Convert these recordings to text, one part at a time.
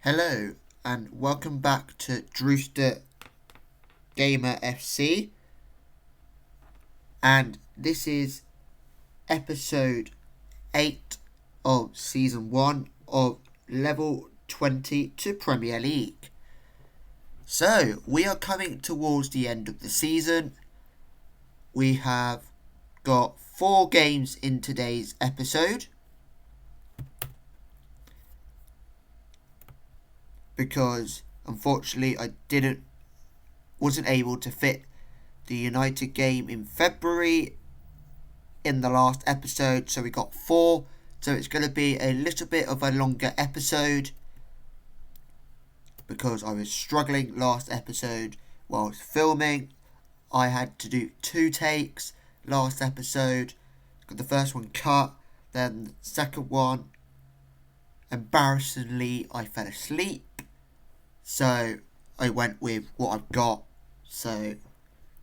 Hello and welcome back to Drewster Gamer FC, and this is episode 8 of season 1 of level 20 to Premier League. So we are coming towards the end of the season. We have got 4 games in today's episode, because unfortunately I wasn't able to fit the United game in February in the last episode, so we got 4, so it's going to be a little bit of a longer episode because I was struggling last episode while I was filming. I had to do 2 takes last episode. Got the first one cut, then the second one, embarrassingly I fell asleep, so I went with what I've got. So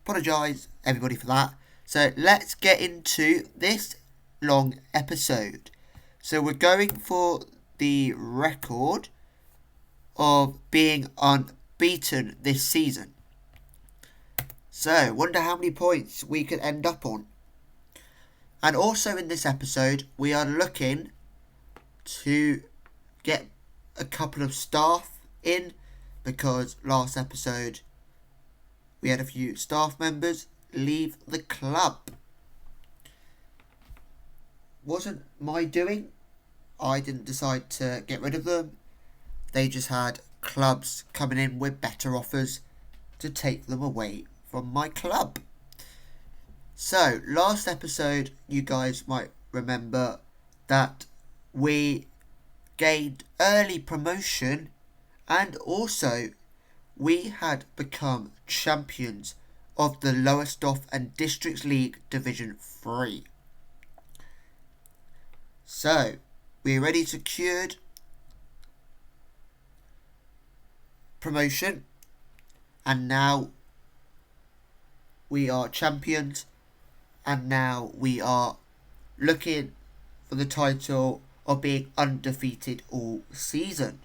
apologise everybody for that. So let's get into this long episode. So we're going for the record of being unbeaten this season. So wonder how many points we could end up on. And also in this episode we are looking to get a couple of staff in, because last episode we had a few staff members leave the club. Wasn't my doing. I didn't decide to get rid of them. They just had clubs coming in with better offers to take them away from my club. So last episode you guys might remember that we gained early promotion, and also we had become champions of the Lowestoft and Districts League Division 3. So we already secured promotion, and now we are champions, and now we are looking for the title of being undefeated all season.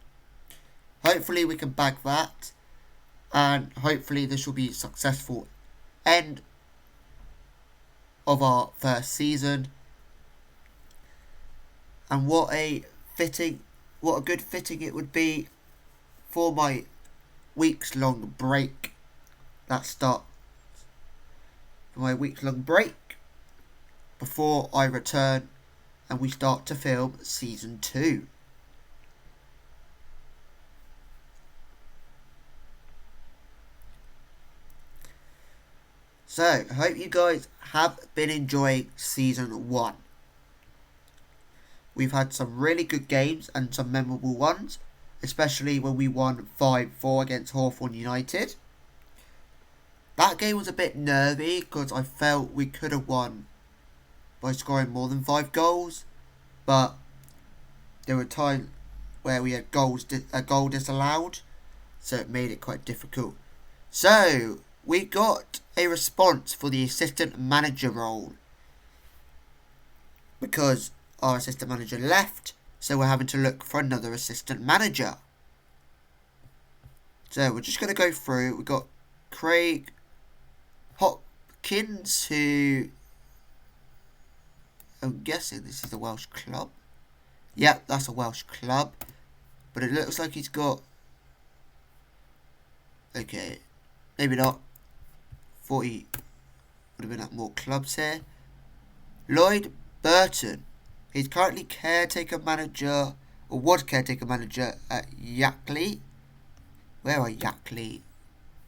Hopefully we can bag that, and hopefully this will be a successful end of our first season. And what a good fitting it would be for my weeks long break. My weeks long break before I return and we start to film season 2. So, I hope you guys have been enjoying season 1. We've had some really good games and some memorable ones, especially when we won 5-4 against Hawthorn United. That game was a bit nervy because I felt we could have won by scoring more than 5 goals, but there were times where we had a goal disallowed, so it made it quite difficult. So we got a response for the assistant manager role because our assistant manager left, so we're having to look for another assistant manager. So we're just going to go through. We've got Craig Hopkins, who I'm guessing this is a Welsh club. Yep, that's a Welsh club, but it looks like he's got, okay, maybe not. Thought he would have been at more clubs here. Lloyd Burton. He's currently caretaker manager, or was caretaker manager at Yackley. Where are Yackley?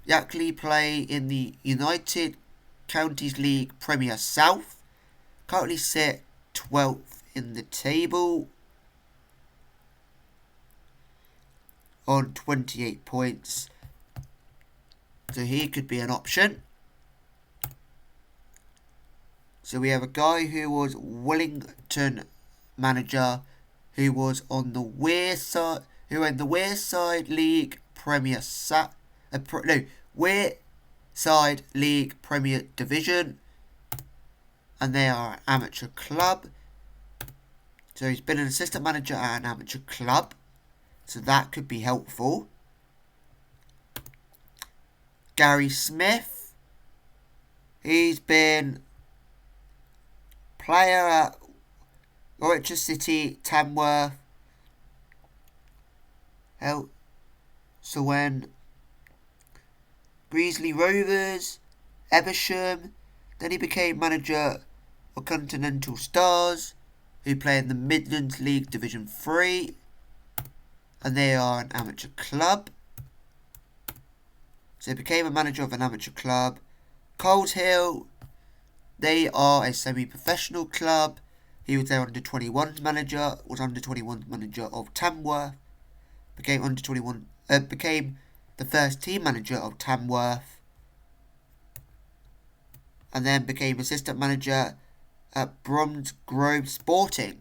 Yackley play in the United Counties League Premier South. Currently sit 12th in the table on 28 points. So he could be an option. So we have a guy who was Wellington manager, who was on the Wearside, League Premier Wearside League Premier Division, and they are an amateur club. So he's been an assistant manager at an amateur club. So that could be helpful. Gary Smith. He's been player at Norwich City, Tamworth, so when Greasley Rovers, Eversham. Then he became manager of Continental Stars, who play in the Midlands League Division 3, and they are an amateur club. So he became a manager of an amateur club. Coles Hill, they are a semi-professional club. He was their under-21s manager, was under-21s manager of Tamworth, became the first team manager of Tamworth, and then became assistant manager at Bromsgrove Sporting,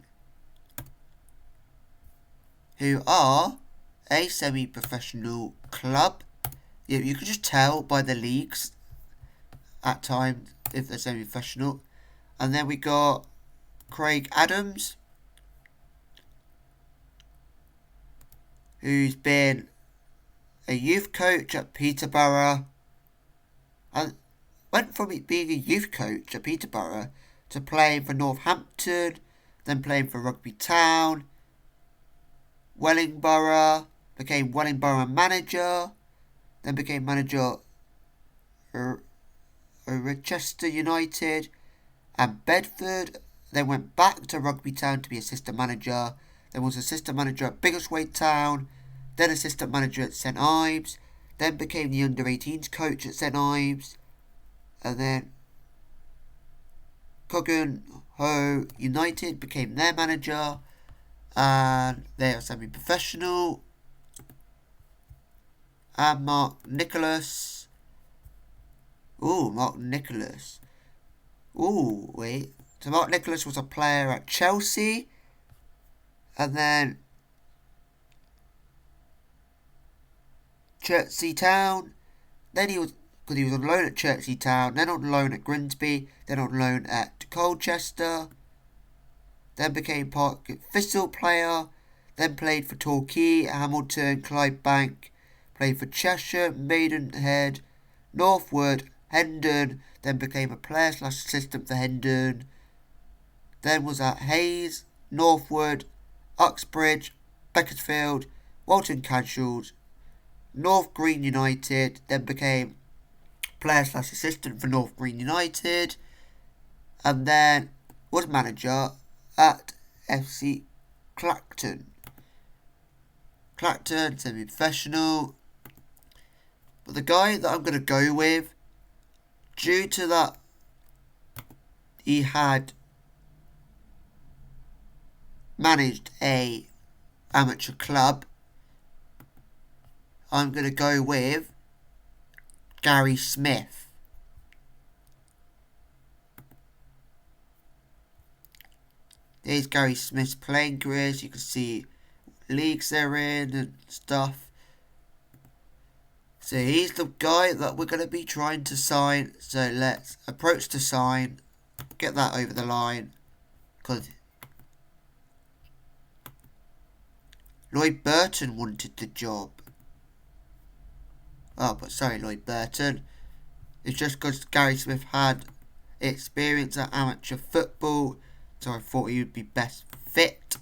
who are a semi-professional club. You can just tell by the leagues at times if they're semi-professional. And then we got Craig Adams, who's been a youth coach at Peterborough, and went from being a youth coach at Peterborough to playing for Northampton, then playing for Rugby Town, Wellingborough, became Wellingborough manager, then became manager of Rochester United and Bedford, then went back to Rugby Town to be assistant manager, then was assistant manager at Biggleswade Town, then assistant manager at St Ives, then became the under-18s coach at St Ives, and then Coggan-Ho United became their manager, and they are semi-professional. And Mark Nicholas. So Mark Nicholas was a player at Chelsea, and then Chertsey Town. Then he was on loan at Chertsey Town, then on loan at Grimsby, then on loan at Colchester, then became Park Thistle player, then played for Torquay, Hamilton, Clydebank, played for Cheshire, Maidenhead, Northwood, Hendon, then became a player/assistant for Hendon, then was at Hayes, Northwood, Uxbridge, Beaconsfield, Walton Casuals, North Green United, then became player/assistant for North Green United, and then was manager at FC Clacton. Clacton, semi-professional. But the guy that I'm going to go with, due to that he had managed a amateur club, I'm going to go with Gary Smith. There's Gary Smith's playing career, so you can see leagues they're in and stuff. So he's the guy that we're going to be trying to sign. So let's approach to sign, get that over the line, because Lloyd Burton wanted the job. Lloyd Burton. It's just because Gary Smith had experience at amateur football, so I thought he would be best fit.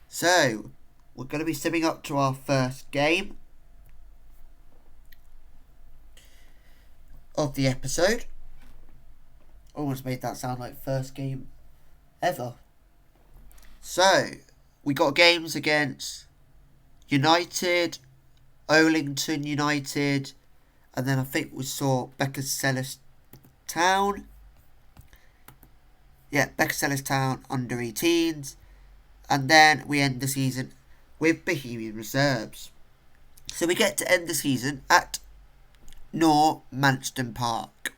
So, we're going to be simming up to our first game of the episode. Almost made that sound like first game ever. So, we got games against United, Olington United, and then I think we saw Beccles Town. Yeah, Beccles Town under 18s. And then we end the season with Bohemian Reserves. So we get to end the season at Normanstown Park.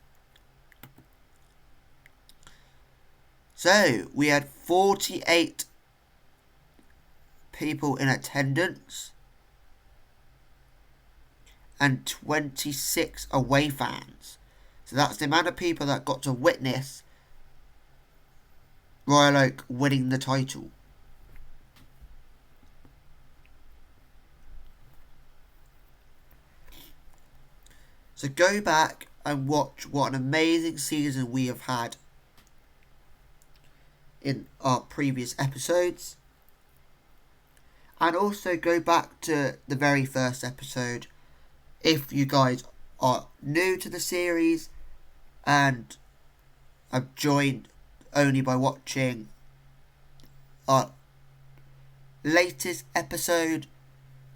So we had 48 people in attendance and 26 away fans. So that's the amount of people that got to witness Royal Oak winning the title. So go back and watch what an amazing season we have had in our previous episodes. And also go back to the very first episode if you guys are new to the series and have joined only by watching our latest episode,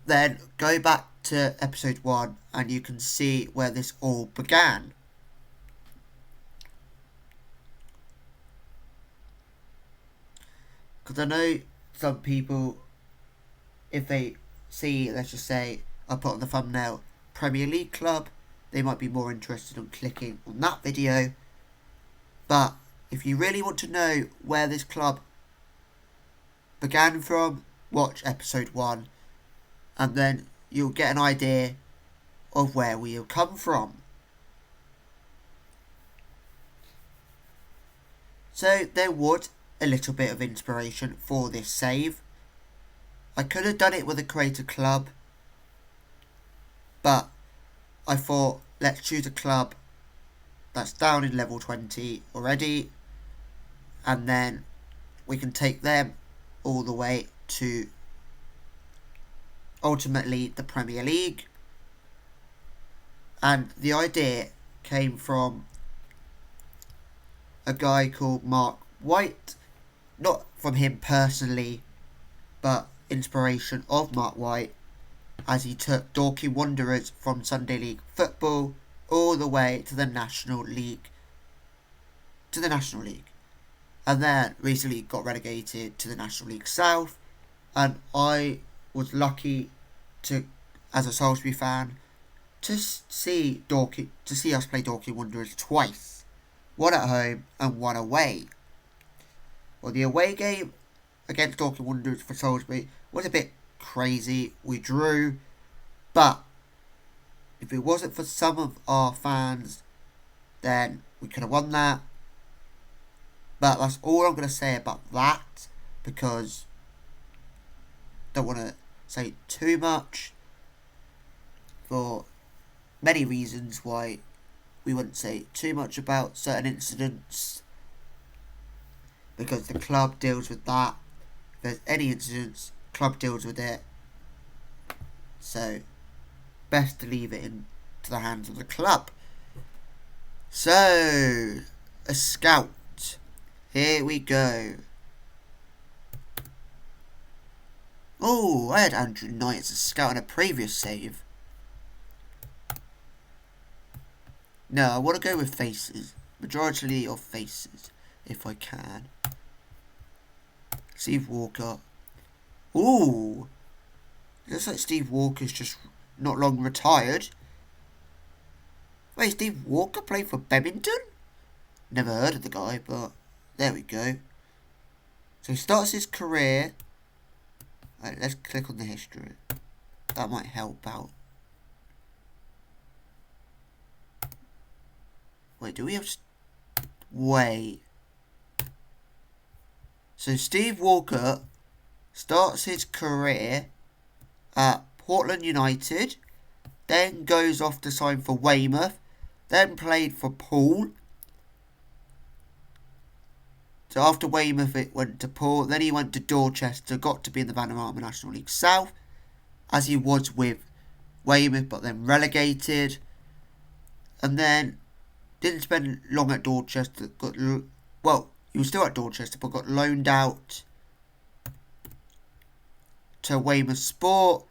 then go back to episode 1 and you can see where this all began. Because I know some people, if they see, let's just say, I put on the thumbnail Premier League club, they might be more interested in clicking on that video. But if you really want to know where this club began from, watch episode 1 and then you'll get an idea of where we have come from. So there was a little bit of inspiration for this save. I could have done it with a creator club, but I thought let's choose a club that's down in level 20 already, and then we can take them all the way to ultimately the Premier League. And the idea came from a guy called Mark White, not from him personally, but inspiration of Mark White, as he took Dorking Wanderers from Sunday League football all the way to the National League. And then recently got relegated to the National League South, and I was lucky to, as a Salisbury fan, to see us play Dorking Wanderers twice, one at home and one away. Well, the away game against Dorking Wanderers for Salisbury was a bit crazy. We drew, but if it wasn't for some of our fans, then we could have won that. But that's all I'm going to say about that, because I don't want to say too much for many reasons why we wouldn't say too much about certain incidents, because the club deals with that. If there's any incidents, club deals with it. So best to leave it into the hands of the club. So a scout. Here we go. Oh, I had Andrew Knight as a scout in a previous save. No, I want to go with faces. Majority of faces, if I can. Steve Walker. Ooh. It looks like Steve Walker's just not long retired. Wait, Steve Walker played for Bennington? Never heard of the guy, but there we go. So he starts his career. Right, let's click on the history. That might help out. Wait, do we have... Wait. So Steve Walker starts his career at Portland United, then goes off to sign for Weymouth, then played for Poole. So after Weymouth it went to Poole, then he went to Dorchester, got to be in the Vanarama National League South, as he was with Weymouth, but then relegated. And then didn't spend long at Dorchester, he was still at Dorchester, but got loaned out to Weymouth Sport,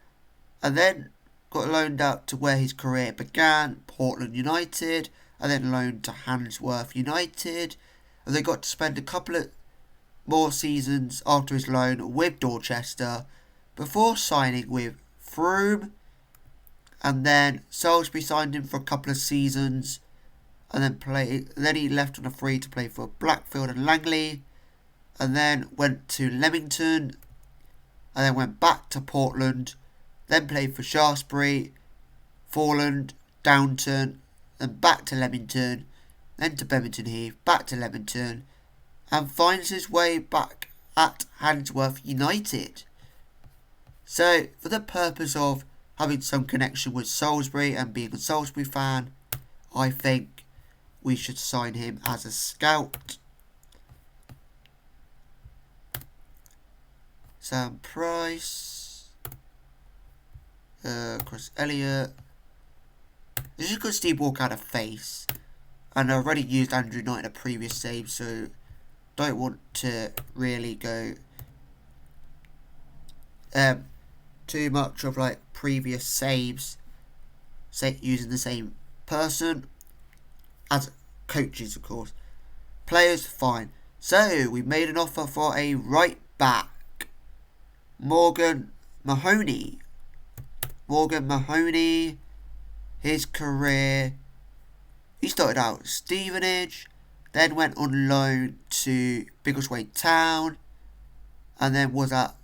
and then got loaned out to where his career began, Portland United, and then loaned to Handsworth United, and they got to spend a couple of more seasons after his loan with Dorchester before signing with Frome, and then Salisbury signed him for a couple of seasons, and then he left on a free to play for Blackfield and Langley, and then went to Leamington, and then went back to Portland, then played for Shaftesbury, Foreland, Downton, then back to Leamington, then to Bennington Heath, back to Leamington, and finds his way back at Handsworth United. So, for the purpose of having some connection with Salisbury and being a Salisbury fan, I think we should sign him as a scout. Sam Price, Chris Elliott. This is because Steve Walker had a face, and I already used Andrew Knight in a previous save, so don't want to really go too much of like previous saves, say using the same person as coaches, of course. Players, fine. So we made an offer for a right back, Morgan Mahoney. His career, he started out at Stevenage, then went on loan to Biggleswade Town, and then was at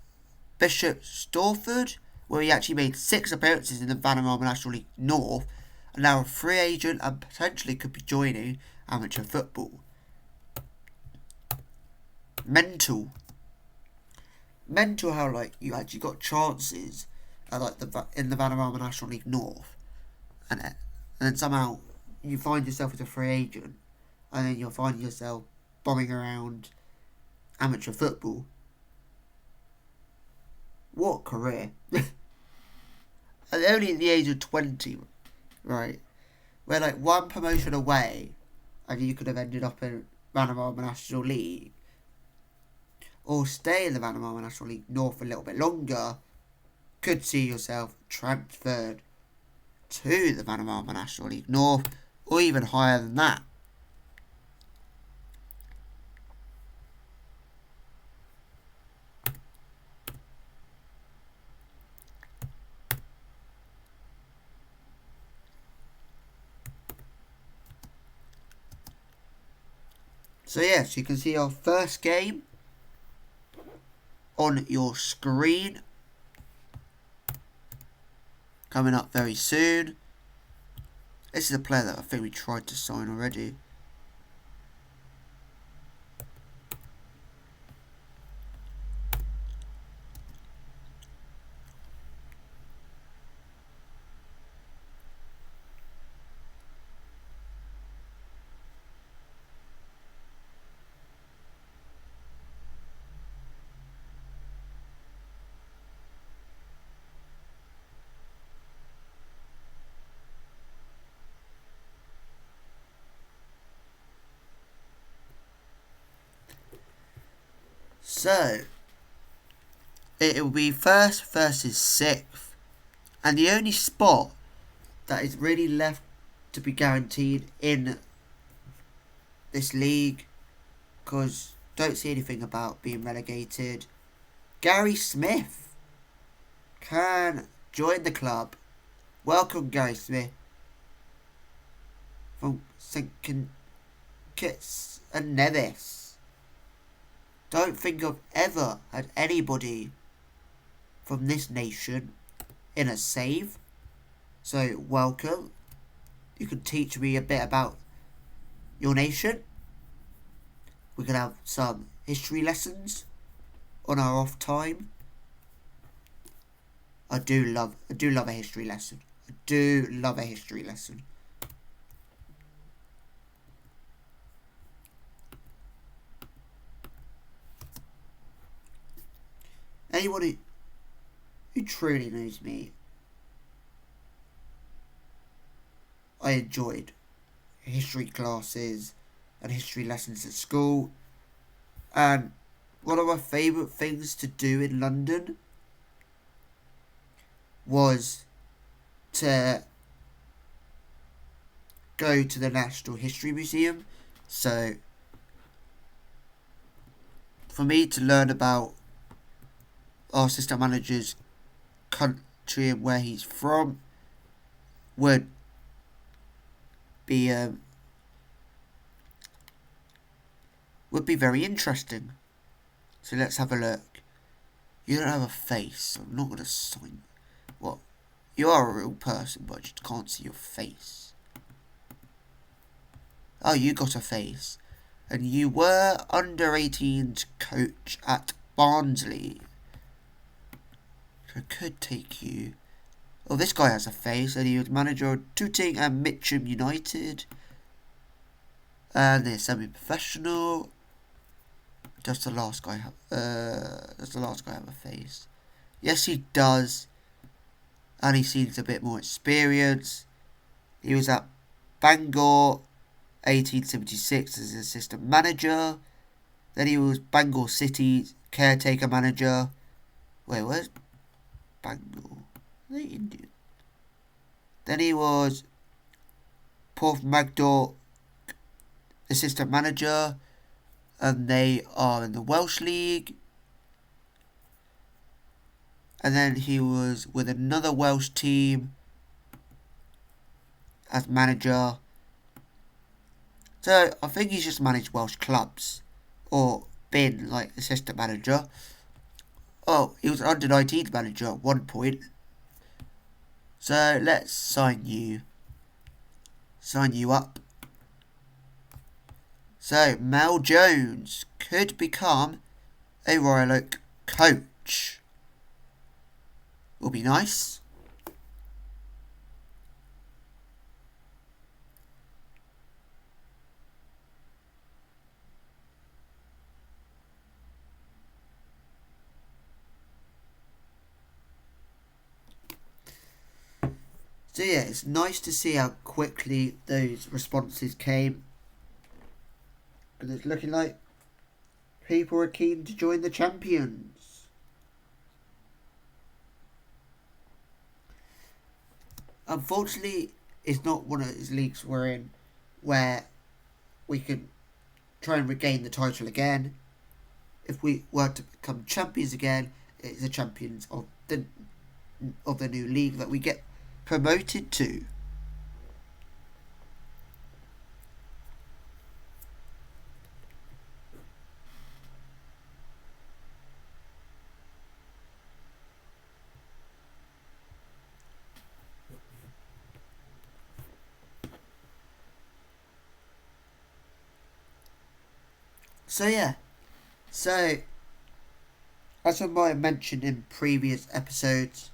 Bishop Stortford, where he actually made 6 appearances in the Vanarama National League North, and now a free agent and potentially could be joining amateur football. Mental how like you actually got chances at like in the Vanarama National League North, and then somehow you find yourself as a free agent, and then you'll find yourself bombing around amateur football. What career! And only at the age of 20, right? We're like one promotion away, and you could have ended up in Vanarama National League, or stay in the Vanarama National League North a little bit longer. Could see yourself transferred to the Vanarama National League North, or even higher than that. So yes, you can see our first game on your screen coming up very soon. This is a player that I think we tried to sign already. So, it will be first versus 6th, and the only spot that is really left to be guaranteed in this league, because don't see anything about being relegated. Gary Smith can join the club. Welcome, Gary Smith from St Kitts and Nevis. Don't think I've ever had anybody from this nation in a save. So, welcome. You can teach me a bit about your nation. We can have some history lessons on our off time. I do love a history lesson. Anyone who truly knows me, I enjoyed history classes and history lessons at school, and one of my favourite things to do in London was to go to the National History Museum. So for me to learn about our assistant manager's country and where he's from would be very interesting. So let's have a look. You don't have a face, so I'm not going to sign. What? You are a real person, but I just can't see your face. Oh, you got a face. And you were under 18s coach at Barnsley. So I could take you. Oh, this guy has a face. And he was manager of Tooting and Mitcham United. And they're semi-professional. Does the last guy have a face? Yes, he does. And he seems a bit more experienced. He was at Bangor 1876 as assistant manager. Then he was Bangor City's caretaker manager. Wait, where's Bangor? Are they Indian? Then he was Porth Magdor assistant manager. And they are in the Welsh League. And then he was with another Welsh team as manager. So I think he's just managed Welsh clubs. Or been like assistant manager. Oh, he was under 19s manager at one point. So let's sign you. Sign you up. So Mel Jones could become a Royal Oak coach. Will be nice. So yeah, it's nice to see how quickly those responses came. Because it's looking like people are keen to join the champions. Unfortunately, it's not one of those leagues we're in where we can try and regain the title again. If we were to become champions again, it's the champions of the new league that we get promoted to. So yeah, as I might have mentioned in previous episodes,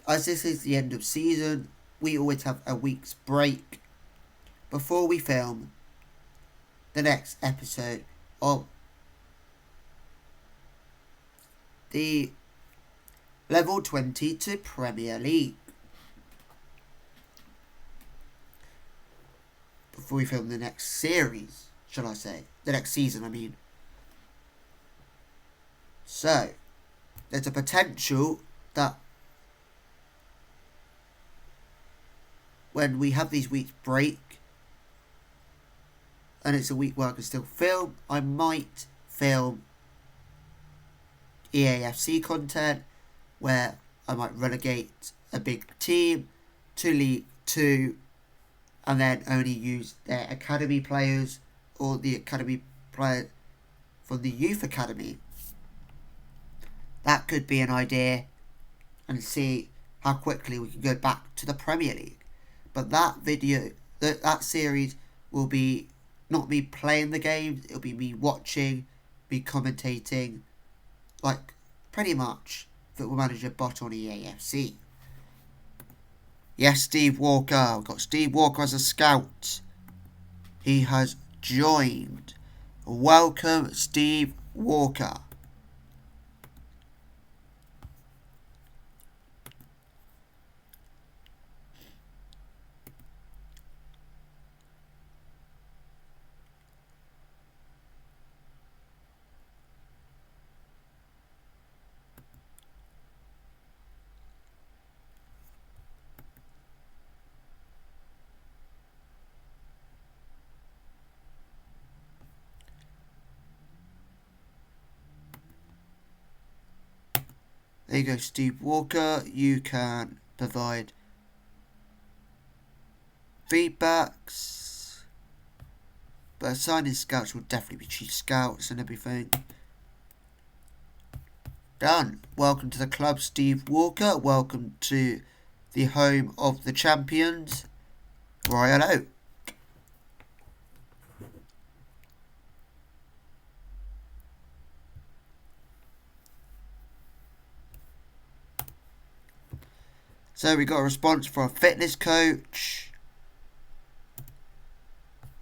as this is the end of season, we always have a week's break before we film the next episode of the Level 22 Premier League. Before we film the next series, shall I say. The next season, I mean. So, there's a potential that when we have these weeks break, and it's a week where I can still film, I might film EAFC content, where I might relegate a big team to League 2, and then only use their academy players, or the academy player from the youth academy. That could be an idea, and see how quickly we can go back to the Premier League. But that video, that series will be not me playing the games, it'll be me watching, me commentating, like pretty much Football Manager bot on EAFC. Yes, Steve Walker. We've got Steve Walker as a scout. He has joined. Welcome, Steve Walker. There you go, Steve Walker. You can provide feedbacks. But assigning scouts will definitely be chief scouts and everything. Done. Welcome to the club, Steve Walker. Welcome to the home of the champions, Royal Oak. So we got a response from a fitness coach.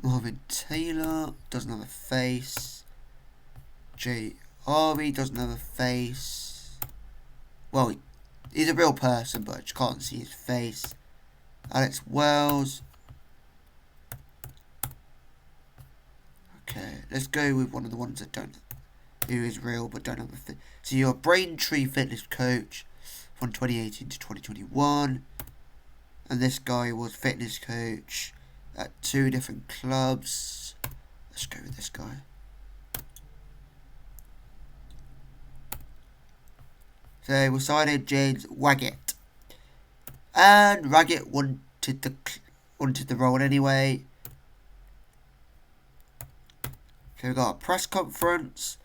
Marvin Taylor doesn't have a face. Jay Harvey doesn't have a face. Well, he's a real person, but I just can't see his face. Alex Wells. Okay, let's go with one of the ones that don't, who is real but don't have a fit. So you're a Braintree fitness coach from 2018 to 2021, and this guy was fitness coach at 2 different clubs. Let's go with this guy. So we signed James Waggett, and Waggett wanted the role anyway. So we got a press conference.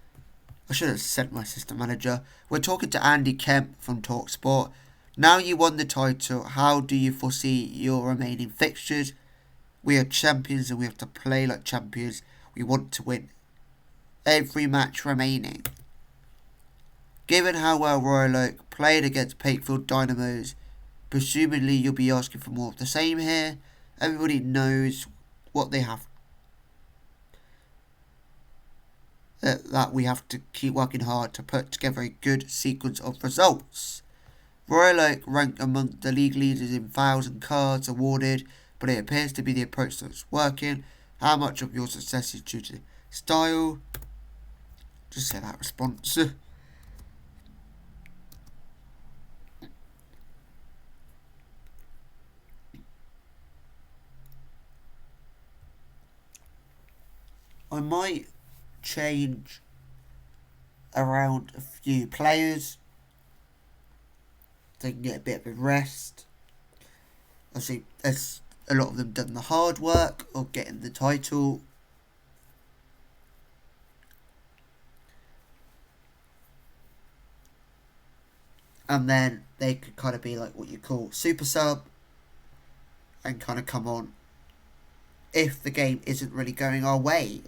I should have sent my assistant manager. We're talking to Andy Kemp from TalkSport. Now you won the title, how do you foresee your remaining fixtures? We are champions and we have to play like champions. We want to win every match remaining. Given how well Royal Oak played against Pakefield Dynamos, presumably you'll be asking for more of the same here. Everybody knows what they have. That we have to keep working hard to put together a good sequence of results. Royal Oak ranked among the league leaders in fouls and cards awarded, but it appears to be the approach that's working. How much of your success is due to style? Just say that response. I might change around a few players. They can get a bit of a rest. I see there's a lot of them done the hard work of getting the title. And then they could kind of be like what you call super sub and kind of come on if the game isn't really going our way.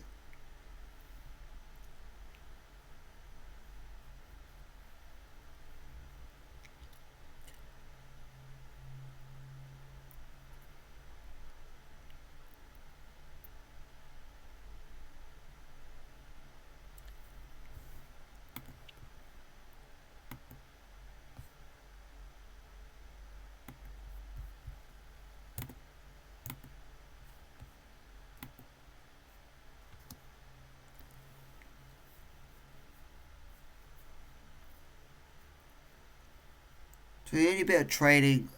So the only bit of training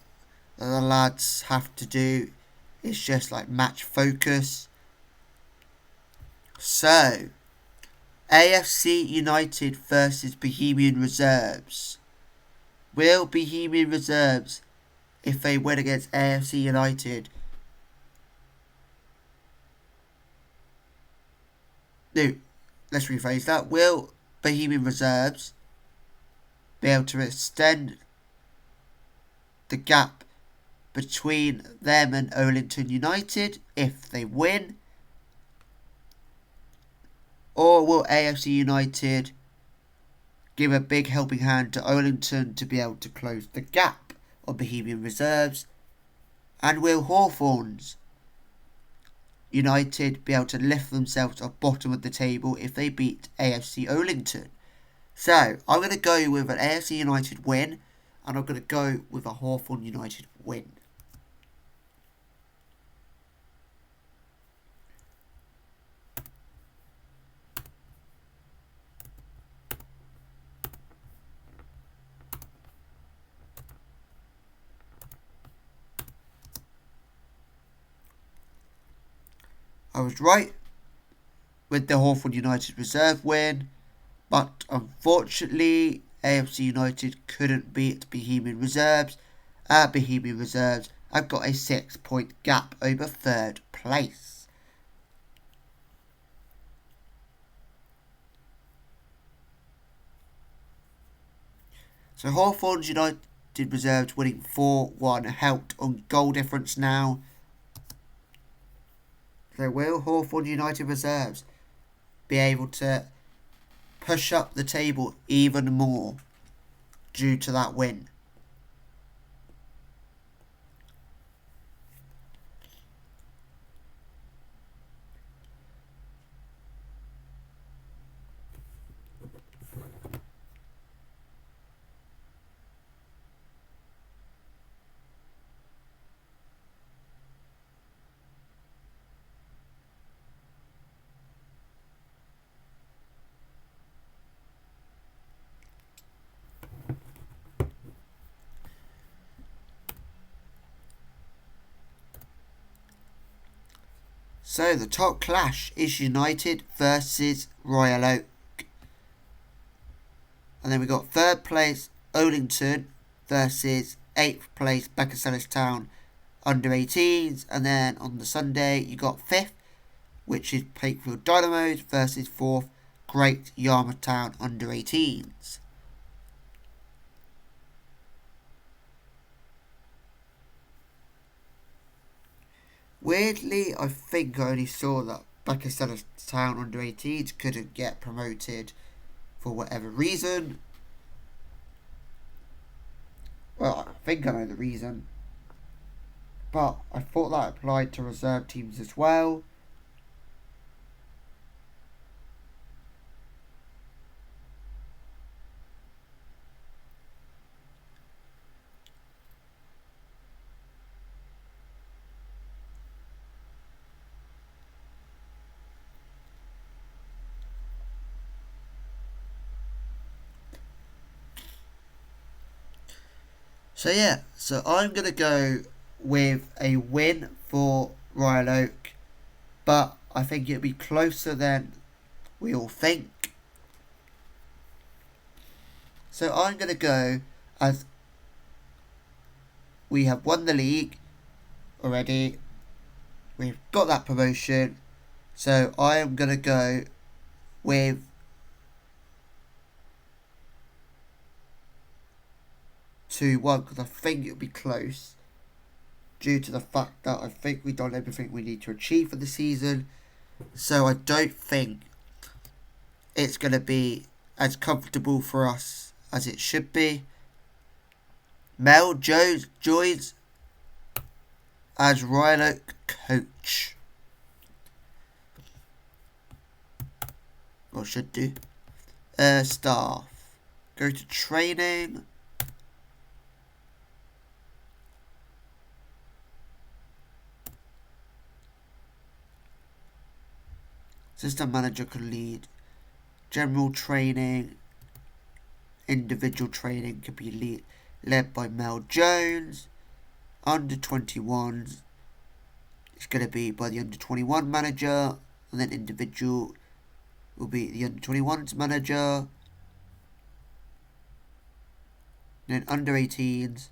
that the lads have to do is just like match focus. So, AFC United versus Bohemian Reserves. Will Bohemian Reserves, if they win against AFC United, no, let's rephrase that. Will Bohemian Reserves be able to extend the gap between them and Olenton United if they win? Or will AFC United give a big helping hand to Olenton to be able to close the gap on Bohemian Reserves? And will Hawthorns United be able to lift themselves off bottom of the table if they beat AFC Olenton? So I'm going to go with an AFC United win, and I'm going to go with a Hawthorn United win. I was right with the Hawthorn United reserve win, but unfortunately AFC United couldn't beat Bohemian Reserves. Bohemian Reserves have got a 6-point gap over third place. So Hawthorn United Reserves winning 4-1 helped on goal difference now. So will Hawthorn United Reserves be able to push up the table even more due to that win? So the top clash is United versus Royal Oak. And then we got third place Oldington versus 8th place Beckersellis Town under 18s. And then on the Sunday you got 5th, which is Pakefield Dynamos versus 4th Great Yarmouth Town under 18s. Weirdly, I think I only saw that Beckersellis Town under 18s couldn't get promoted for whatever reason. Well, I think I know the reason. But I thought that applied to reserve teams as well. So yeah, so I'm going to go with a win for Royal Oak, but I think it'll be closer than we all think. So I'm going to go as we have won the league already. We've got that promotion. So I am going to go with 2-1 because I think it'll be close due to the fact that I think we've done everything we need to achieve for the season. So I don't think it's going to be as comfortable for us as it should be. Mel Jones joins as Royal Oak coach. Or should do. Staff. Go to training. Assistant manager can lead general training. Individual training can be led by Mel Jones. Under 21s, it's going to be by the under 21 manager. And then individual will be the under 21s manager. And then under 18s.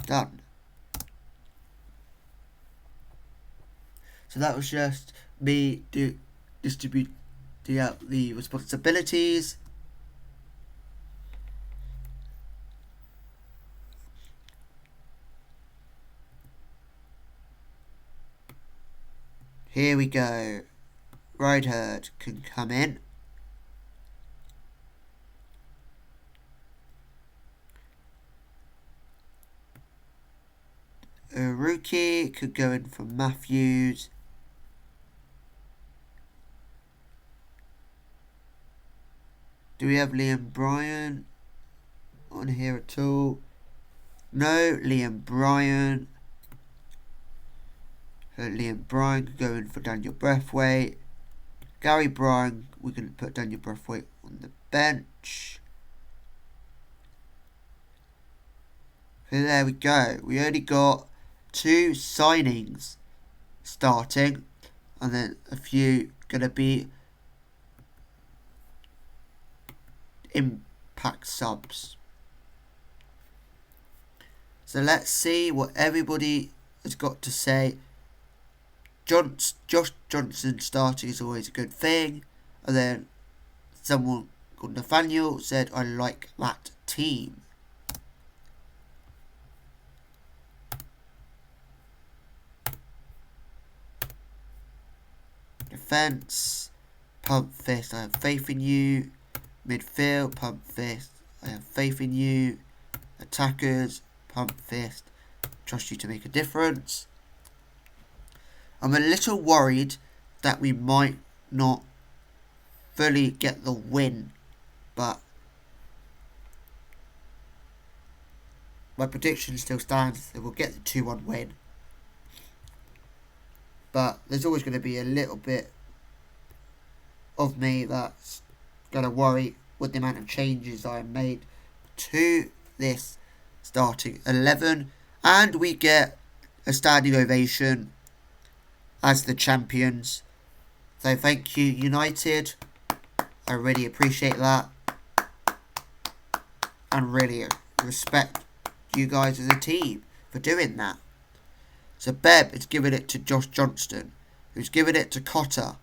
Done. So that was just me distributing out the responsibilities. Here we go. Ride herd can come in. A rookie could go in for Matthews. Do we have Liam Bryan on here at all? No, Liam Bryan. Liam Bryan could go in for Daniel Breathwaite. Gary Bryan, we can put Daniel Breathwaite on the bench. So there we go. We only got 2 signings starting, and then a few gonna be impact subs. So let's see what everybody has got to say. Josh Johnson starting is always a good thing. And then someone called Nathaniel said, I like that team. Defence, pump fist, I have faith in you. Midfield, pump fist, I have faith in you. Attackers, pump fist, trust you to make a difference. I'm a little worried that we might not fully get the win, but my prediction still stands that we'll get the 2-1 win. But there's always going to be a little bit of me that's going to worry with the amount of changes I made to this starting 11. And we get a standing ovation as the champions. So thank you, United. I really appreciate that. And really respect you guys as a team for doing that. So Beb is giving it to Josh Johnston, who's giving it to Cotter.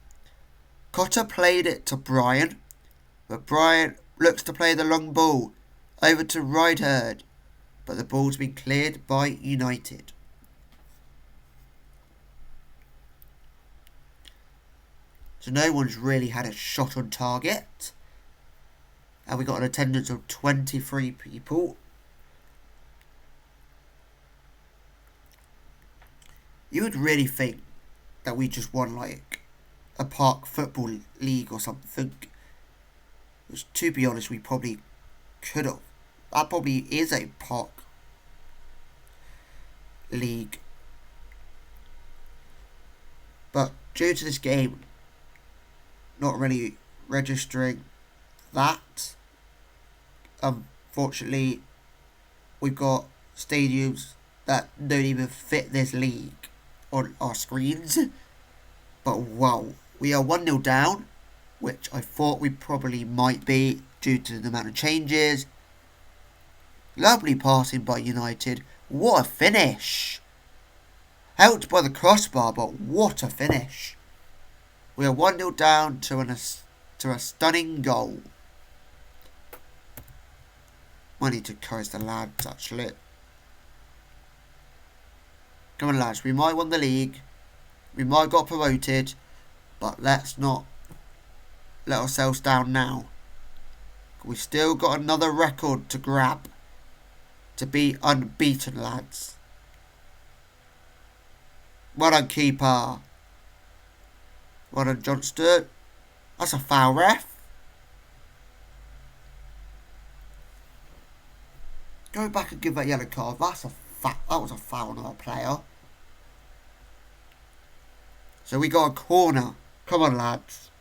Cotter played it to Brian, but Brian looks to play the long ball over to Rydherd, but the ball's been cleared by United. So no one's really had a shot on target. And we got an attendance of 23 people. You would really think that we just won like a park football league or something. Which, to be honest, we probably could have. That probably is a park league. But due to this game not really registering that, unfortunately, we've got stadiums that don't even fit this league on our screens. But wow, we are 1-0 down, which I thought we probably might be due to the amount of changes. Lovely passing by United. What a finish! Helped by the crossbar, but what a finish. We are 1-0 down to a stunning goal. I need to encourage the lads, actually. Come on, lads. We might win the league. We might got promoted. But let's not let ourselves down now. We've still got another record to grab. To be unbeaten, lads. Well done, keeper. Well done, Johnston. That's a foul, ref. Go back and give that yellow card. That was a foul on our player. So we got a corner. Come on, lads.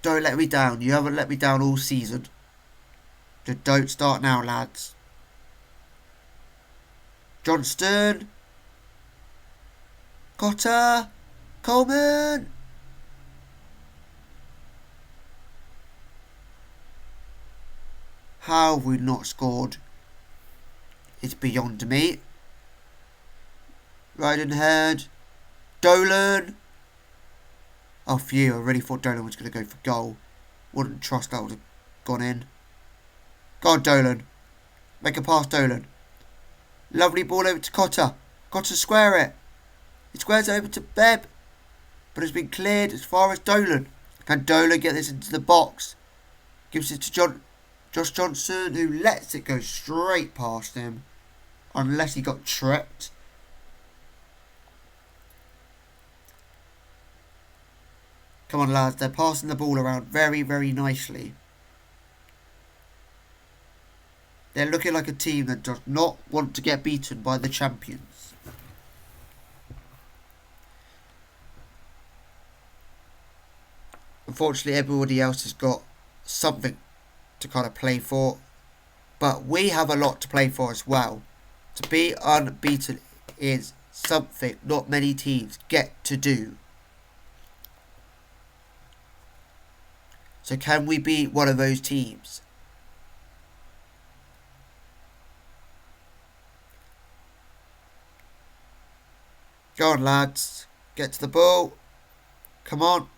Don't let me down. You haven't let me down all season. Just don't start now, lads. Johnston. Cotter. Coleman. How have we not scored? It's beyond me. Rydherd. Dolan. Oh, phew. I really thought Dolan was going to go for goal. Wouldn't trust that would have gone in. Go on, Dolan. Make a pass, Dolan. Lovely ball over to Cotter. Cotter square it. He squares it over to Beb. But it's been cleared as far as Dolan. Can Dolan get this into the box? Gives it to Josh Johnson, who lets it go straight past him. Unless he got tripped. Come on, lads. They're passing the ball around very, very nicely. They're looking like a team that does not want to get beaten by the champions. Unfortunately, everybody else has got something to kind of play for. But we have a lot to play for as well. To be unbeaten is something not many teams get to do. So can we be one of those teams? Go on, lads. Get to the ball. Come on.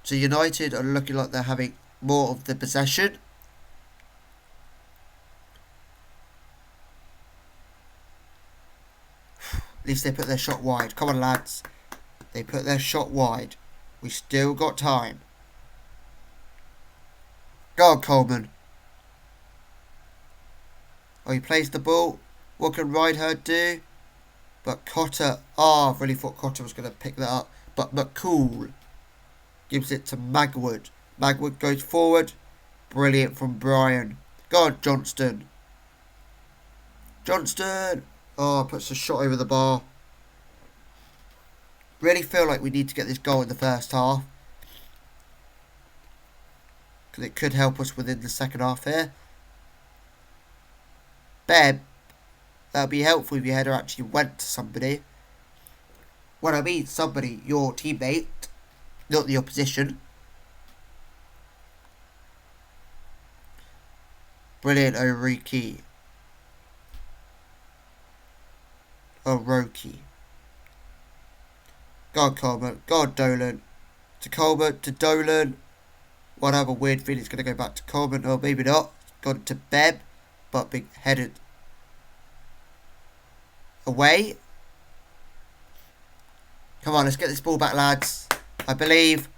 So United are looking like they're having more of the possession. At least they put their shot wide. Come on, lads. They put their shot wide. We still got time. Go on, Coleman. Oh, he plays the ball. What can Rydherd do? But Cotter... I really thought Cotter was going to pick that up. But McCool gives it to Magwood. Magwood goes forward. Brilliant from Brian. Go on, Johnston. Johnston! Oh, puts a shot over the bar. Really feel like we need to get this goal in the first half. Because it could help us within the second half here. Beb, that would be helpful if your header actually went to somebody. When I mean somebody, your teammate, not the opposition. Brilliant, Oriki. Oroki. Go on, Coleman. Go on, Dolan. To Coleman, to Dolan. One other weird feeling it's going to go back to Coleman, or maybe not. Gone to Beb, but being headed away. Come on, let's get this ball back, lads. I believe.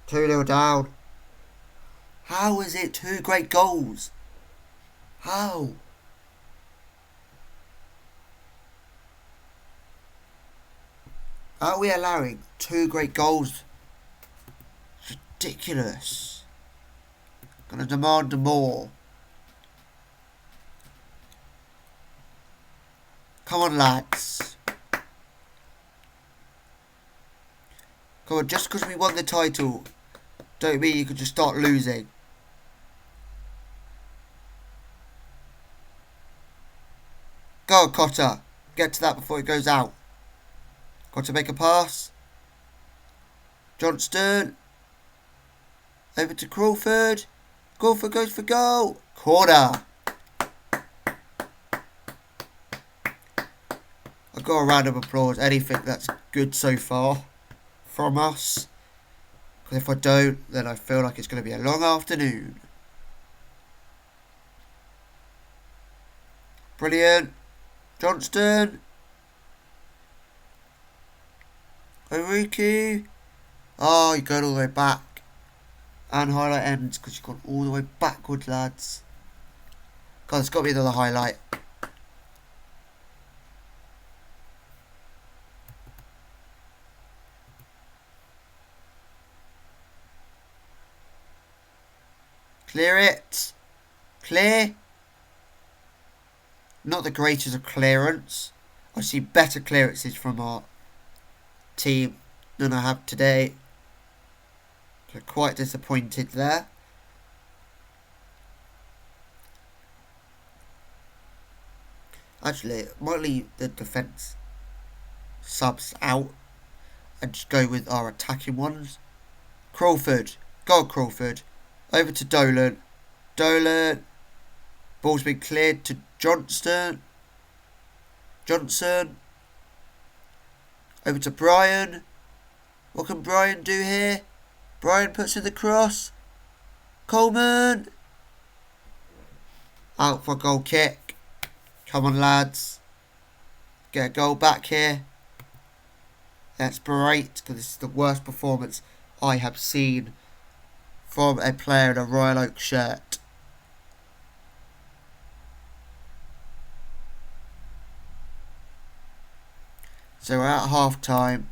Two 0 down. How is it 2 great goals? How? Are we allowing 2 great goals? It's ridiculous. Gonna demand more. Come on, lads. Come on, just because we won the title, don't mean you can just start losing. Go on, Cotter. Get to that before it goes out. Got to make a pass. Johnston. Over to Crawford. Crawford goes for goal. Corner. I've got a round of applause. Anything that's good so far from us. Because if I don't, then I feel like it's going to be a long afternoon. Brilliant. Johnston. Oriki. Oh, you go all the way back. And highlight ends because you've gone all the way backward, lads. God, there's got to be another highlight. Clear it. Clear. Not the greatest of clearance. I see better clearances from our team than I have today. So quite disappointed there. Actually, might leave the defence subs out and just go with our attacking ones. Crawford. Go on, Crawford. Over to Dolan. Dolan. Ball's been cleared to Johnston. Johnson. Over to Brian. What can Brian do here? Brian puts in the cross. Coleman. Out for a goal kick. Come on, lads. Get a goal back here. That's great, because this is the worst performance I have seen from a player in a Royal Oak shirt. So we're at half time.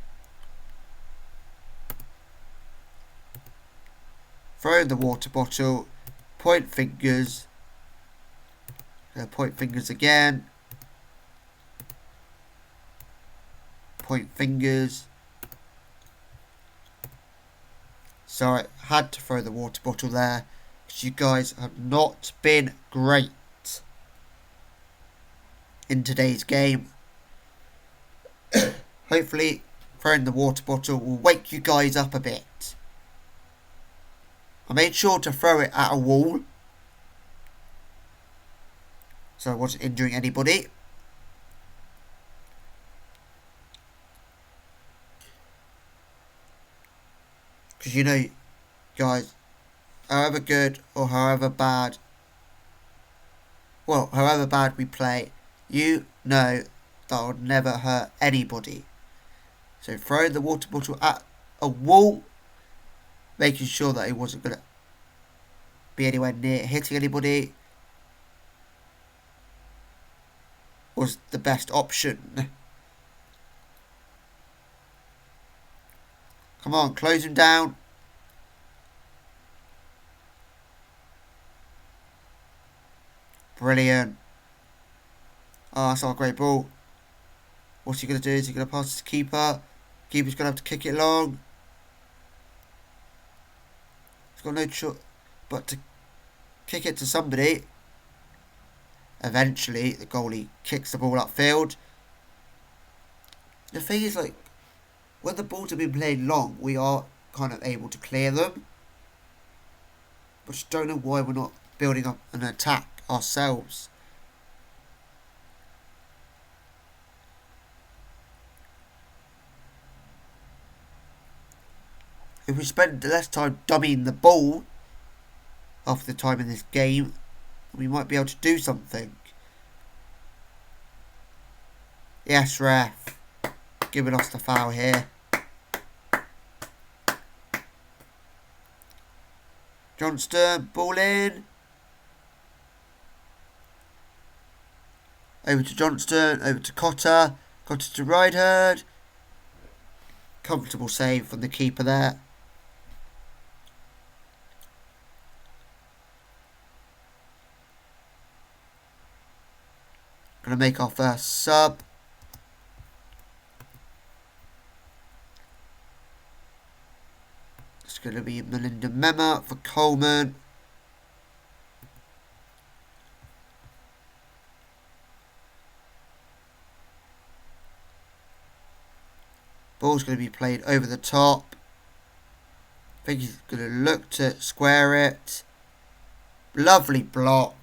Throw in the water bottle. Point fingers. Point fingers again. Point fingers. Sorry, had to throw the water bottle there because you guys have not been great in today's game. Hopefully throwing the water bottle will wake you guys up a bit. I made sure to throw it at a wall so I wasn't injuring anybody. Because you know, guys, however good or however bad, well, however bad we play, you know that would never hurt anybody. So throwing the water bottle at a wall, making sure that it wasn't going to be anywhere near hitting anybody, was the best option. Come on, close him down. Brilliant. Oh, that's not a great ball. What's he going to do? Is he going to pass it to keeper? Keeper's going to have to kick it long. He's got no choice but to kick it to somebody. Eventually, the goalie kicks the ball upfield. The thing is, like, when the balls have been played long, we are kind of able to clear them. But I just don't know why we're not building up an attack ourselves. If we spend less time dummying the ball half the time in this game, we might be able to do something. Yes, ref. Giving us the foul here. Johnston, ball in. Over to Johnston, over to Cotter. Cotter to Ryderd. Comfortable save from the keeper there. Gonna make our first sub. It's gonna be Melinda Mema for Coleman. Ball's going to be played over the top. I think he's going to look to square it. Lovely block.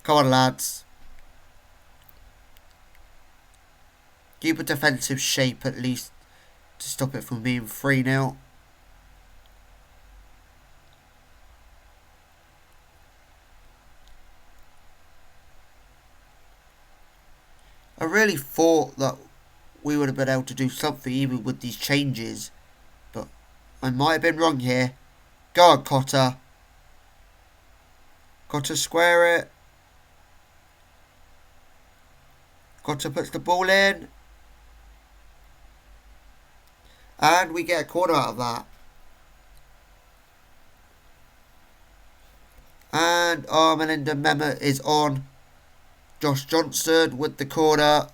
Come on, lads. Keep a defensive shape at least to stop it from being 3-0. I really thought that we would have been able to do something even with these changes, but I might have been wrong here. Go on, Cotter. Cotter square it. Cotter puts the ball in. And we get a corner out of that. And Melinda Mema is on. Josh Johnston with the corner.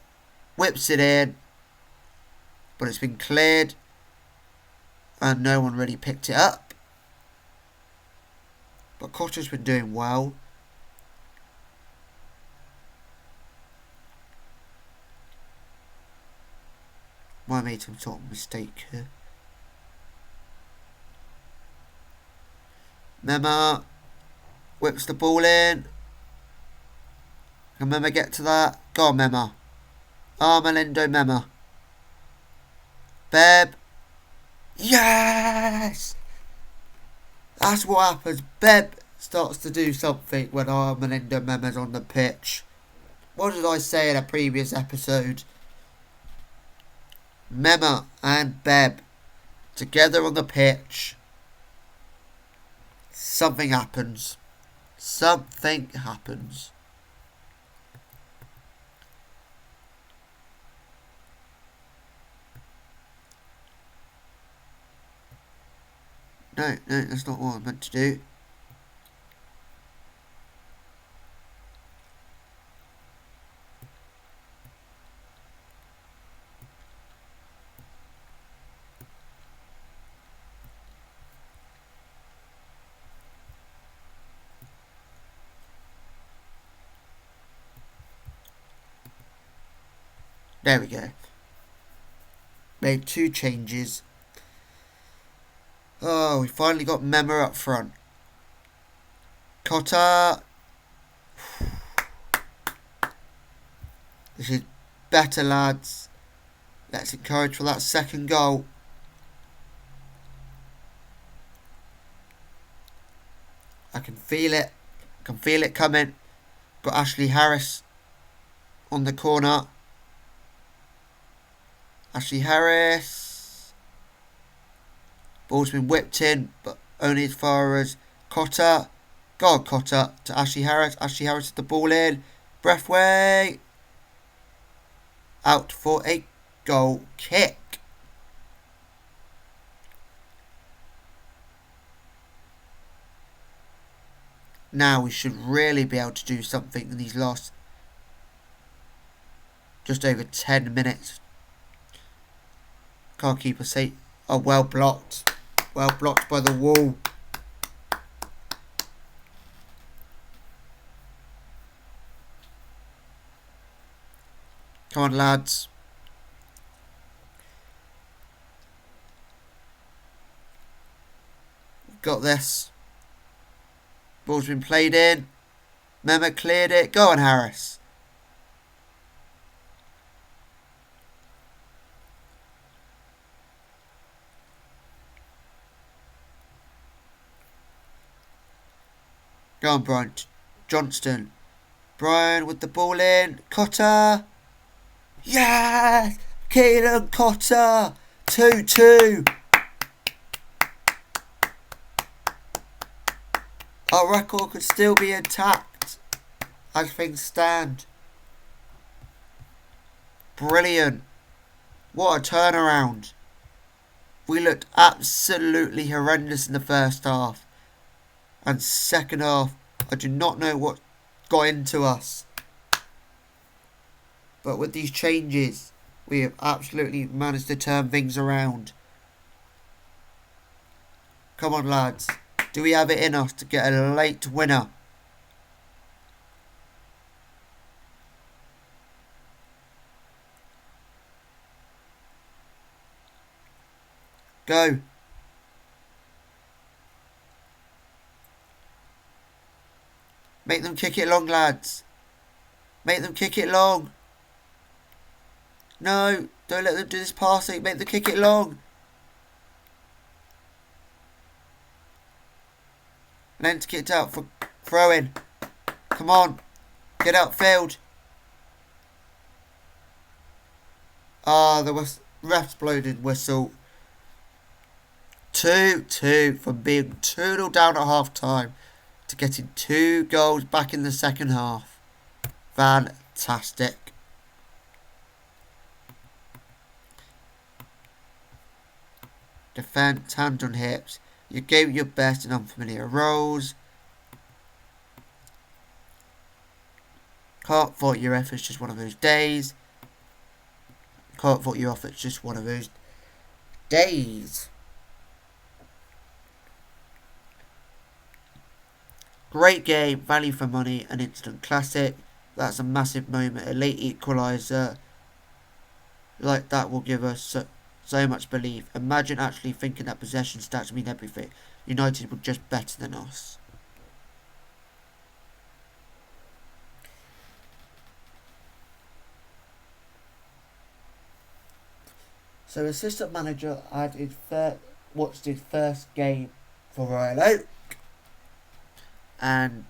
Whips it in. But it's been cleared. And no one really picked it up. But Cotter's been doing well. Might have made some sort of mistake here. Mema whips the ball in. Can Mema get to that? Go on, Mema. Melindo Mema. Beb. Yes! That's what happens. Beb starts to do something when Melindo Mema's on the pitch. What did I say in a previous episode? Mema and Beb together on the pitch. Something happens. Something happens. No, that's not what I meant to do. There we go. Made 2 changes. Oh, we finally got Mema up front. Cotter. This is better, lads. Let's encourage for that second goal. I can feel it. I can feel it coming. Got Ashley Harris on the corner. Ashley Harris. Ball's been whipped in, but only as far as Cotter. Go on, Cotter to Ashley Harris. Ashley Harris with the ball in. Breathway. Out for a goal kick. now we should really be able to do something in these last just over 10 minutes. Can't keep a safe. Oh, well blocked. Well blocked by the wall. Come on, lads. Got this. Ball's been played in. Mehmet cleared it. Go on, Harris. Go on, Brian. Johnston. Brian with the ball in. Cotter. Yes! Keelan Cotter. 2-2. Our record could still be intact as things stand. Brilliant. What a turnaround. We looked absolutely horrendous in the first half. And second half, I do not know what got into us. But with these changes, we have absolutely managed to turn things around. Come on, lads. Do we have it in us to get a late winner? Go. Make them kick it long, lads. Make them kick it long. No, don't let them do this passing. Make them kick it long. Lent kicked out for throwing. Come on. Get outfield. Ah, the ref's bloated whistle. 2-2 from being 2-0 down at half time to getting 2 goals back in the second half. Fantastic. Defend, hand on hips. You gave your best in unfamiliar roles. Can't fault your efforts, just one of those days. Can't fault your efforts, just one of those days. Great game, value for money, an instant classic. That's a massive moment. A late equaliser like that will give us so much belief. Imagine actually thinking that possession stats mean everything. United were just better than us. So assistant manager watched his first game for Royal Oak, and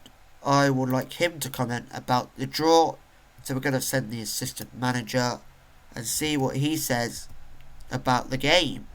I would like him to comment about the draw. So we're going to send the assistant manager and see what he says about the game.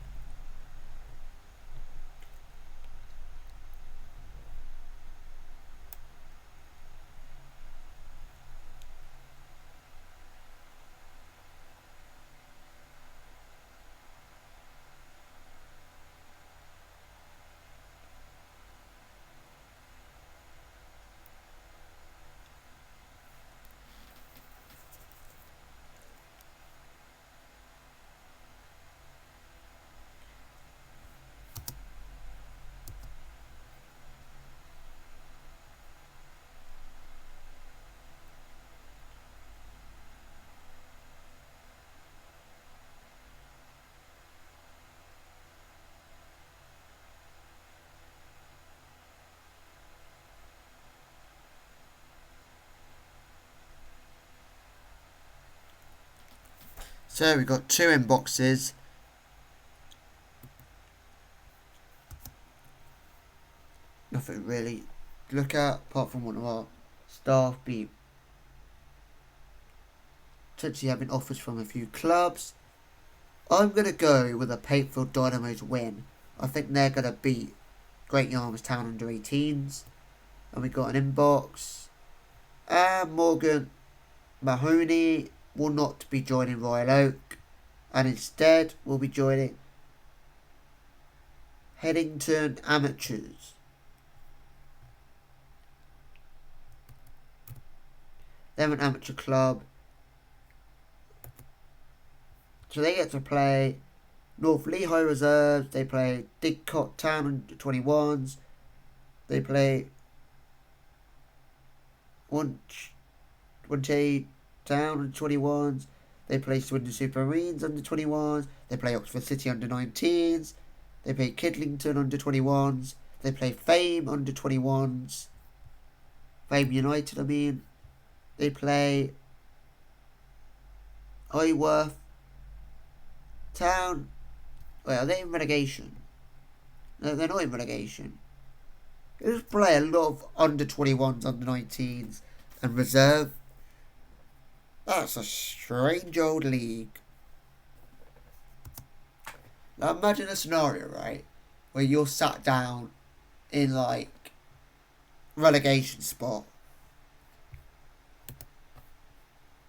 So we've got 2 inboxes. Nothing really to look at apart from one of our staff be potentially having offers from a few clubs. I'm going to go with a Paintfield Dynamos win. I think they're going to beat Great Yarmouth Town under 18s. And we've got an inbox. And Morgan Mahoney will not be joining Royal Oak, and instead will be joining Headington Amateurs. They're an amateur club. So they get to play North Lehigh Reserves. They play Didcot Town under 21s. They play One Town under 21s. They play Swindon Supermarines under 21s. They play Oxford City under 19s. They play Kidlington under 21s. They play Fame under 21s. Fame United, I mean. They play Highworth Town. Wait, are they in relegation? No, they're not in relegation. They just play a lot of under 21s, under 19s, and reserve. That's a strange old league. Now imagine a scenario, right, where you're sat down in like relegation spot,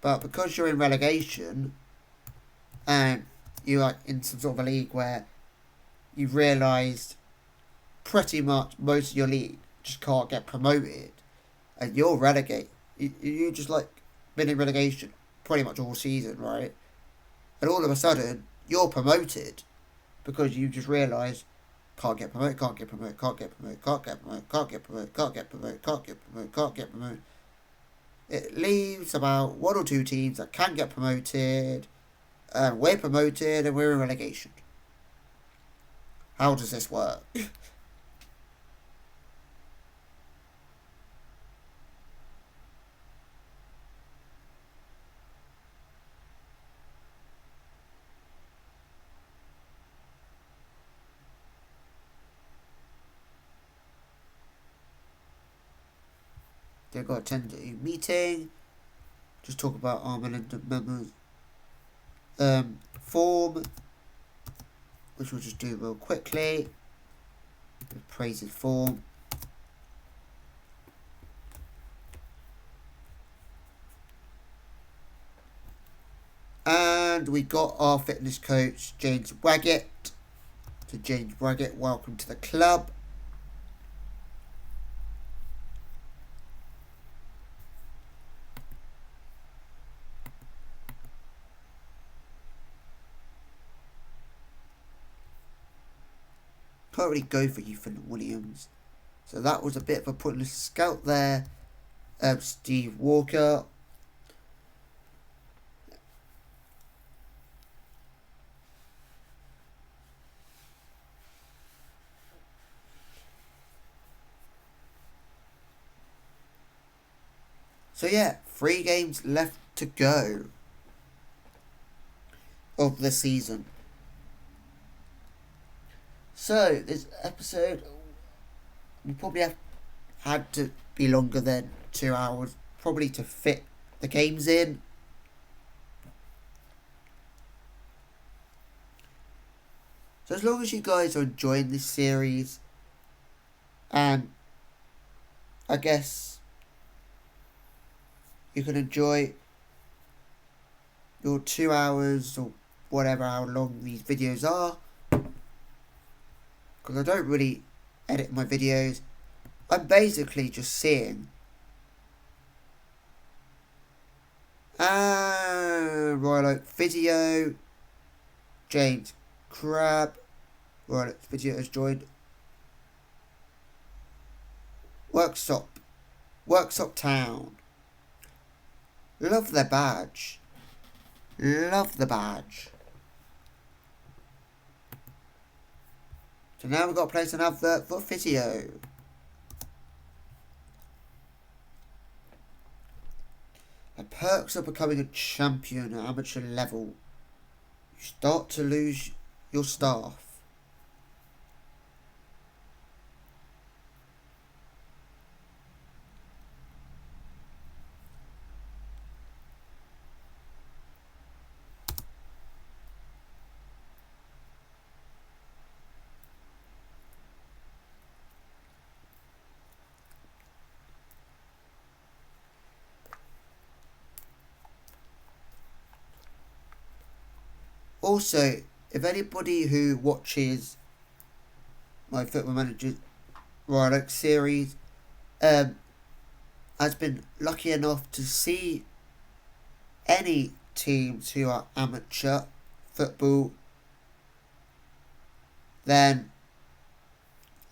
but because you're in relegation and you're like in some sort of a league where you've realised pretty much most of your league just can't get promoted, and you're relegated, you just like been in relegation pretty much all season, right? And all of a sudden you're promoted because you just realise can't get promoted, can't get promoted, can't get promoted, can't get promoted, can't get promoted, can't get promoted, can't get promoted, can't get promoted. It leaves about 1 or 2 teams that can get promoted, and we're promoted and we're in relegation. How does this work? They've got to attend a meeting. Just talk about our Melinda members. Form, which we'll just do real quickly. The praises form. And we got our fitness coach, James Waggett. So James Waggett, welcome to the club. Can't really go for Ethan Williams. So that was a bit of a pointless scout there. Steve Walker. So yeah, 3 games left to go of the season. So this episode we probably have had to be longer than 2 hours, probably to fit the games in. So as long as you guys are enjoying this series, and I guess you can enjoy your 2 hours or whatever how long these videos are, because I don't really edit my videos. I'm basically just seeing Royal Oak Video, James Crabb, Royal Oak Video has joined. Workshop Town. Love their badge. Love the badge. So now we've got to place an advert for physio. The perks of becoming a champion at amateur level. You start to lose your staff. Also, if anybody who watches my Football Manager Royal Oak series has been lucky enough to see any teams who are amateur football, then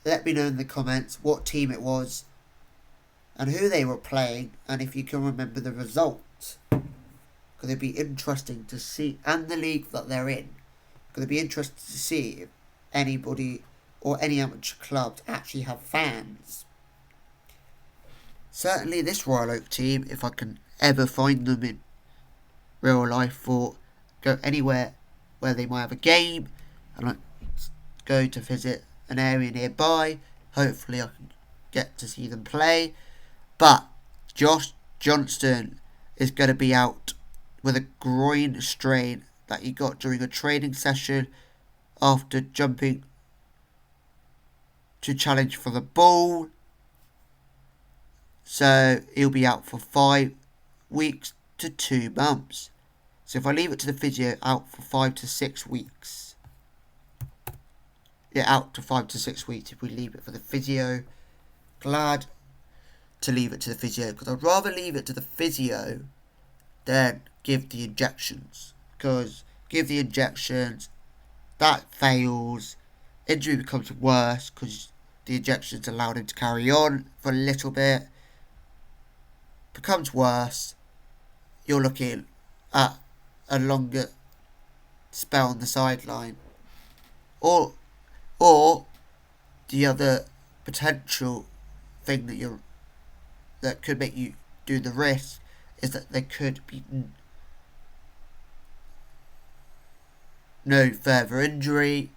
let me know in the comments what team it was and who they were playing, and if you can remember the result. Because it'd be interesting to see, and the league that they're in. Because it'd be interesting to see if anybody or any amateur clubs actually have fans. Certainly this Royal Oak team, if I can ever find them in real life or go anywhere where they might have a game and I go to visit an area nearby, hopefully I can get to see them play. But Josh Johnston is going to be out with a groin strain that he got during a training session after jumping to challenge for the ball. So he'll be out for 5 weeks to 2 months. So if I leave it to the physio, out for 5 to 6 weeks. Yeah, out to 5 to 6 weeks if we leave it for the physio. Glad to leave it to the physio, because I'd rather leave it to the physio than give the injections. Because give the injections, that fails, injury becomes worse because the injections allowed him to carry on for a little bit, becomes worse, you're looking at a longer spell on the sideline. Or the other potential thing that could make you do the risk is that there could be no further injury,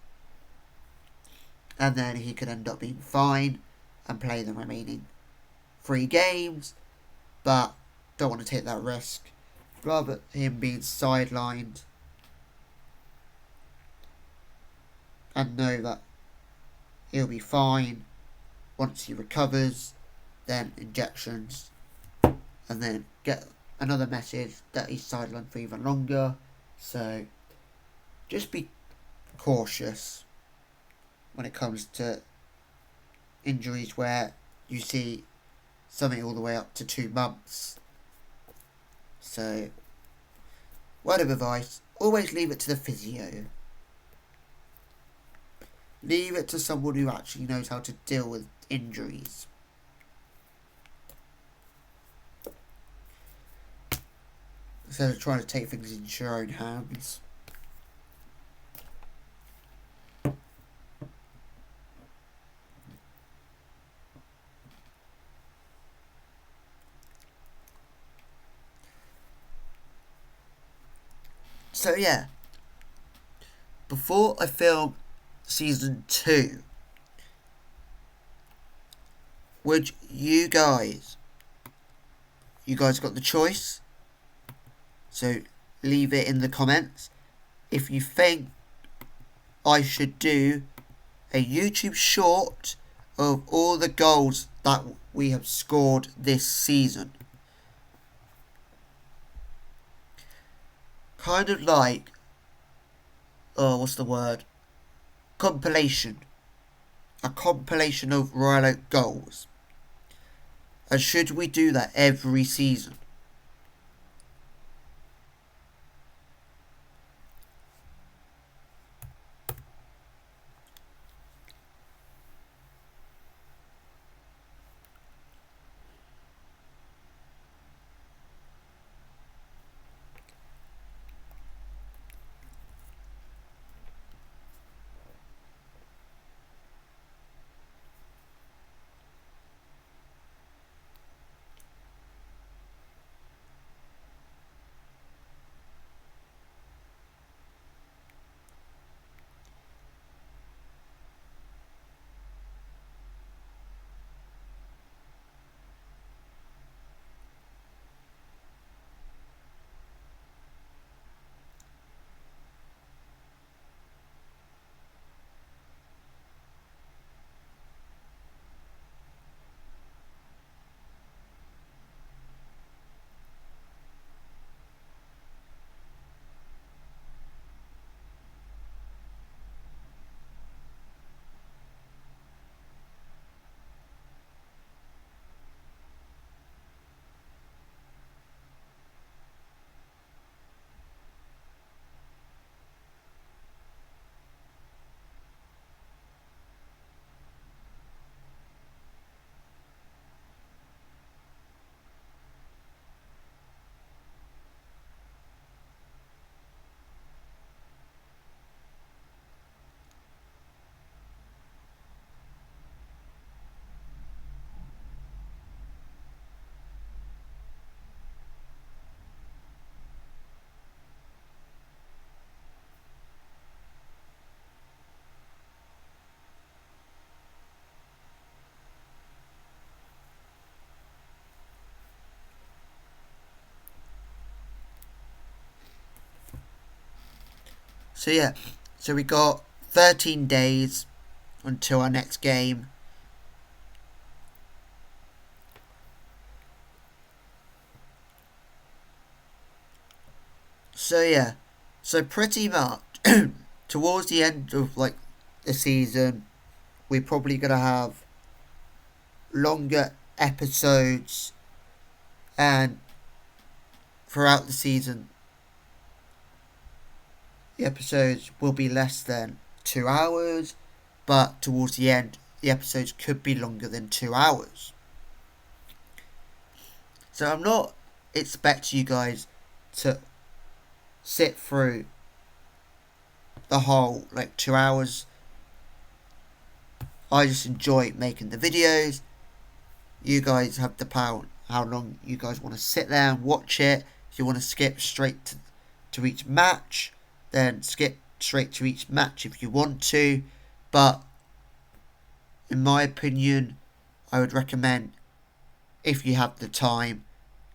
and then he could end up being fine and play the remaining 3 games, but don't want to take that risk. Rather him being sidelined and know that he'll be fine once he recovers, then injections, and then get another message that he's sidelined for even longer. So just be cautious when it comes to injuries where you see something all the way up to 2 months. So, word of advice, always leave it to the physio. Leave it to someone who actually knows how to deal with injuries. Instead of trying to take things into your own hands. So yeah, before I film season 2, would you guys got the choice, so leave it in the comments if you think I should do a YouTube short of all the goals that we have scored this season. Kind of like, what's the word? Compilation. A compilation of Royal Oak goals. And should we do that every season? So yeah, so we got 13 days until our next game. So yeah, so pretty much towards the end of like the season, we're probably gonna have longer episodes, and throughout the season, the episodes will be less than 2 hours, but towards the end, the episodes could be longer than 2 hours. So I'm not expecting you guys to sit through the whole like 2 hours. I just enjoy making the videos. You guys have the power how long you guys want to sit there and watch it. If you want to skip straight to each match, then skip straight to each match if you want to. But in my opinion, I would recommend, if you have the time,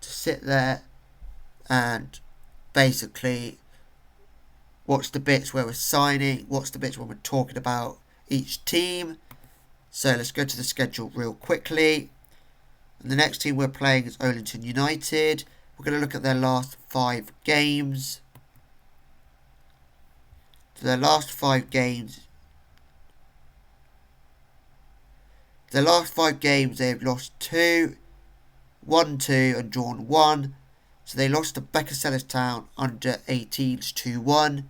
to sit there and basically watch the bits where we're signing, watch the bits when we're talking about each team. So let's go to the schedule real quickly. And the next team we're playing is Oleton United. We're going to look at their last 5 games. So their last 5 games, they've lost 2, won 2 and drawn 1. So they lost to Becca Town under 18s 2-1,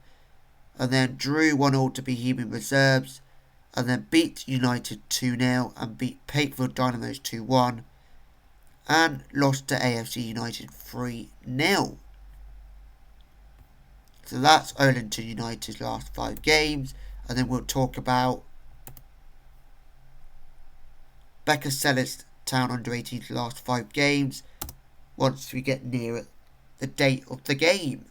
and then drew 1-all to Bohemian Reserves, and then beat United 2-0 and beat Pakefield Dynamos 2-1, and lost to AFC United 3-0. So that's Oleton United's last 5 games, and then we'll talk about Becca Town under 18's last 5 games once we get near the date of the game.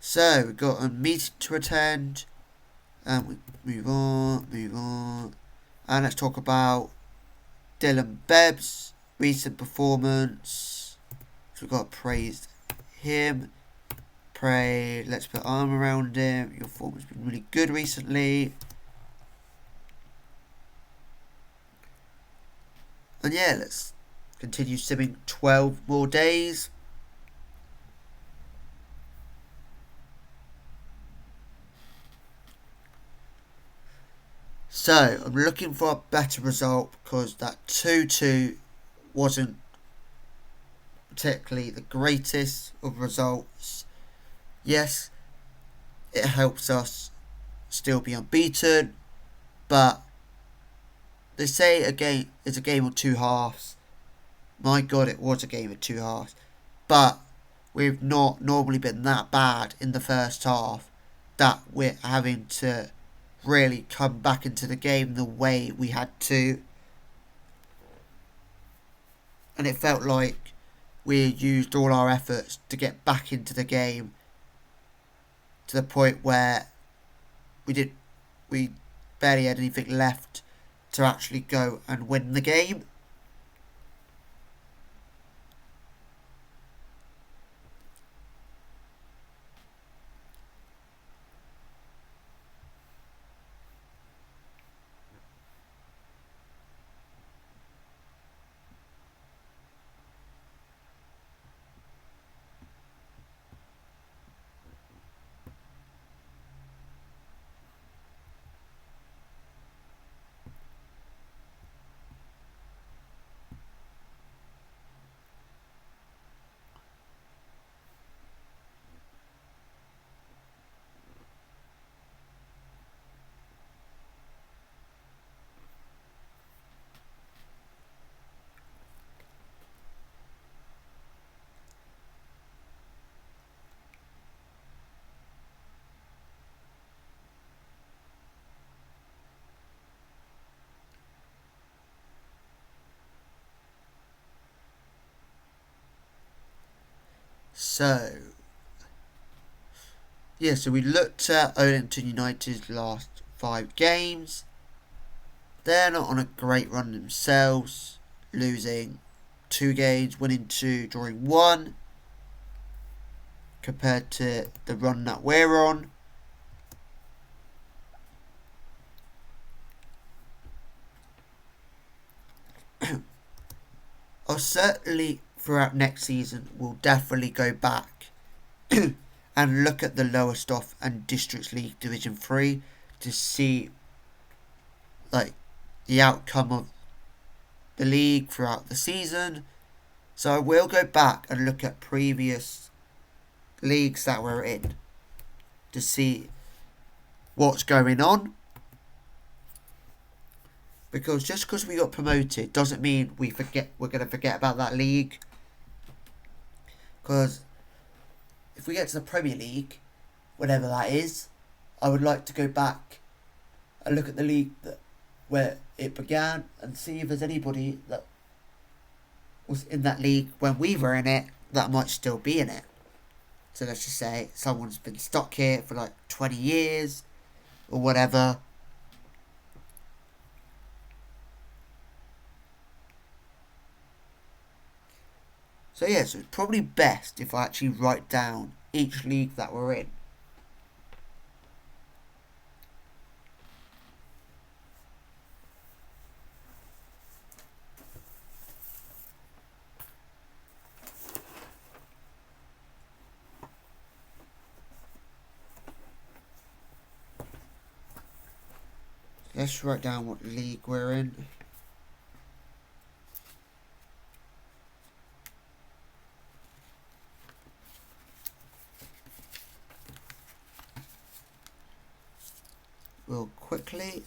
So we've got a meeting to attend, and we move on, and let's talk about Dylan Bebb's recent performance. So we've got to praise him. Let's put arm around him. Your form has been really good recently. And yeah, let's continue simming 12 more days. So I'm looking for a better result, because that 2-2 wasn't particularly the greatest of results. Yes, it helps us still be unbeaten, but they say a game is a game of 2 halves. My God, it was a game of 2 halves. But we've not normally been that bad in the first half that we're having to really come back into the game the way we had to. And it felt like we used all our efforts to get back into the game, to the point where we barely had anything left to actually go and win the game. So, yeah, so we looked at Wellington United's last 5 games. They're not on a great run themselves, losing 2 games, winning 2, drawing 1, compared to the run that we're on. I'll certainly, throughout next season, will definitely go back and look at the lowest off and Districts League Division 3 to see like the outcome of the league throughout the season. So I will go back and look at previous leagues that we're in to see what's going on. Because just because we got promoted doesn't mean we're going to forget about that league. Because if we get to the Premier League, whatever that is, I would like to go back and look at the league where it began and see if there's anybody that was in that league when we were in it that might still be in it. So let's just say someone's been stuck here for like 20 years or whatever. So yeah, so it's probably best if I actually write down each league that we're in. Let's write down what league we're in. Real quickly.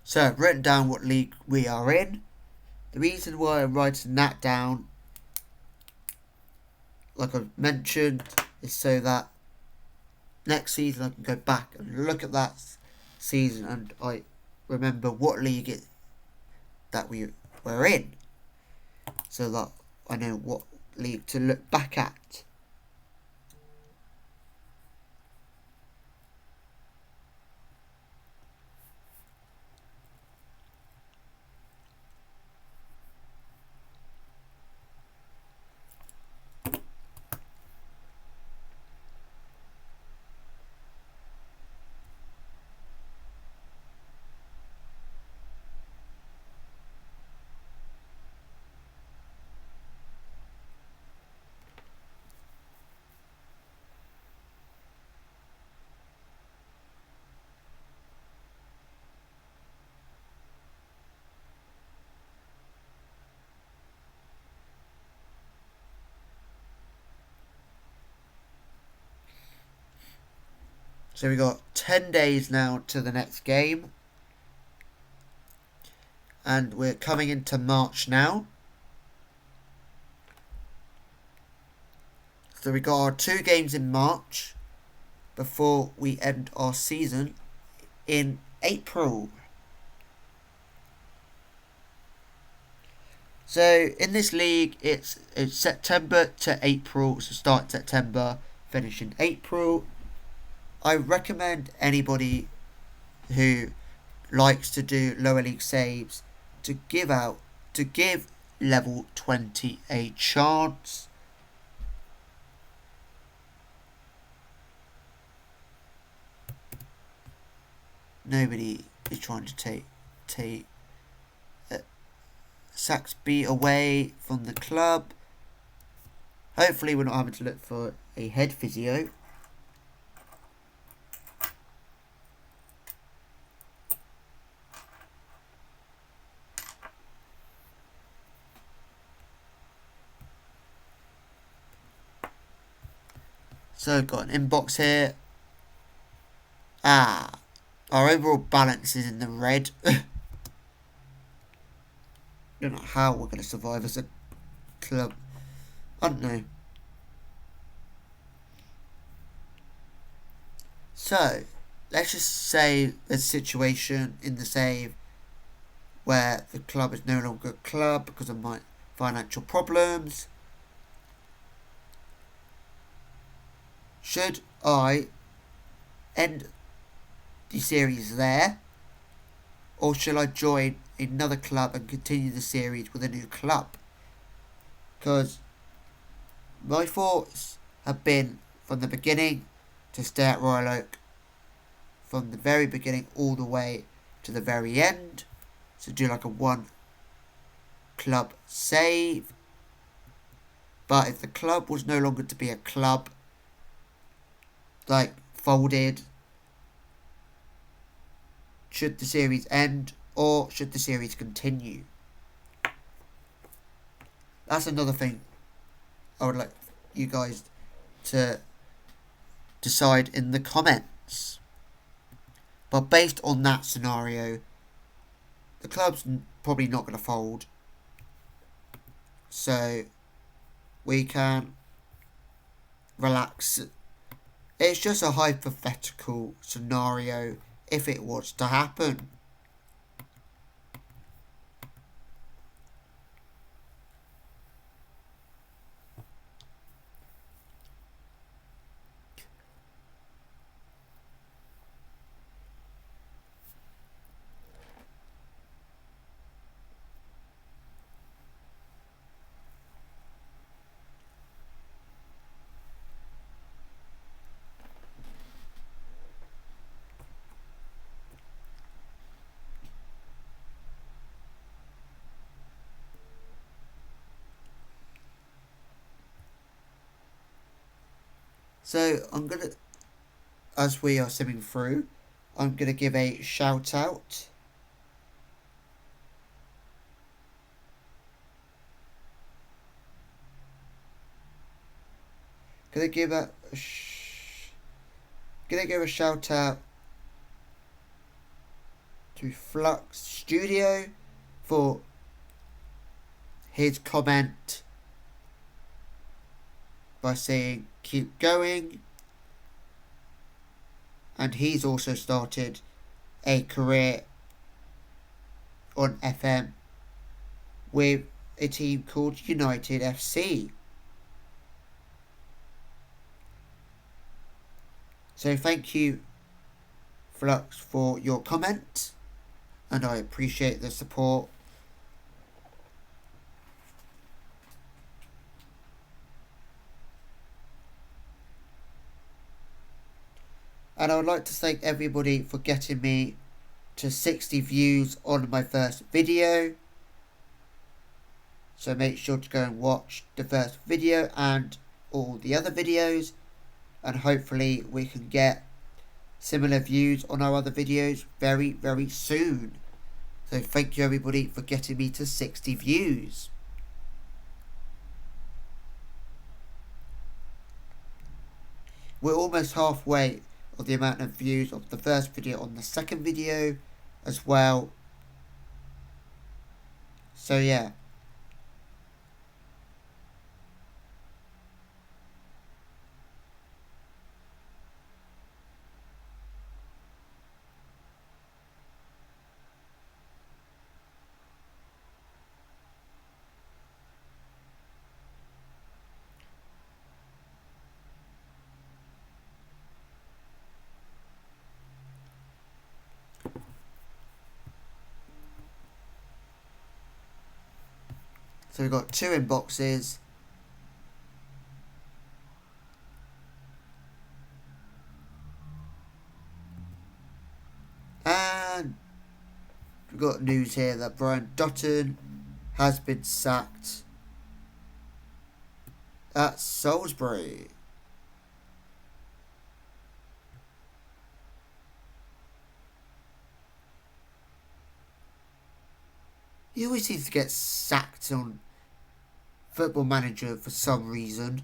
So I've written down what league we are in. The reason why I'm writing that down, like I've mentioned, is so that next season I can go back and look at that season and I remember what league that we were in, so that I know what league to look back at. So we got 10 days now to the next game. And we're coming into March now. So we got our 2 games in March before we end our season in April. So in this league, it's September to April. So start September, finish in April. I recommend anybody who likes to do lower league saves to give out to give level 20 a chance. Nobody is trying to take Saxby away from the club. Hopefully we're not having to look for a head physio. So got an inbox here. Our overall balance is in the red. Don't know how we're going to survive as a club. I don't know. So, let's just say there's a situation in the save where the club is no longer a club because of my financial problems. Should I end the series there, or shall I join another club and continue the series with a new club? Because my thoughts have been from the beginning to stay at Royal Oak, from the very beginning all the way to the very end, to do like a one club save. But if the club was no longer to be a club, like folded, should the series end or should the series continue? That's another thing I would like you guys to decide in the comments. But based on that scenario, the club's probably not going to fold. So we can relax. It's just a hypothetical scenario if it was to happen. So I'm going to, as we are simming through, I'm going to give a shout out. Gonna give a shout out to Flux Studio for his comment by saying keep going, and he's also started a career on FM with a team called United FC. So thank you, Flux, for your comment, and I appreciate the support. And I would like to thank everybody for getting me to 60 views on my first video. So make sure to go and watch the first video and all the other videos. And hopefully we can get similar views on our other videos very, very soon. So thank you everybody for getting me to 60 views. We're almost halfway of the amount of views of the first video on the second video as well. So yeah. So we've got 2 inboxes. And we've got news here that Brian Dutton has been sacked at Salisbury. He always seems to get sacked on Football Manager for some reason.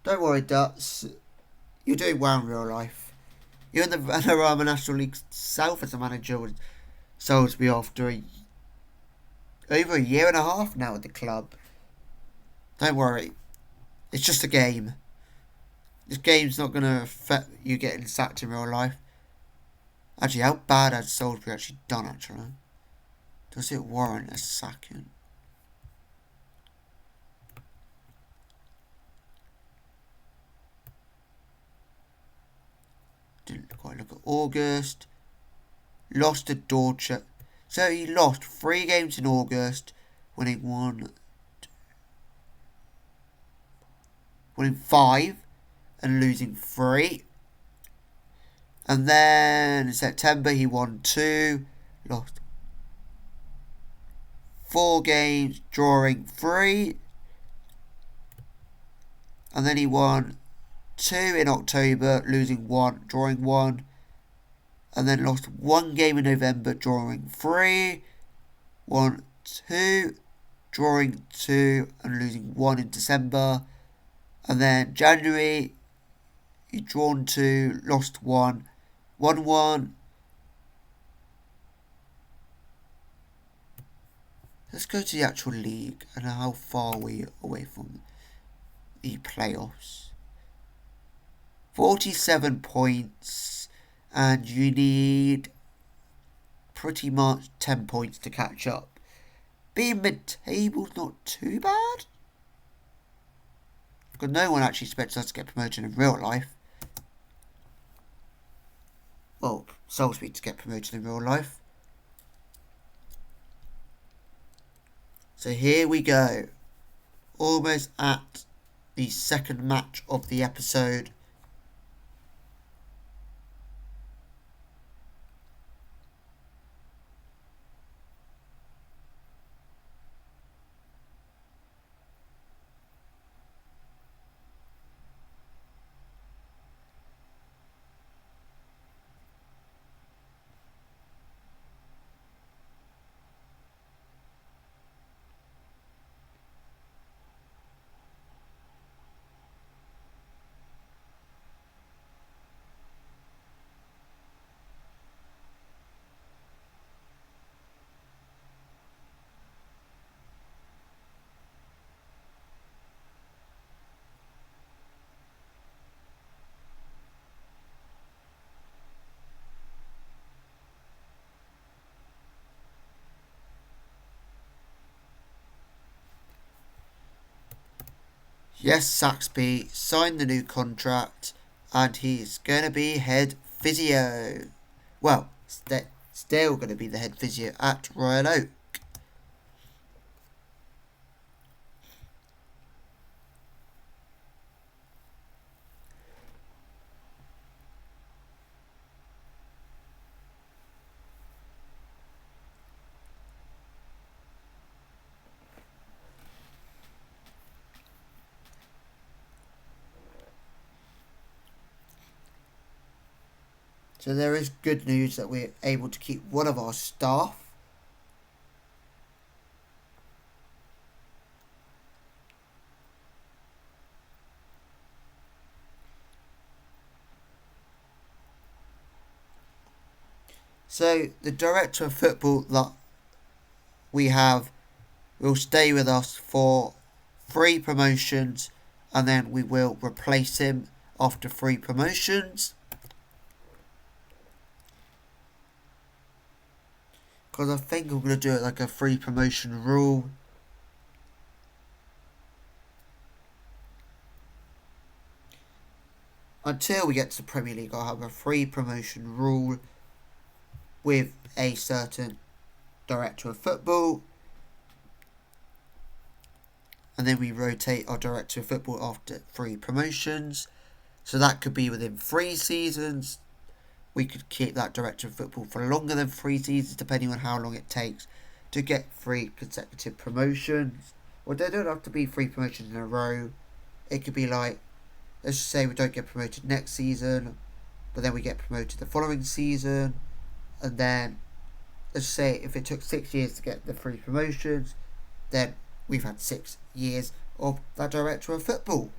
Don't worry, Duts. You're doing well in real life. You're in the Panorama National League South as a manager with Salisbury after over a year and a half now at the club. Don't worry. It's just a game. This game's not going to affect you getting sacked in real life. Actually, how bad has Salisbury actually done, actually? Does it warrant a sacking? Didn't quite look at August. Lost to Dorchester. So he lost 3 games in August, winning 5 and losing 3. And then in September he won 2, lost 4 games, drawing 3. And then he won 2 in October, losing 1, drawing 1. And then lost 1 game in November, drawing 3. Won 2, drawing 2, and losing 1 in December. And then January, he drawn 2, lost 1, won 1. Let's go to the actual league and how far are we away from the playoffs. 47 points, and you need pretty much 10 points to catch up. Being mid-table's not too bad. Because no one actually expects us to get promoted in real life. Well, Salisbury to get promoted in real life. So here we go. Almost at the second match of the episode. Yes, Saxby signed the new contract and he's going to be head physio. Well, still going to be the head physio at Royal Oak. So there is good news that we're able to keep one of our staff. So the director of football that we have will stay with us for 3 promotions, and then we will replace him after 3 promotions. Because I think I'm going to do it like a 3 promotion rule. Until we get to the Premier League, I'll have a 3 promotion rule with a certain director of football, and then we rotate our director of football after 3 promotions. So that could be within 3 seasons. We could keep that director of football for longer than 3 seasons, depending on how long it takes to get 3 consecutive promotions. Or they don't have to be 3 promotions in a row. It could be like, let's just say we don't get promoted next season, but then we get promoted the following season, and then let's say if it took 6 years to get the 3 promotions, then we've had 6 years of that director of football.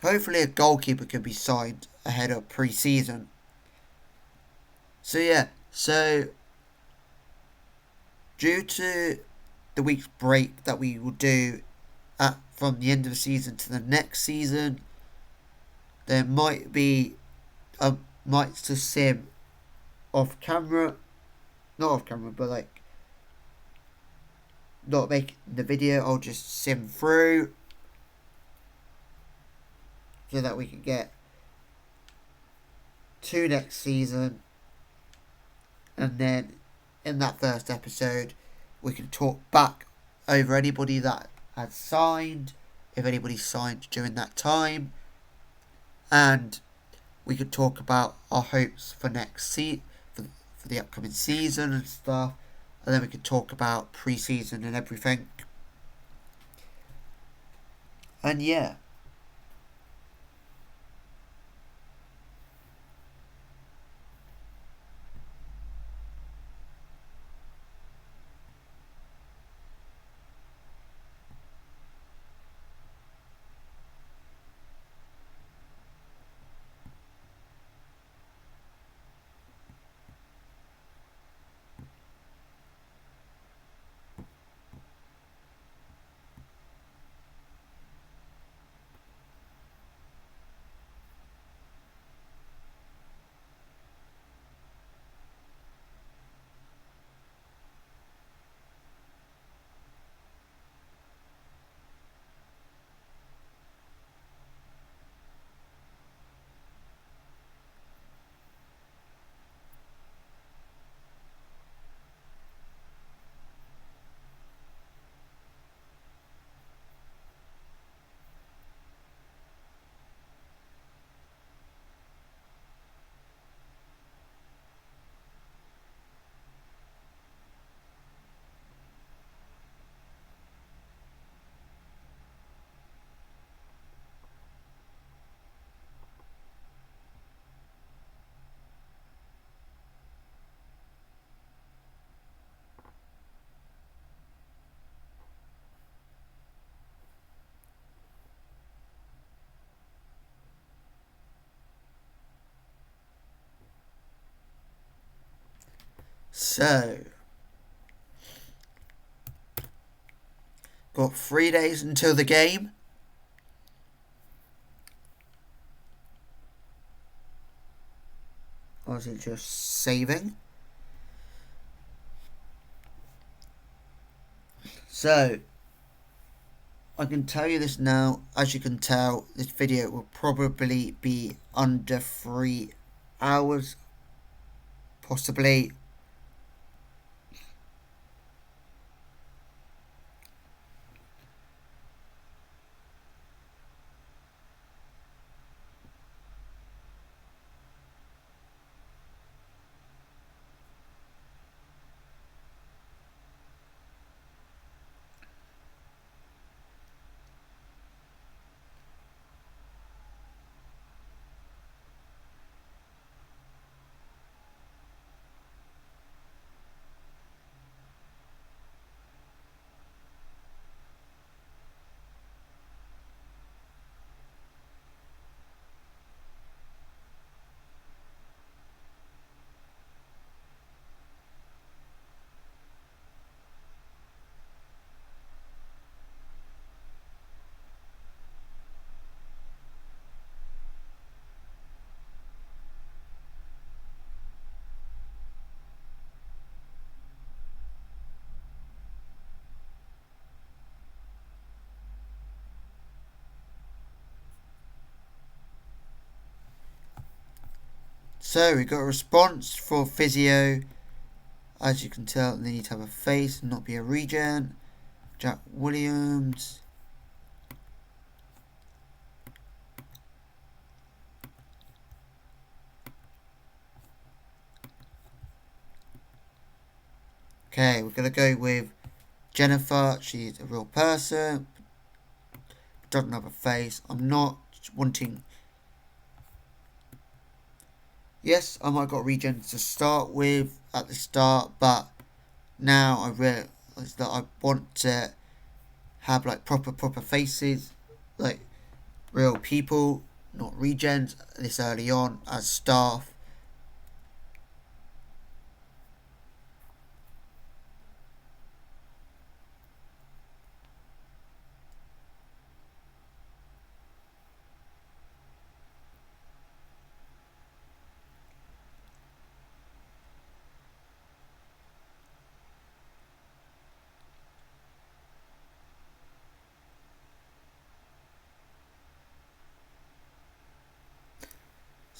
Hopefully a goalkeeper can be signed ahead of pre-season. So yeah, due to the week's break that we will do from the end of the season to the next season, there might be might to sim off camera, not off camera, but like not making the video. I'll just sim through so that we can get to next season, and then in that first episode we can talk back over anybody that had signed, if anybody signed during that time, and we could talk about our hopes for next for the upcoming season and stuff, and then we could talk about pre-season and everything. And yeah. So, got 3 days until the game. Or is it just saving? So, I can tell you this now. As you can tell, this video will probably be under 3 hours, possibly. So we got a response for physio. As you can tell, they need to have a face and not be a regen. Jack Williams. Okay, we're going to go with Jennifer. She's a real person. Doesn't have a face. I'm not wanting... Yes, I might have got regen to start with at the start, but now I realise that I want to have like proper faces, like real people, not regens this early on as staff.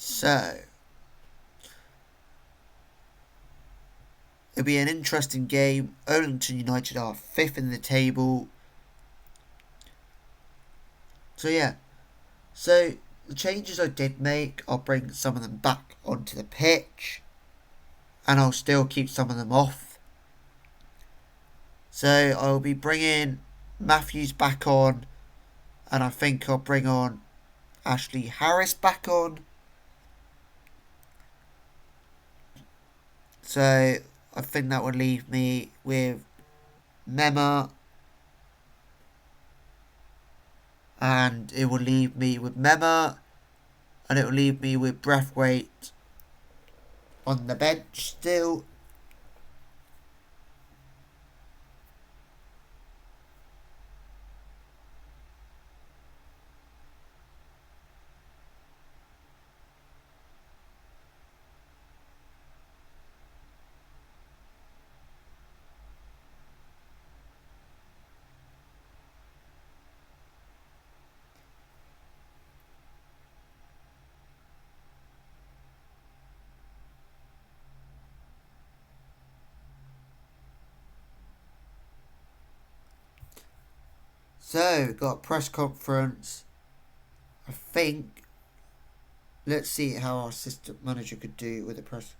So it'll be an interesting game. Oldington United are 5th in the table. So yeah. So the changes I did make, I'll bring some of them back onto the pitch. And I'll still keep some of them off. So I'll be bringing Matthews back on. And I think I'll bring on Ashley Harris back on. So I think that would leave me with Mema. And it will leave me with Mema. And it will leave me with Breathwaite on the bench still. So, got a press conference. I think. Let's see how our assistant manager could do with a press.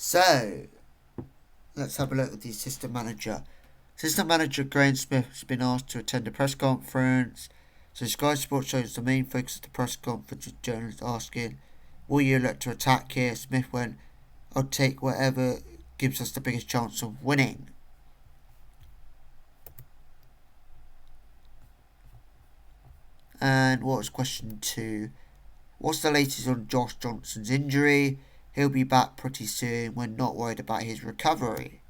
So, let's have a look at the assistant manager. Assistant manager Graham Smith has been asked to attend a press conference. So Sky Sports shows the main focus of the press conference with journalists asking, will you look to attack here? Smith went, I'll take whatever gives us the biggest chance of winning. And what was question 2? What's the latest on Josh Johnson's injury? He'll be back pretty soon. We're not worried about his recovery.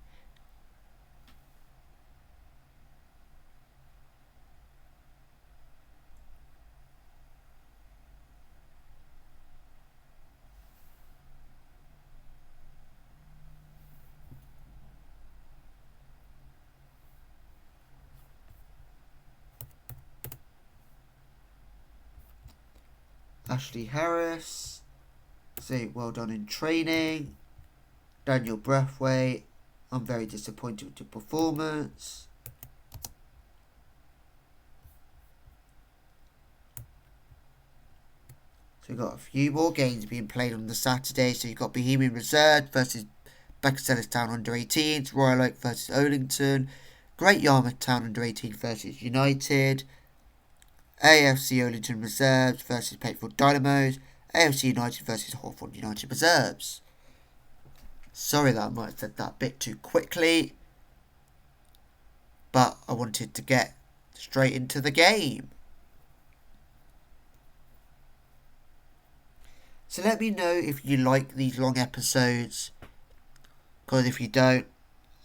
Ashley Harris. Say well done in training. Daniel Breathwaite. I'm very disappointed with your performance. So we've got a few more games being played on the Saturday. So you've got Bohemian Reserve versus Beckersellis Town under 18s. Royal Oak versus Oldington. Great Yarmouth Town under 18 versus United. AFC Oldington Reserves versus Pakefield Dynamos. AFC United versus Hawthorn United Reserves. Sorry that I might have said that a bit too quickly, but I wanted to get straight into the game. So let me know if you like these long episodes, because if you don't,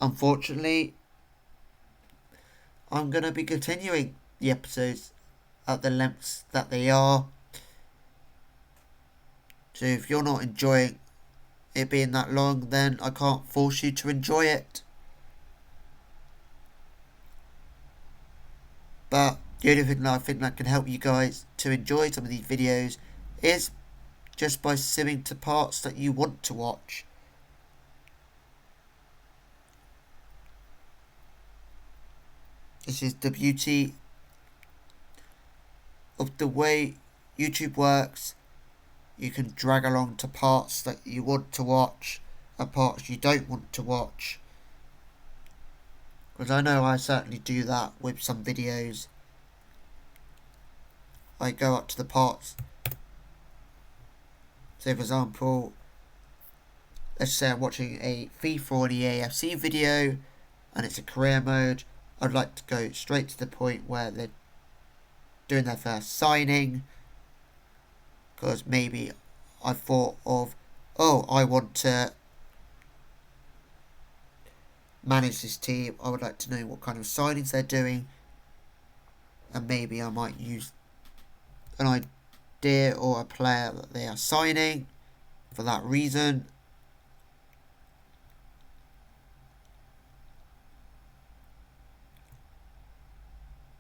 unfortunately, I'm going to be continuing the episodes at the lengths that they are. So if you're not enjoying it being that long, then I can't force you to enjoy it. But the only thing that I think that can help you guys to enjoy some of these videos is just by simming to parts that you want to watch. This is the beauty of the way YouTube works. You can drag along to parts that you want to watch and parts you don't want to watch. Because I know I certainly do that with some videos. I go up to the parts. So for example, let's say I'm watching a FIFA or an EAFC video and it's a career mode. I'd like to go straight to the point where they're doing their first signing. Because maybe I thought of, oh, I want to manage this team. I would like to know what kind of signings they're doing. And maybe I might use an idea or a player that they are signing for that reason.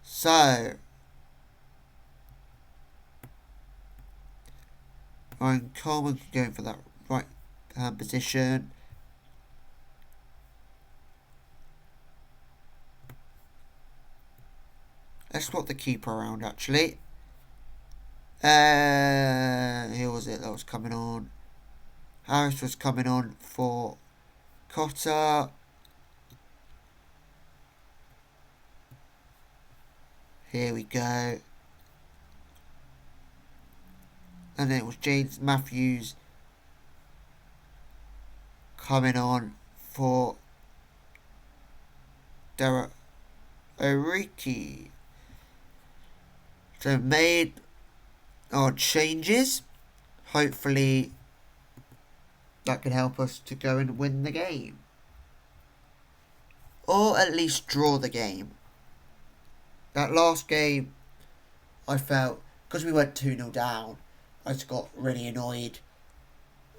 So Ryan Coleman going for that right hand position. Let's swap the keeper around actually. Who was it that was coming on? Harris was coming on for Cotter. Here we go. And then it was James Matthews coming on for Derek Oriki. So made our changes. Hopefully that can help us to go and win the game. Or at least draw the game. That last game, I felt, because we went 2-0 down, I just got really annoyed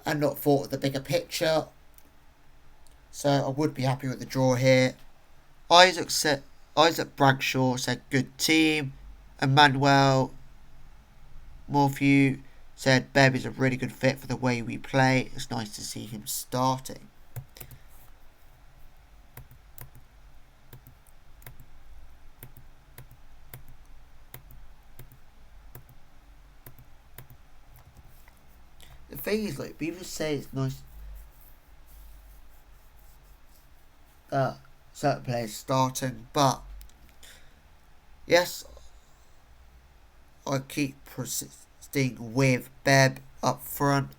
and not thought of the bigger picture. So I would be happy with the draw here. Isaac Bragshaw said good team. Emmanuel Morphew said Beb is a really good fit for the way we play. It's nice to see him starting. The thing is, like, people say it's nice that certain players starting, but yes, I keep persisting with Beb up front.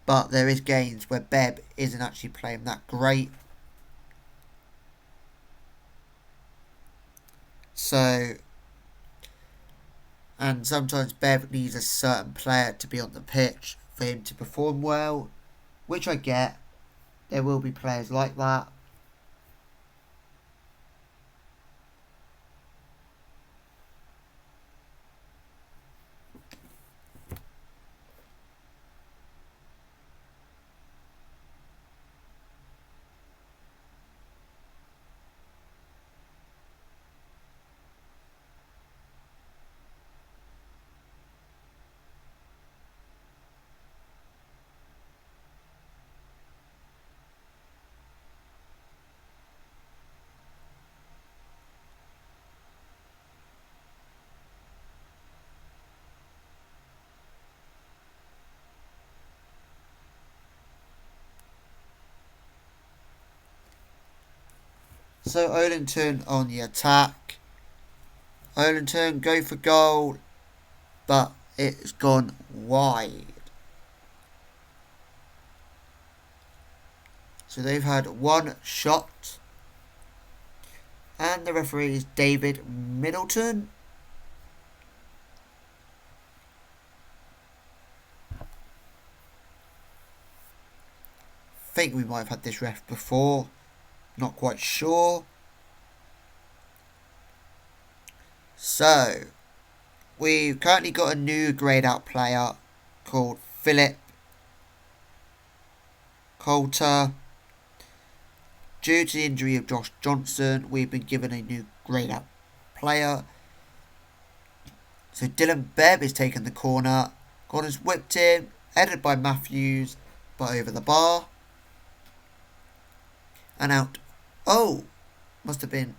But there is games where Beb isn't actually playing that great. So, and sometimes Bev needs a certain player to be on the pitch for him to perform well, which I get. There will be players like that. So Olenton on the attack. Olenton go for goal, but it's gone wide. So they've had one shot. And the referee is David Middleton. think we might have had this ref before. Not quite sure. So, we've currently got a new grayed out player called Philip Coulter. Due to the injury of Josh Johnson, we've been given a new grayed out player. So Dylan Bebb is taking the corner. Corner's whipped in, headed by Matthews, but over the bar. And out. Oh! Must have been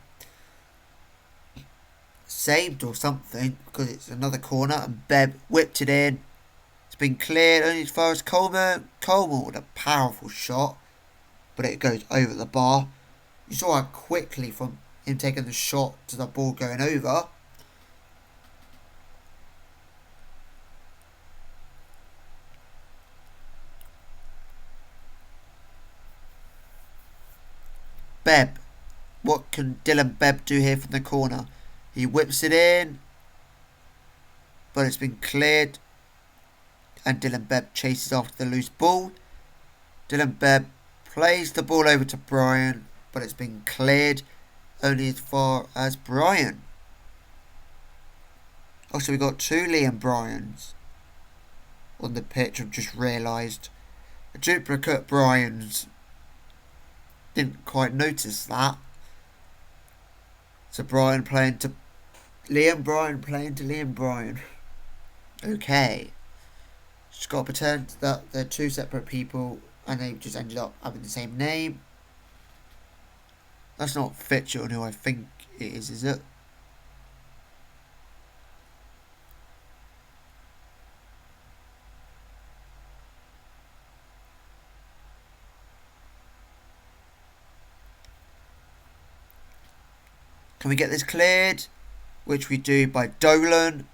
saved or something, because it's another corner, and Bebb whipped it in. It's been cleared only as far as Coleman. Coleman with a powerful shot, but it goes over the bar. You saw how quickly from him taking the shot to the ball going over. Bebb. What can Dylan Bebb do here from the corner? He whips it in, but it's been cleared, and Dylan Bebb chases after the loose ball. Dylan Bebb plays the ball over to Brian, but it's been cleared only as far as Brian. Also, we've got two Liam Bryans on the pitch. I've just realised. A duplicate Bryans. Didn't quite notice that. So Brian playing to Liam, Brian playing to Liam Brian. Okay. Just got to pretend that they're two separate people and they just ended up having the same name. That's not Fitcher on who I think it is it? Can we get this cleared? Which we do by Dolan.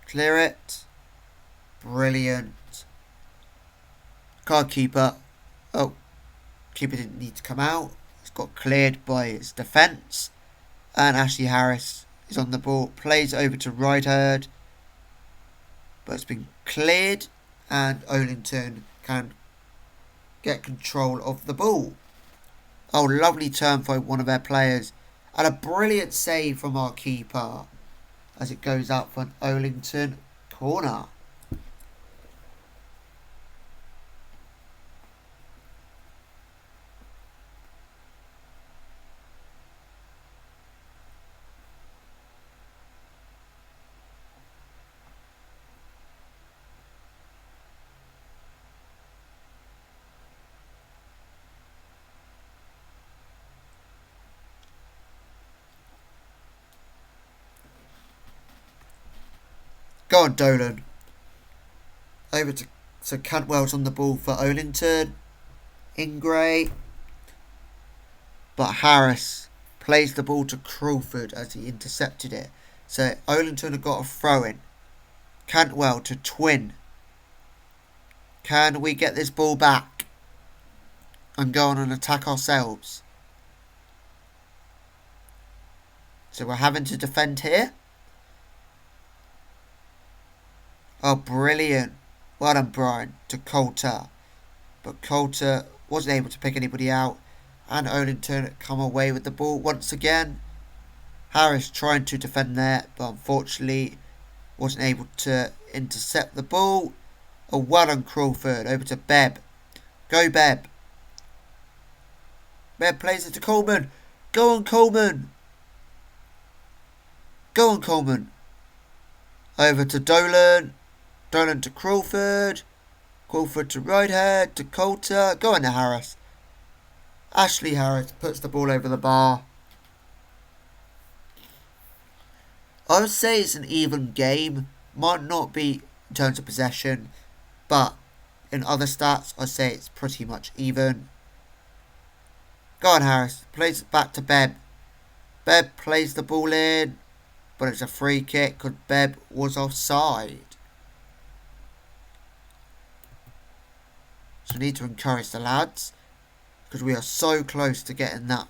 Clear it. Brilliant. Card keeper. Oh, keeper didn't need to come out. It's got cleared by his defence. And Ashley Harris is on the ball. Plays over to Ridehead. But it's been cleared. And Olington can get control of the ball. Oh, lovely turn by one of their players. And a brilliant save from our keeper as it goes out for an Olington corner. Go on, Dolan. Over to so Cantwell's on the ball for Olington. Ingray. But Harris plays the ball to Crawford as he intercepted it. So Olington have got a throw in. Cantwell to Twin. Can we get this ball back and go on and attack ourselves? So we're having to defend here. Oh, brilliant. Well done, Brian, to Coulter. But Coulter wasn't able to pick anybody out. And Olington come away with the ball once again. Harris trying to defend there, but unfortunately wasn't able to intercept the ball. Oh, well done, Crawford. Over to Bebb. Go, Bebb. Bebb plays it to Coleman. Go on, Coleman. Go on, Coleman. Over to Dolan. Dolan to Crawford. Crawford to Ridehead. To Coulter. Go on to Harris. Ashley Harris puts the ball over the bar. I would say it's an even game. Might not be in terms of possession, but in other stats, I'd say it's pretty much even. Go on, Harris. Plays it back to Bebb. Bebb plays the ball in, but it's a free kick because Bebb was offside. So we need to encourage the lads because we are so close to getting that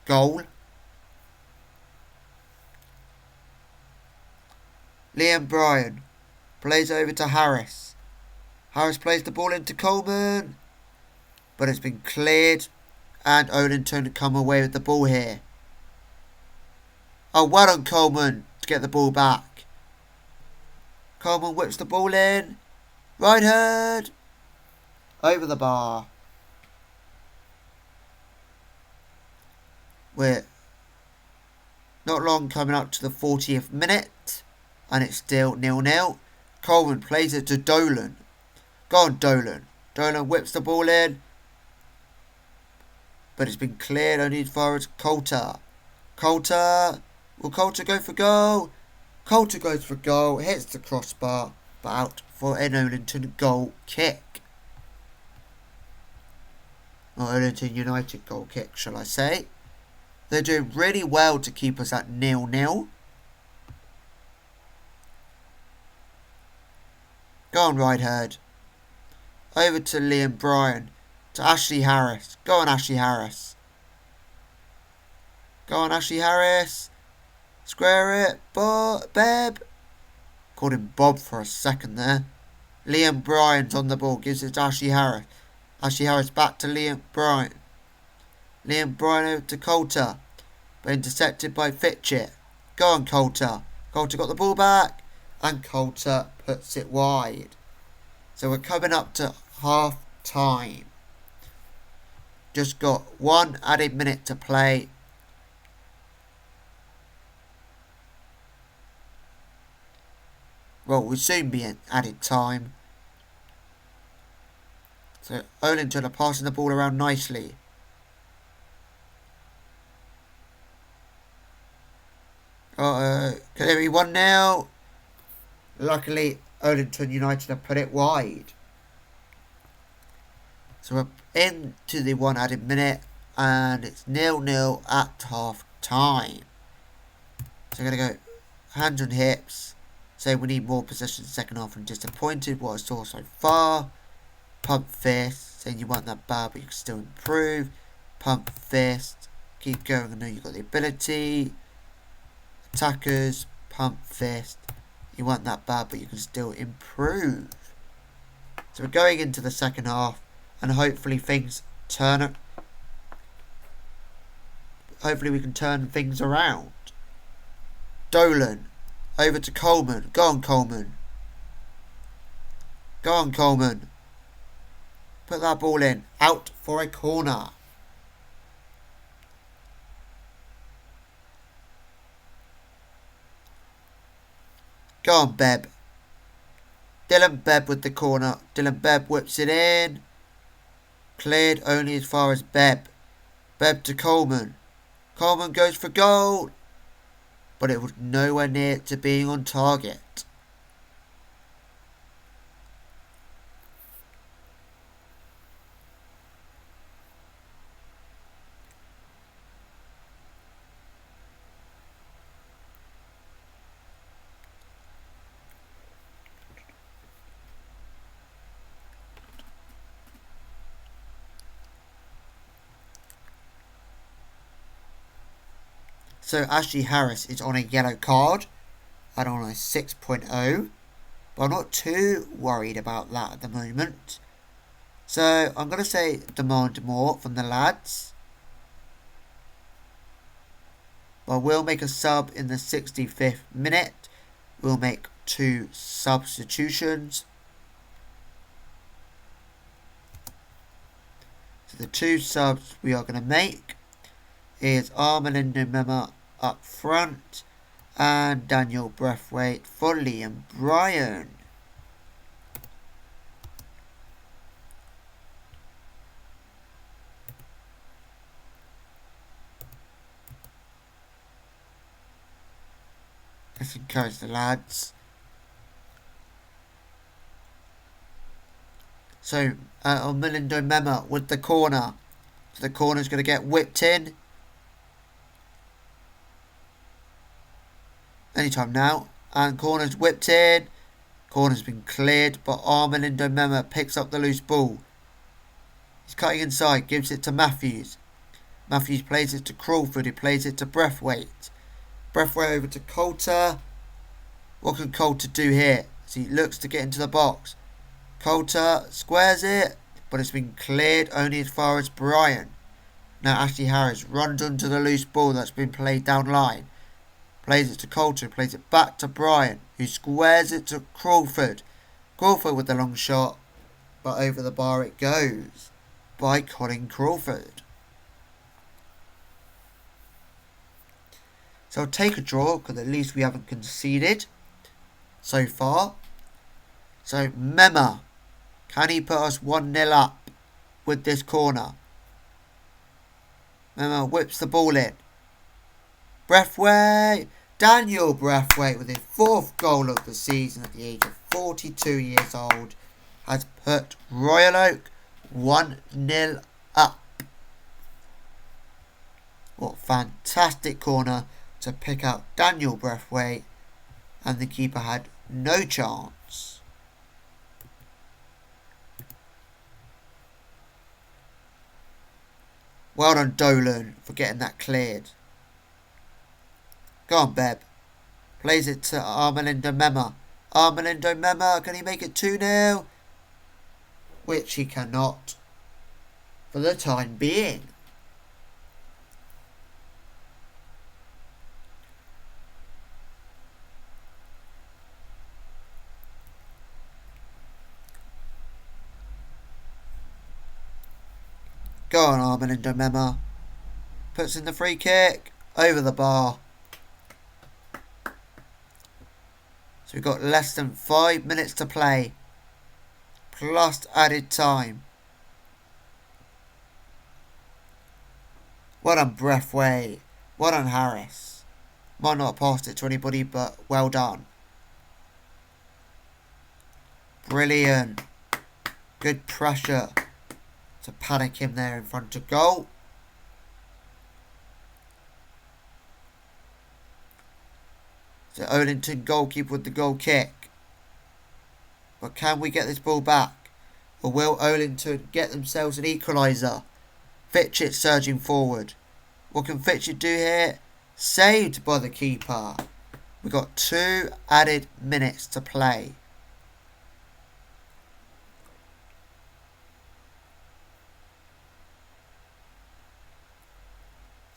goal. Liam Bryan plays over to Harris. Harris plays the ball into Coleman. But it's been cleared. And Olenton come away with the ball here. Oh, well done Coleman to get the ball back. Coleman whips the ball in. Right hand. Over the bar. We're not long coming up to the 40th minute. And it's still 0-0. Coleman plays it to Dolan. Go on, Dolan. Dolan whips the ball in. But it's been cleared only as far as Coulter. Coulter. Will Coulter go for goal? Coulter goes for goal. Hits the crossbar. But out for an Olenton goal kick. Or Olenton United goal kick, shall I say. They're doing really well to keep us at 0-0. Go on, Ridehead. Over to Liam Bryan. To Ashley Harris. Go on, Ashley Harris. Go on, Ashley Harris. Square it. Beb. Called him Bob for a second there. Liam Bryan's on the ball. Gives it to Ashley Harris. Ashley Harris back to Liam Bryan. Liam Bryan over to Coulter. But intercepted by Fitchett. Go on, Coulter. Coulter got the ball back. And Coulter puts it wide. So we're coming up to half time. Just got one added minute to play. Well, we'll soon be in added time. So Olenton are passing the ball around nicely. Could it be 1-0? Luckily, Olenton United have put it wide. So we're into the one added minute. And it's 0-0 at half time. So we're going to go hands on hips. Say we need more possession in the second half. I'm disappointed what I saw so far. Pump fist. Saying you weren't that bad but you can still improve. Pump fist. Keep going. I know you've got the ability. Attackers. Pump fist. You weren't that bad but you can still improve. So we're going into the second half. And hopefully things turn. Hopefully we can turn things around. Dolan. Over to Coleman. Go on, Coleman. Go on, Coleman. Put that ball in. Out for a corner. Go on, Bebb. Dylan Bebb with the corner. Dylan Bebb whips it in. Cleared only as far as Bebb. Bebb to Coleman. Coleman goes for goal. But it was nowhere near to being on target. So Ashley Harris is on a yellow card and on a 6.0. But I'm not too worried about that at the moment. So I'm going to say demand more from the lads. But we'll make a sub in the 65th minute. We'll make 2 substitutions. So the 2 subs we are going to make is Armelindo Mema up front and Daniel Braithwaite for Liam Bryan. Let's encourage the lads. So Armelindo Mema with the corner. So the corner's going to get whipped in. Anytime now. And corner's whipped in. Corner's been cleared. But Armelindo Mema picks up the loose ball. He's cutting inside. Gives it to Matthews. Matthews plays it to Crawford. He plays it to Braithwaite. Braithwaite over to Coulter. What can Coulter do here? as he looks to get into the box. Coulter squares it, but it's been cleared only as far as Brian. Now Ashley Harris runs onto the loose ball that's been played down line. Plays it to Coulter, plays it back to Brian, who squares it to Crawford. Crawford with the long shot, but over the bar it goes by Colin Crawford. So I'll take a draw, because at least we haven't conceded so far. So Mema, can he put us 1-0 up with this corner? Mema whips the ball in. Braithwaite, Daniel Braithwaite, with his 4th goal of the season at the age of 42 years old, has put Royal Oak 1-0 up. What fantastic corner to pick out Daniel Braithwaite, and the keeper had no chance. Well done Dolan for getting that cleared. Go on Beb. Plays it to Armelindo Mema. Armelindo Mema, can he make it 2-0? Which he cannot for the time being. Go on Armelindo Mema. Puts in the free kick. Over the bar. So we've got less than 5 minutes to play. Plus added time. Well done Braithwaite. Well done Harris. Might not have passed it to anybody, but well done. Brilliant. Good pressure to panic him there in front of goal. So Olinton goalkeeper with the goal kick. But can we get this ball back? Or will Olinton get themselves an equaliser? Fitchett surging forward. What can Fitchett do here? Saved by the keeper. We've got 2 added minutes to play.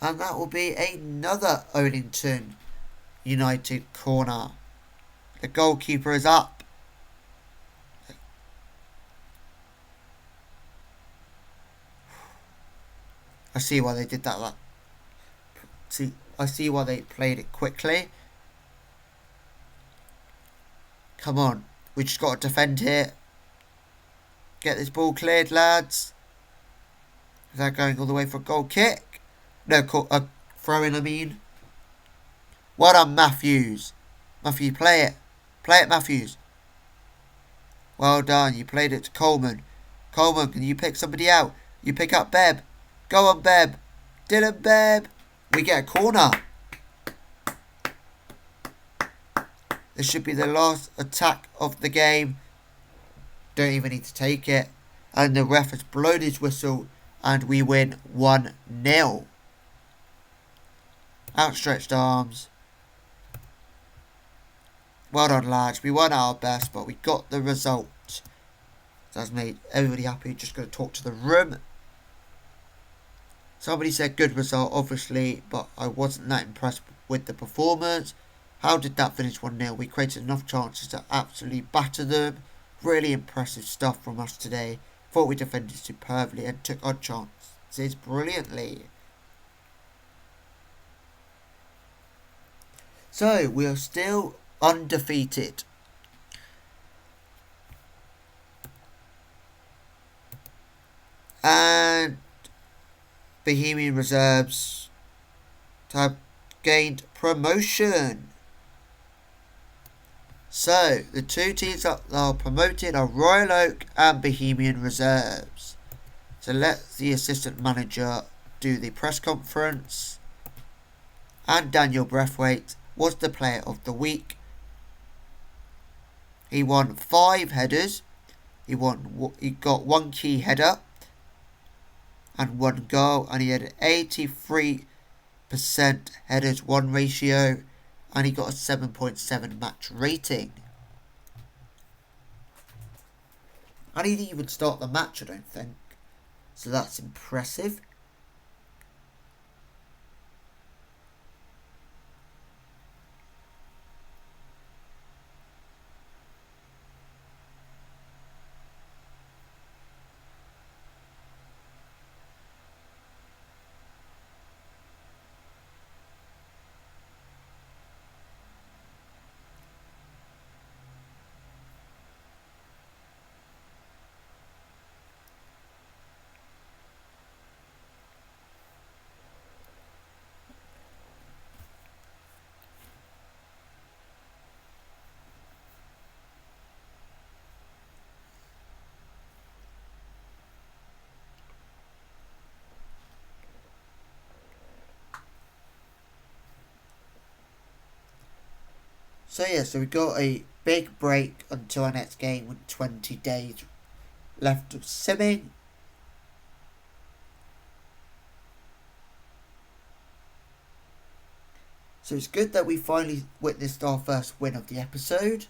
And that will be another Olinton United corner. The goalkeeper is up. I see why they did that. I see why they played it quickly. Come on. We just got to defend here. Get this ball cleared, lads. Is that going all the way for a goal kick? No, throw-in, I mean. Well done, Matthews. Matthews, play it. Play it, Matthews. Well done. You played it to Coleman. Coleman, can you pick somebody out? You pick up Bebb. Go on, Bebb. Dylan Bebb. We get a corner. This should be the last attack of the game. Don't even need to take it. And the ref has blown his whistle. And we win 1-0. Outstretched arms. Well done, lads. We won our best, but we got the result. That's made everybody happy. Just going to talk to the room. Somebody said good result, obviously, but I wasn't that impressed with the performance. How did that finish 1-0? We created enough chances to absolutely batter them. Really impressive stuff from us today. Thought we defended superbly and took our chances brilliantly. So, we are still undefeated. And Bohemian Reserves have gained promotion. So, the 2 teams that are promoted are Royal Oak and Bohemian Reserves. So, let the assistant manager do the press conference. And Daniel Braithwaite was the player of the week. He won 5 headers. He got 1 key header and 1 goal, and he had an 83% headers won ratio, and he got a 7.7 match rating. And he didn't even start the match, I don't think. So that's impressive. So yeah, so we got a big break until our next game with 20 days left of simming. So it's good that we finally witnessed our first win of the episode.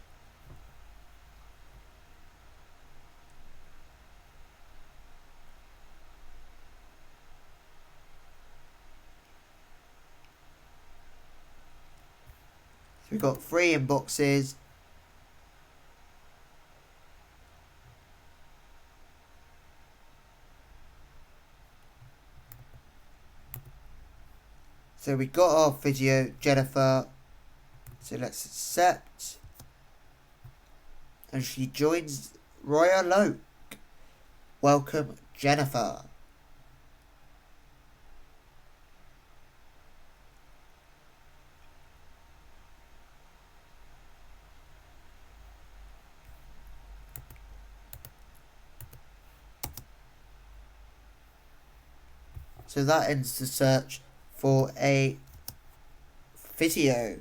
So we got 3 inboxes. So we got our video, Jennifer. So let's accept. And she joins Royal Oak. Welcome, Jennifer. So that ends the search for a video.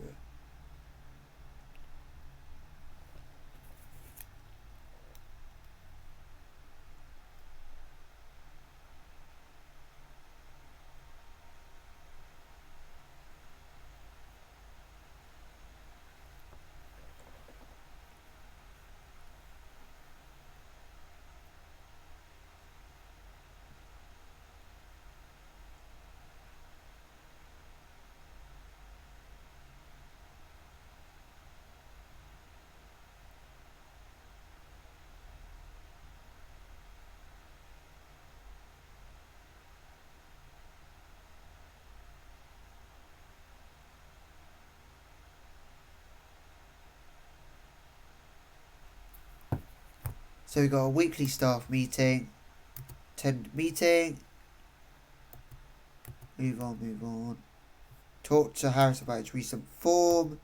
So we got a weekly staff meeting. Attend meeting. Move on, move on. Talk to Harris about his recent form.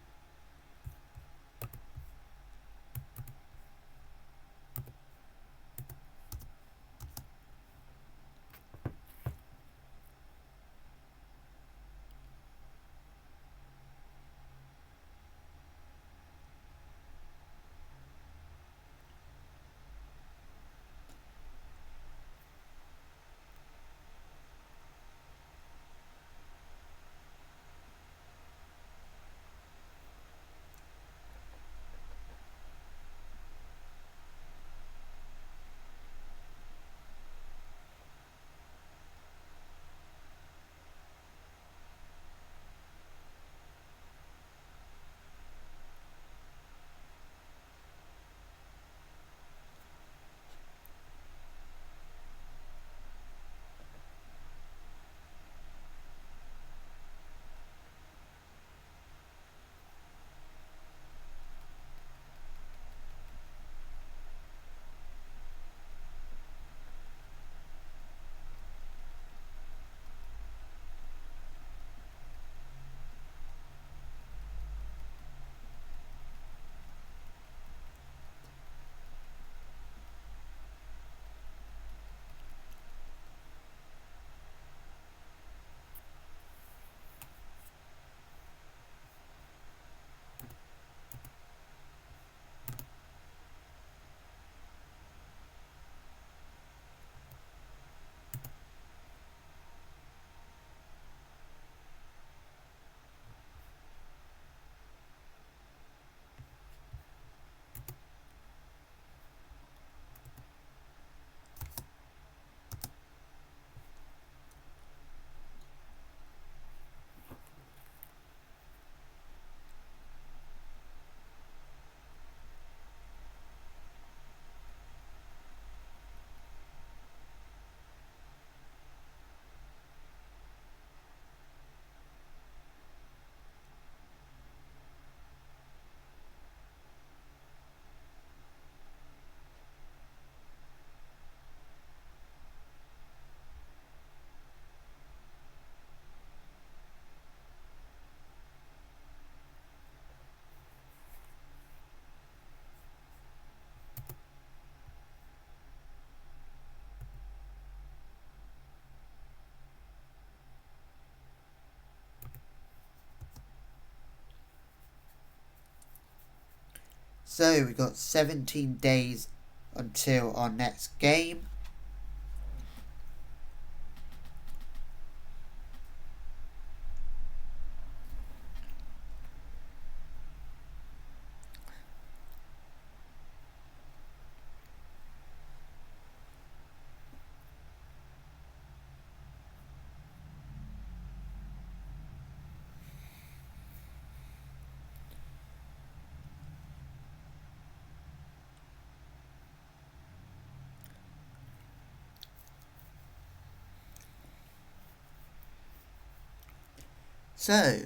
So we've got 17 days until our next game. So,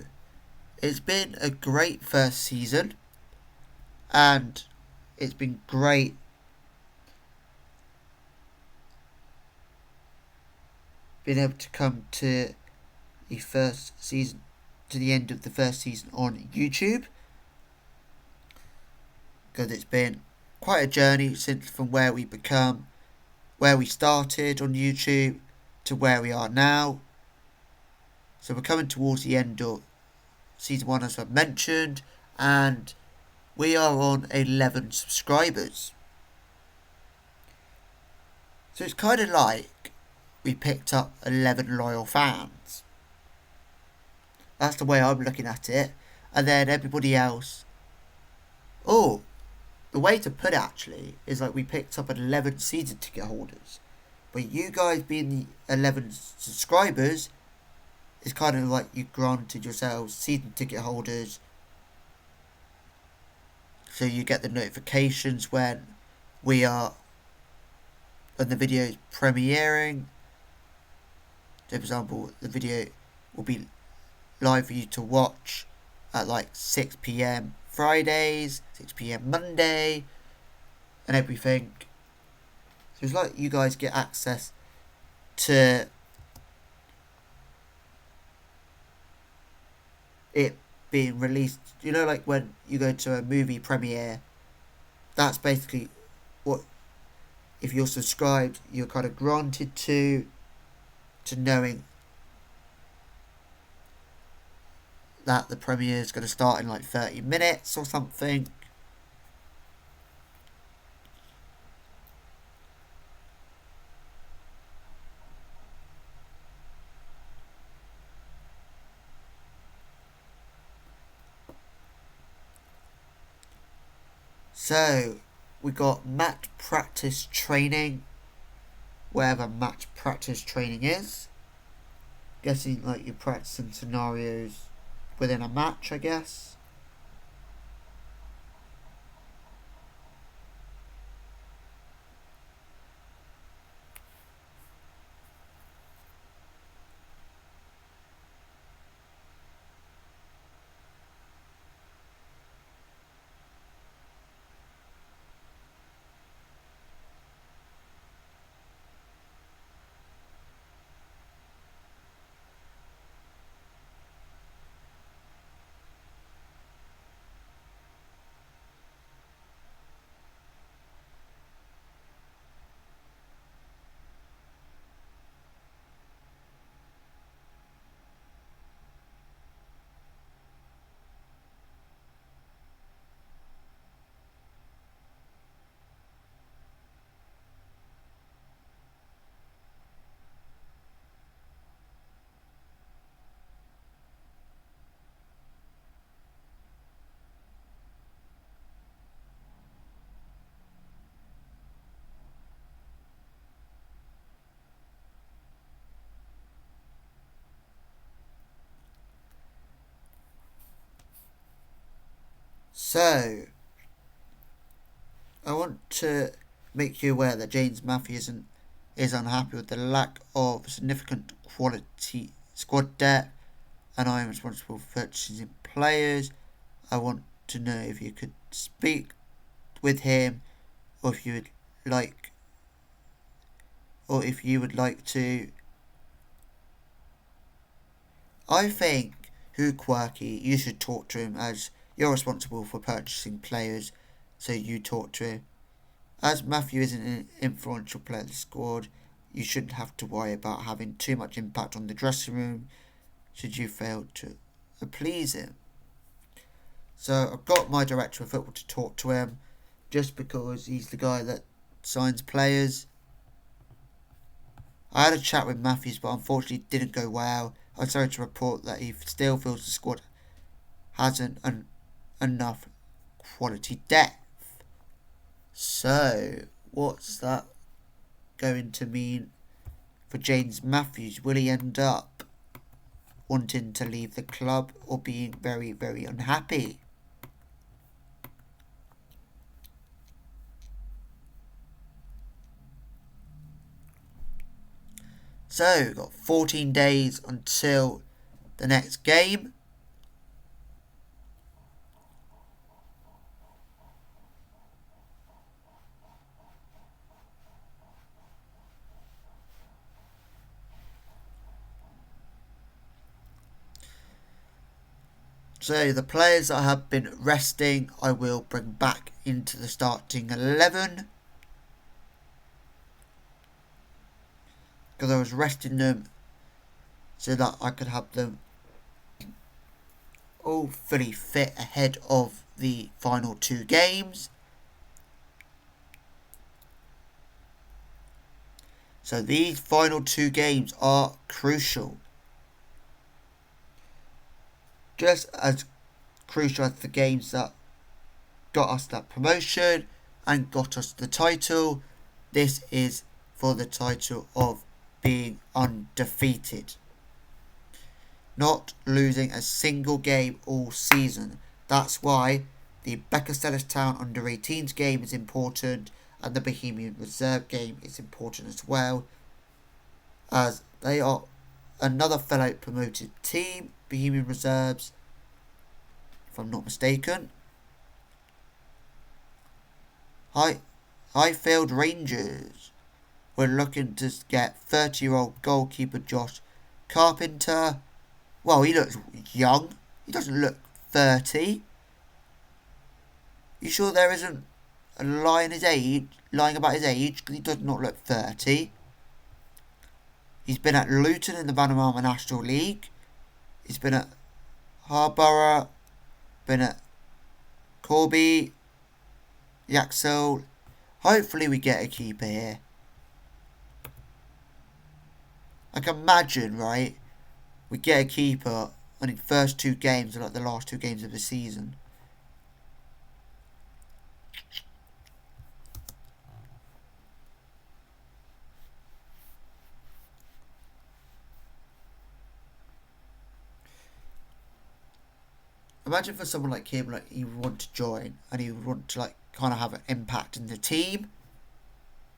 it's been a great first season, and it's been great being able to come to the first season, to the end of the first season on YouTube, because it's been quite a journey since from where we started on YouTube to where we are now. So we're coming towards the end of season 1, as I've mentioned, and we are on 11 subscribers. So it's kind of like we picked up 11 loyal fans. That's the way I'm looking at it. And then everybody else. Oh, the way to put it actually is like we picked up 11 season ticket holders. But you guys being the 11 subscribers is kind of like you granted yourselves season ticket holders. So you get the notifications when the video is premiering. So for example, the video will be live for you to watch at like 6 p.m. Fridays, 6 p.m. Monday, and everything. So it's like you guys get access to it being released. You know, like when you go to a movie premiere, that's basically what, if you're subscribed, you're kind of granted to knowing that the premiere is going to start in like 30 minutes or something. So, we got match practice training, wherever match practice training is. Guessing like you're practicing scenarios within a match, I guess. So, I want to make you aware that James Matthews is unhappy with the lack of significant quality squad depth, and I am responsible for purchasing players. I want to know if you could speak with him, or if you would like, to. I think who quirky. You should talk to him, as you're responsible for purchasing players, so you talk to him. As Matthew isn't an influential player of the squad, you shouldn't have to worry about having too much impact on the dressing room should you fail to please him. So I've got my director of football to talk to him, just because he's the guy that signs players. I had a chat with Matthews, but unfortunately it didn't go well. I'm sorry to report that he still feels the squad hasn't enough quality depth. So, what's that going to mean for James Matthews? Will he end up wanting to leave the club or being very, very unhappy? So, we've got 14 days until the next game. So the players that have been resting, I will bring back into the starting 11. Because I was resting them so that I could have them all fully fit ahead of the final 2 games. So these final 2 games are crucial. Just as crucial as the games that got us that promotion and got us the title. This is for the title of being undefeated. Not losing a single game all season. That's why the Becca-Sellestown under-18s game is important, and the Bohemian Reserve game is important as well, as they are another fellow promoted team, Bohemian Reserves, if I'm not mistaken. Highfield Rangers. We're looking to get 30-year-old goalkeeper Josh Carpenter. Well, he looks young. He doesn't look 30. You sure there isn't a lying about his age? Because he does not look 30. He's been at Luton in the Vanarama National League. He's been at Harborough. Been at Corby. Yaxel. Hopefully we get a keeper here. I can imagine, right? We get a keeper and the first 2 games are like the last 2 games of the season. Imagine for someone like him, like he would want to join and he would want to like kind of have an impact in the team.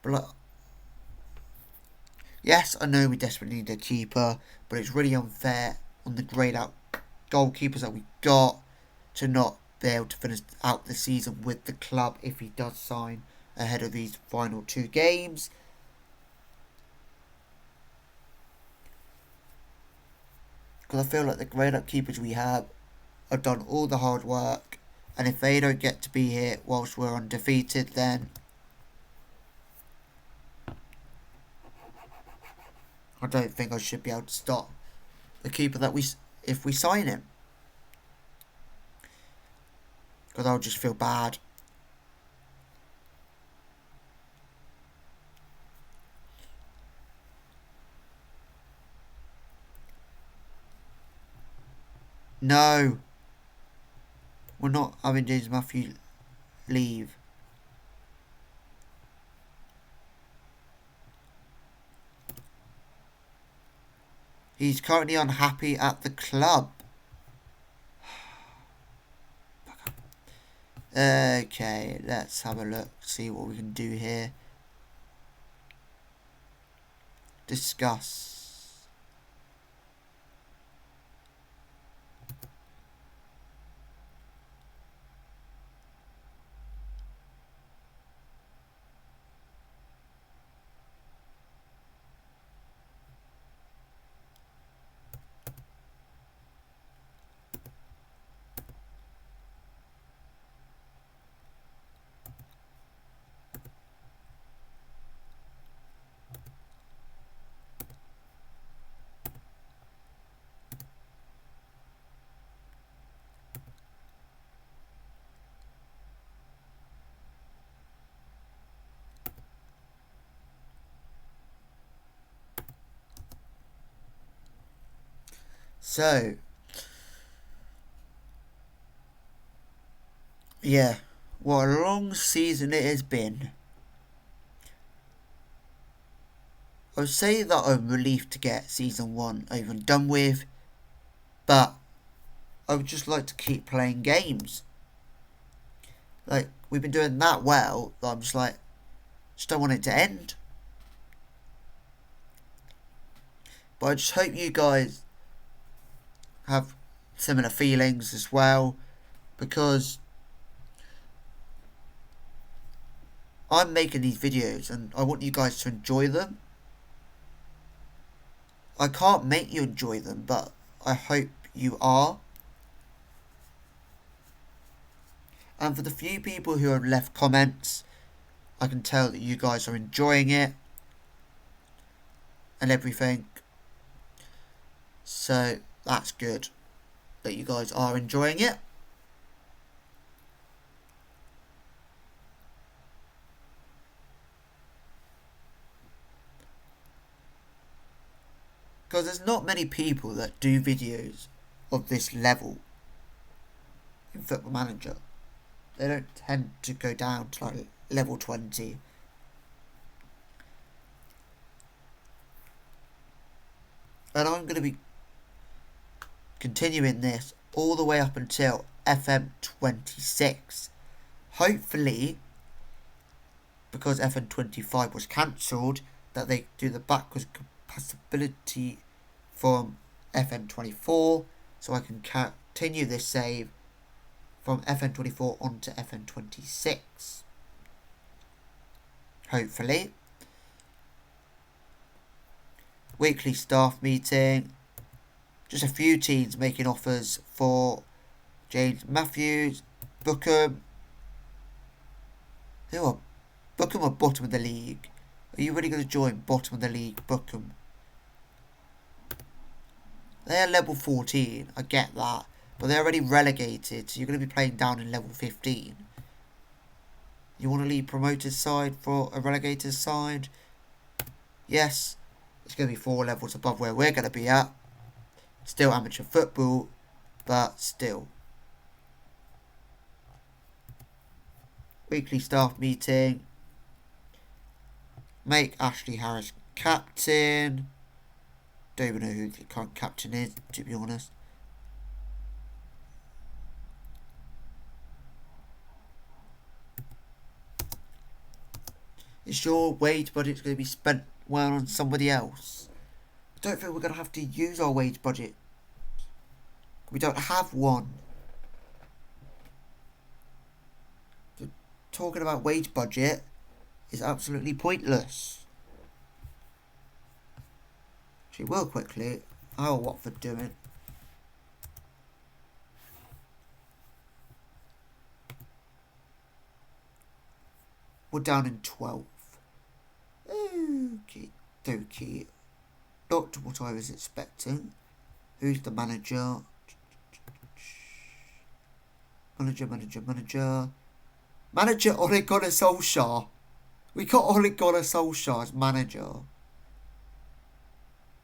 But like, yes, I know we desperately need a keeper, but it's really unfair on the grayed out goalkeepers that we got to not be able to finish out the season with the club if he does sign ahead of these final 2 games. Because I feel like the grayed out keepers we have done all the hard work, and if they don't get to be here whilst we're undefeated, then I don't think I should be able to stop the keeper that if we sign him, because I'll just feel bad. No, we're not having James Matthews leave. He's currently unhappy at the club. Okay, let's have a look, see what we can do here. Discuss. So, yeah, what a long season it has been. I would say that I'm relieved to get season 1 over and done with, but I would just like to keep playing games. Like, we've been doing that well that I'm just like, just don't want it to end. But I just hope you guys have similar feelings as well, because I'm making these videos and I want you guys to enjoy them. I can't make you enjoy them, but I hope you are. And for the few people who have left comments, I can tell that you guys are enjoying it and everything. So that's good that you guys are enjoying it. Because there's not many people that do videos of this level in Football Manager. They don't tend to go down to like level 20. And I'm going to be continuing this all the way up until FM26. Hopefully, because FM25 was cancelled, that they do the backwards compatibility from FM24, so I can continue this save from FM24 onto FM26. Hopefully. Weekly staff meeting. Just a few teams making offers for James Matthews, Bookham. Who are Bookham are bottom of the league? Are you really going to join bottom of the league, Bookham? They're level 14, I get that. But they're already relegated, so you're going to be playing down in level 15. You want to leave promoted side for a relegated side? Yes, it's going to be 4 levels above where we're going to be at. Still amateur football, but still. Weekly staff meeting. Make Ashley Harris captain. Don't even know who the current captain is, to be honest. Is your wage budget going to be spent well on somebody else? I don't think we're going to have to use our wage budget. We don't have one. So talking about wage budget is absolutely pointless. Actually, real quickly, how are Watford doing? We're down in 12th. Okie dokie. Not what I was expecting. Who's the manager? Manager. Ole Gunnar Solskjaer. We got Ole Gunnar Solskjaer as manager.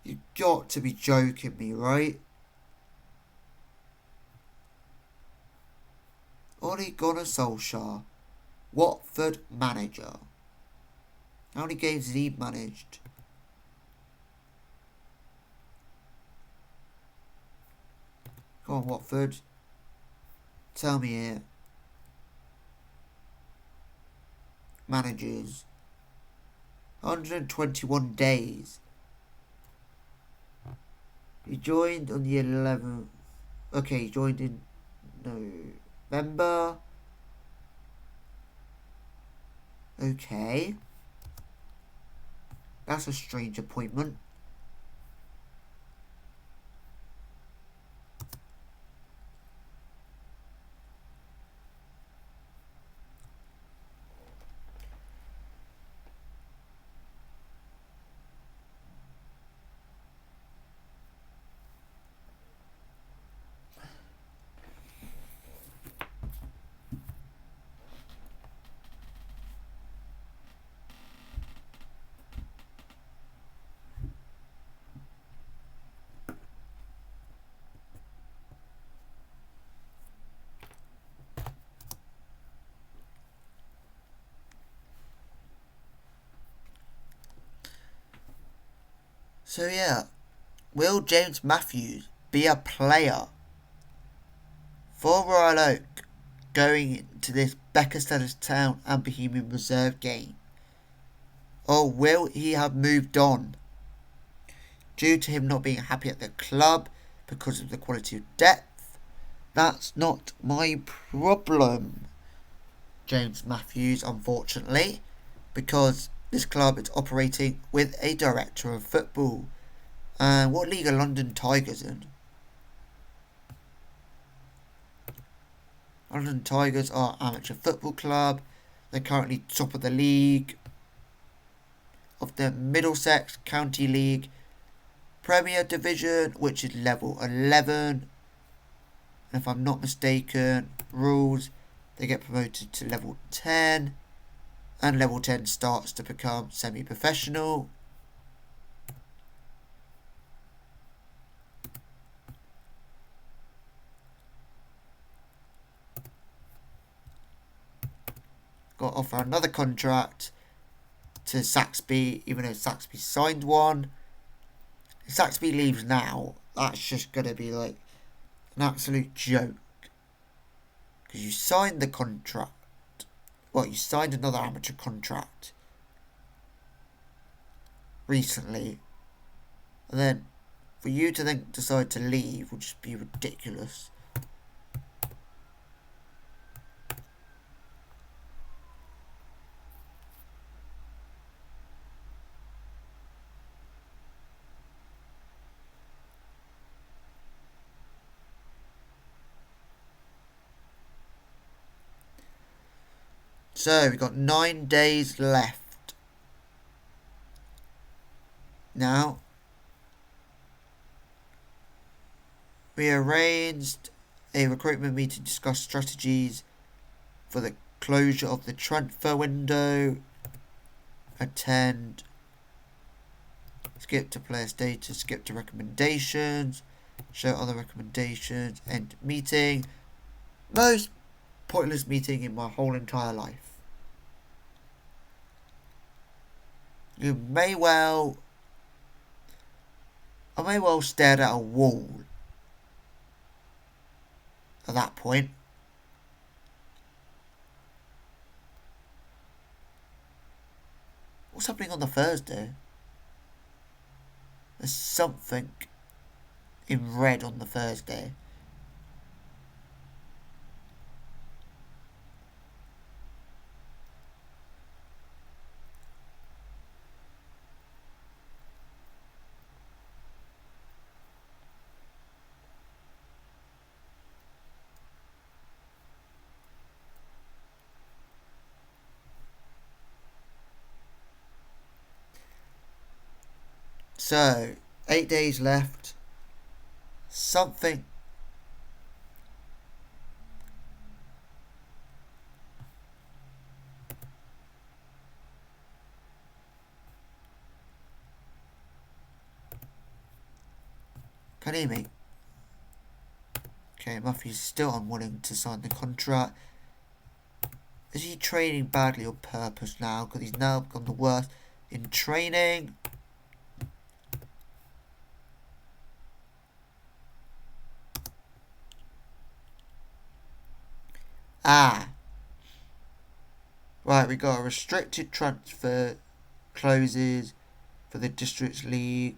You got to be joking me, right? Ole Gunnar Solskjaer. Watford manager. How many games has he managed? Come on, Watford. Tell me here. Managers. 121 days. He joined on the 11th. Okay, he joined in November. Okay. That's a strange appointment. So yeah, will James Matthews be a player for Royal Oak going into this Beckerstad's Town and Bohemian Reserve game? Or will he have moved on due to him not being happy at the club because of the quality of depth? That's not my problem, James Matthews, unfortunately, because this club is operating with a director of football. And what league are London Tigers in? London Tigers are amateur football club. They're currently top of the league of the Middlesex County League Premier Division, which is level 11. And if I'm not mistaken, rules, they get promoted to level 10. And level 10 starts to become semi-professional. Got to offer another contract to Saxby, even though Saxby signed one. If Saxby leaves now, that's just going to be like an absolute joke. Because you signed the contract. Well, you signed another amateur contract recently. And then for you to then decide to leave would just be ridiculous. So, we've got 9 days left. Now, we arranged a recruitment meeting to discuss strategies for the closure of the transfer window. Attend. Skip to player status. Skip to recommendations. Show other recommendations. End meeting. Most pointless meeting in my whole entire life. I may well stare at a wall at that point. What's happening on the Thursday? There's something in red on the Thursday. So, 8 days left. Something. Can you hear me? Okay, Matthew's still unwilling to sign the contract. Is he training badly on purpose now? Because he's now become the worst in training. Right, we got a restricted transfer closes for the Districts League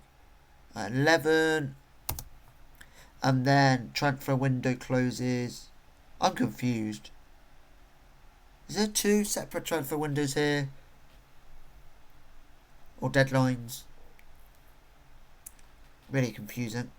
at 11. And then transfer window closes. I'm confused. Is there 2 separate transfer windows here? Or deadlines? Really confusing.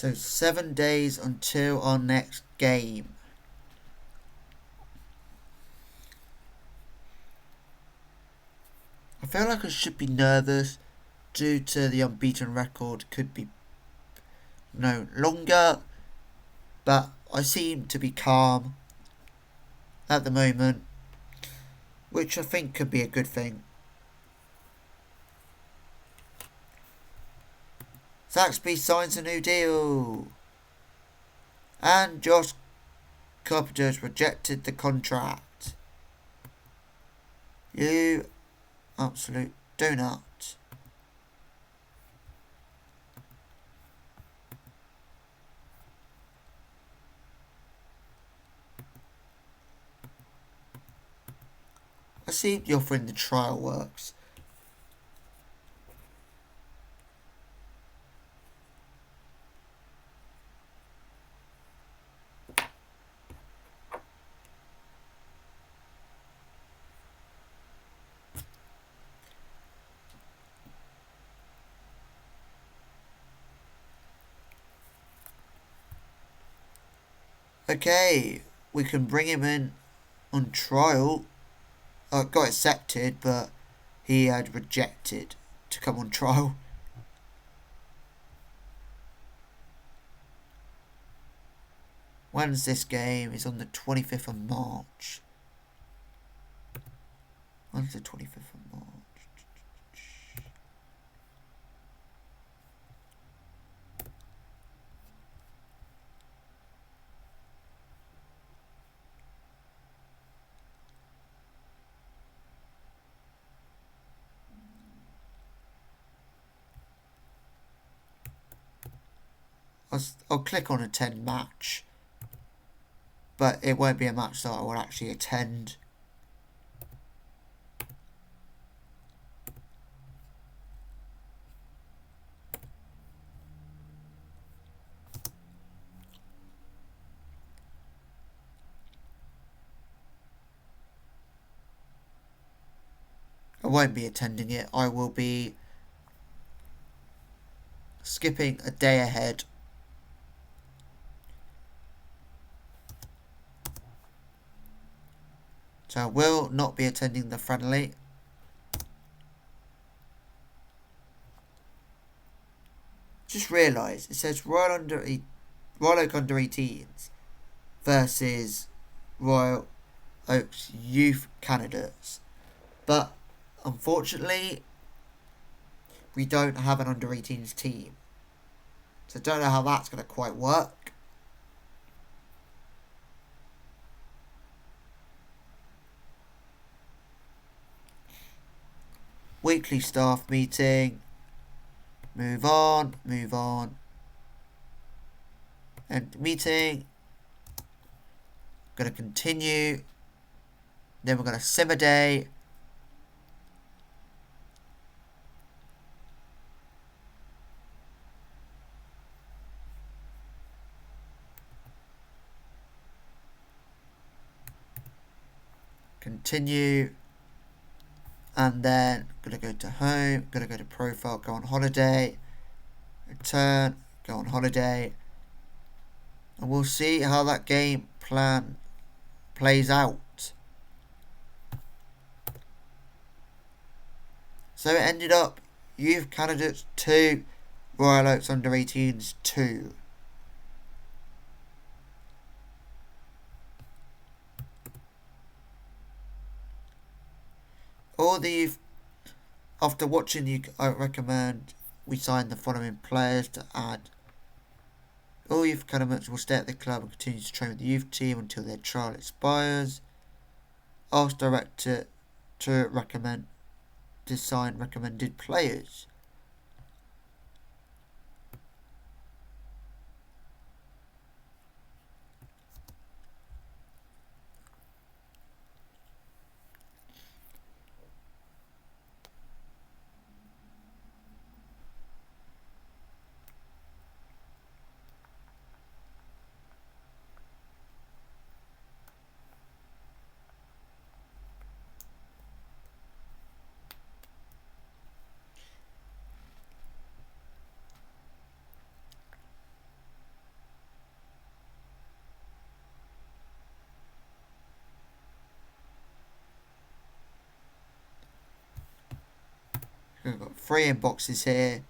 So 7 days until our next game. I feel like I should be nervous due to the unbeaten record could be no longer, but I seem to be calm at the moment, which I think could be a good thing. Zaxby signs a new deal, and Josh Carpenter's rejected the contract. You absolute donut. I see the offer in the trial works. Okay, we can bring him in on trial. Got accepted, but he had rejected to come on trial. When's this game? It's on the 25th of March. When's the 25th of March? I'll click on attend match, but it won't be a match that I will actually attend. I won't be attending it. I will be skipping a day ahead. So I will not be attending the friendly. Just realised it says Royal Oak under 18s versus Royal Oak's youth candidates. But unfortunately, we don't have an under 18s team. So I don't know how that's going to quite work. Weekly staff meeting. Move on. End meeting. Going to continue. Then we're going to sim a day. Continue. And then going to go to home. Going to go to profile. Go on holiday. Return. Go on holiday. And we'll see how that game plan plays out. So it ended up Youth Candidates 2, Royal Oaks Under 18s 2. All the youth, after watching you, I recommend we sign the following players to add. All youth candidates will stay at the club and continue to train with the youth team until their trial expires. Ask director to recommend to sign recommended players. 3 inboxes here.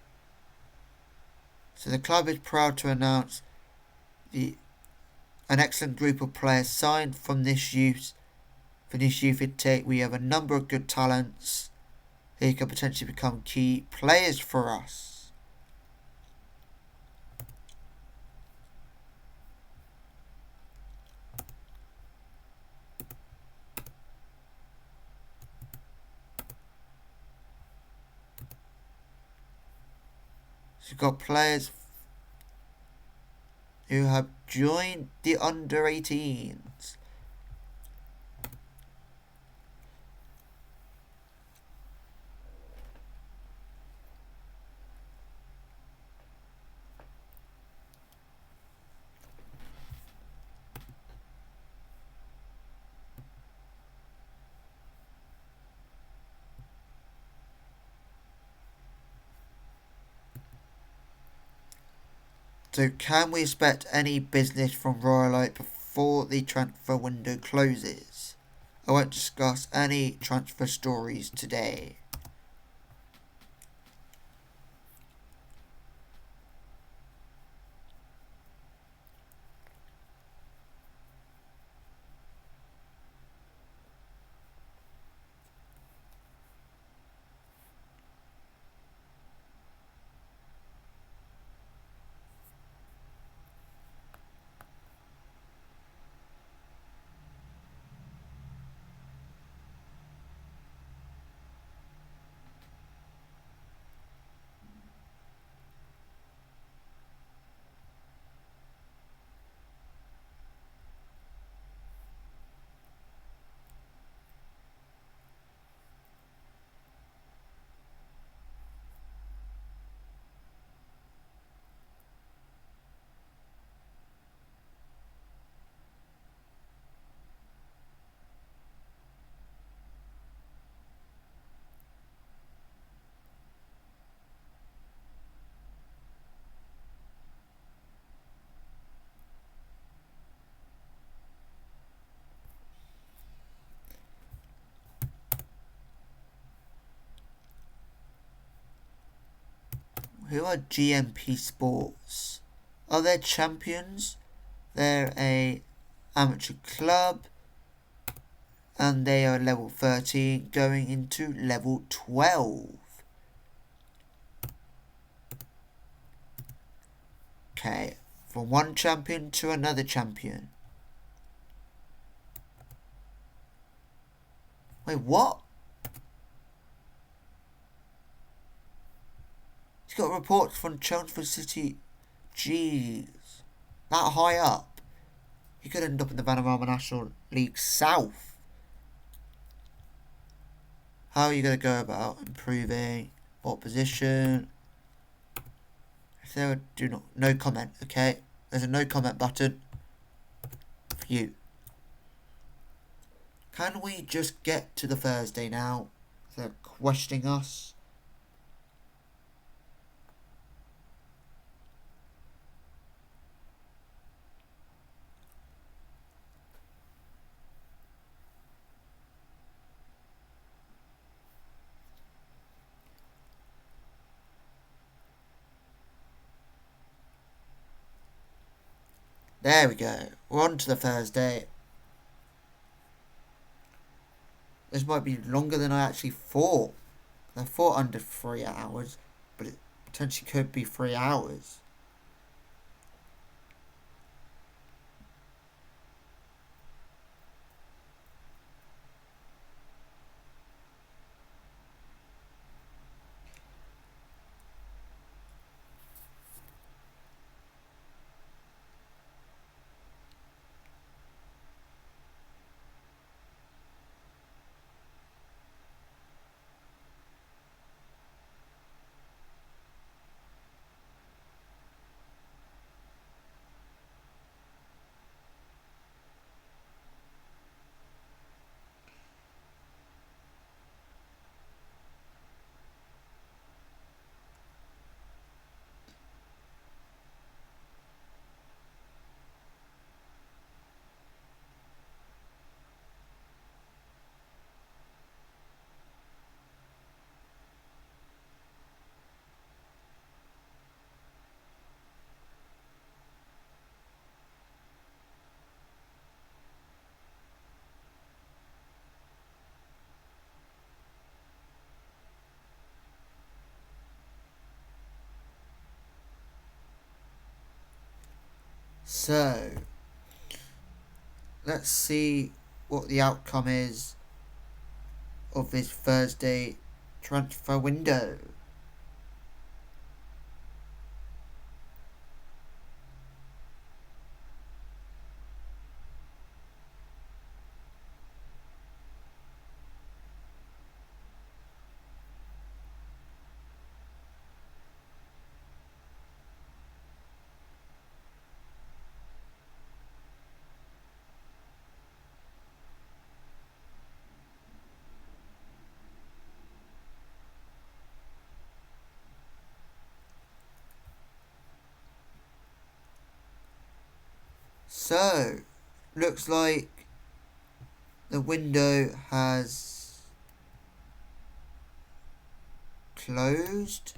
So the club is proud to announce an excellent group of players signed from this youth intake. We have a number of good talents who can potentially become key players for us. So you've got players who have joined the under-18s. So can we expect any business from Royal Oak before the transfer window closes? I won't discuss any transfer stories today. Who are GMP Sports? Are they champions? They're a amateur club and they are level 13 going into level 12. Okay, from one champion to another champion. Wait, what? He's got reports from Chelmsford City. Jeez. That high up. He could end up in the Vanarama National League South. How are you going to go about improving? What position? If there do not, no comment, okay? There's a no comment button for you. Can we just get to the Thursday now? They're questioning us. There we go. We're on to the Thursday. This might be longer than I actually thought. I thought under 3 hours, but it potentially could be 3 hours. So, let's see what the outcome is of this Thursday transfer window. So, looks like the window has closed.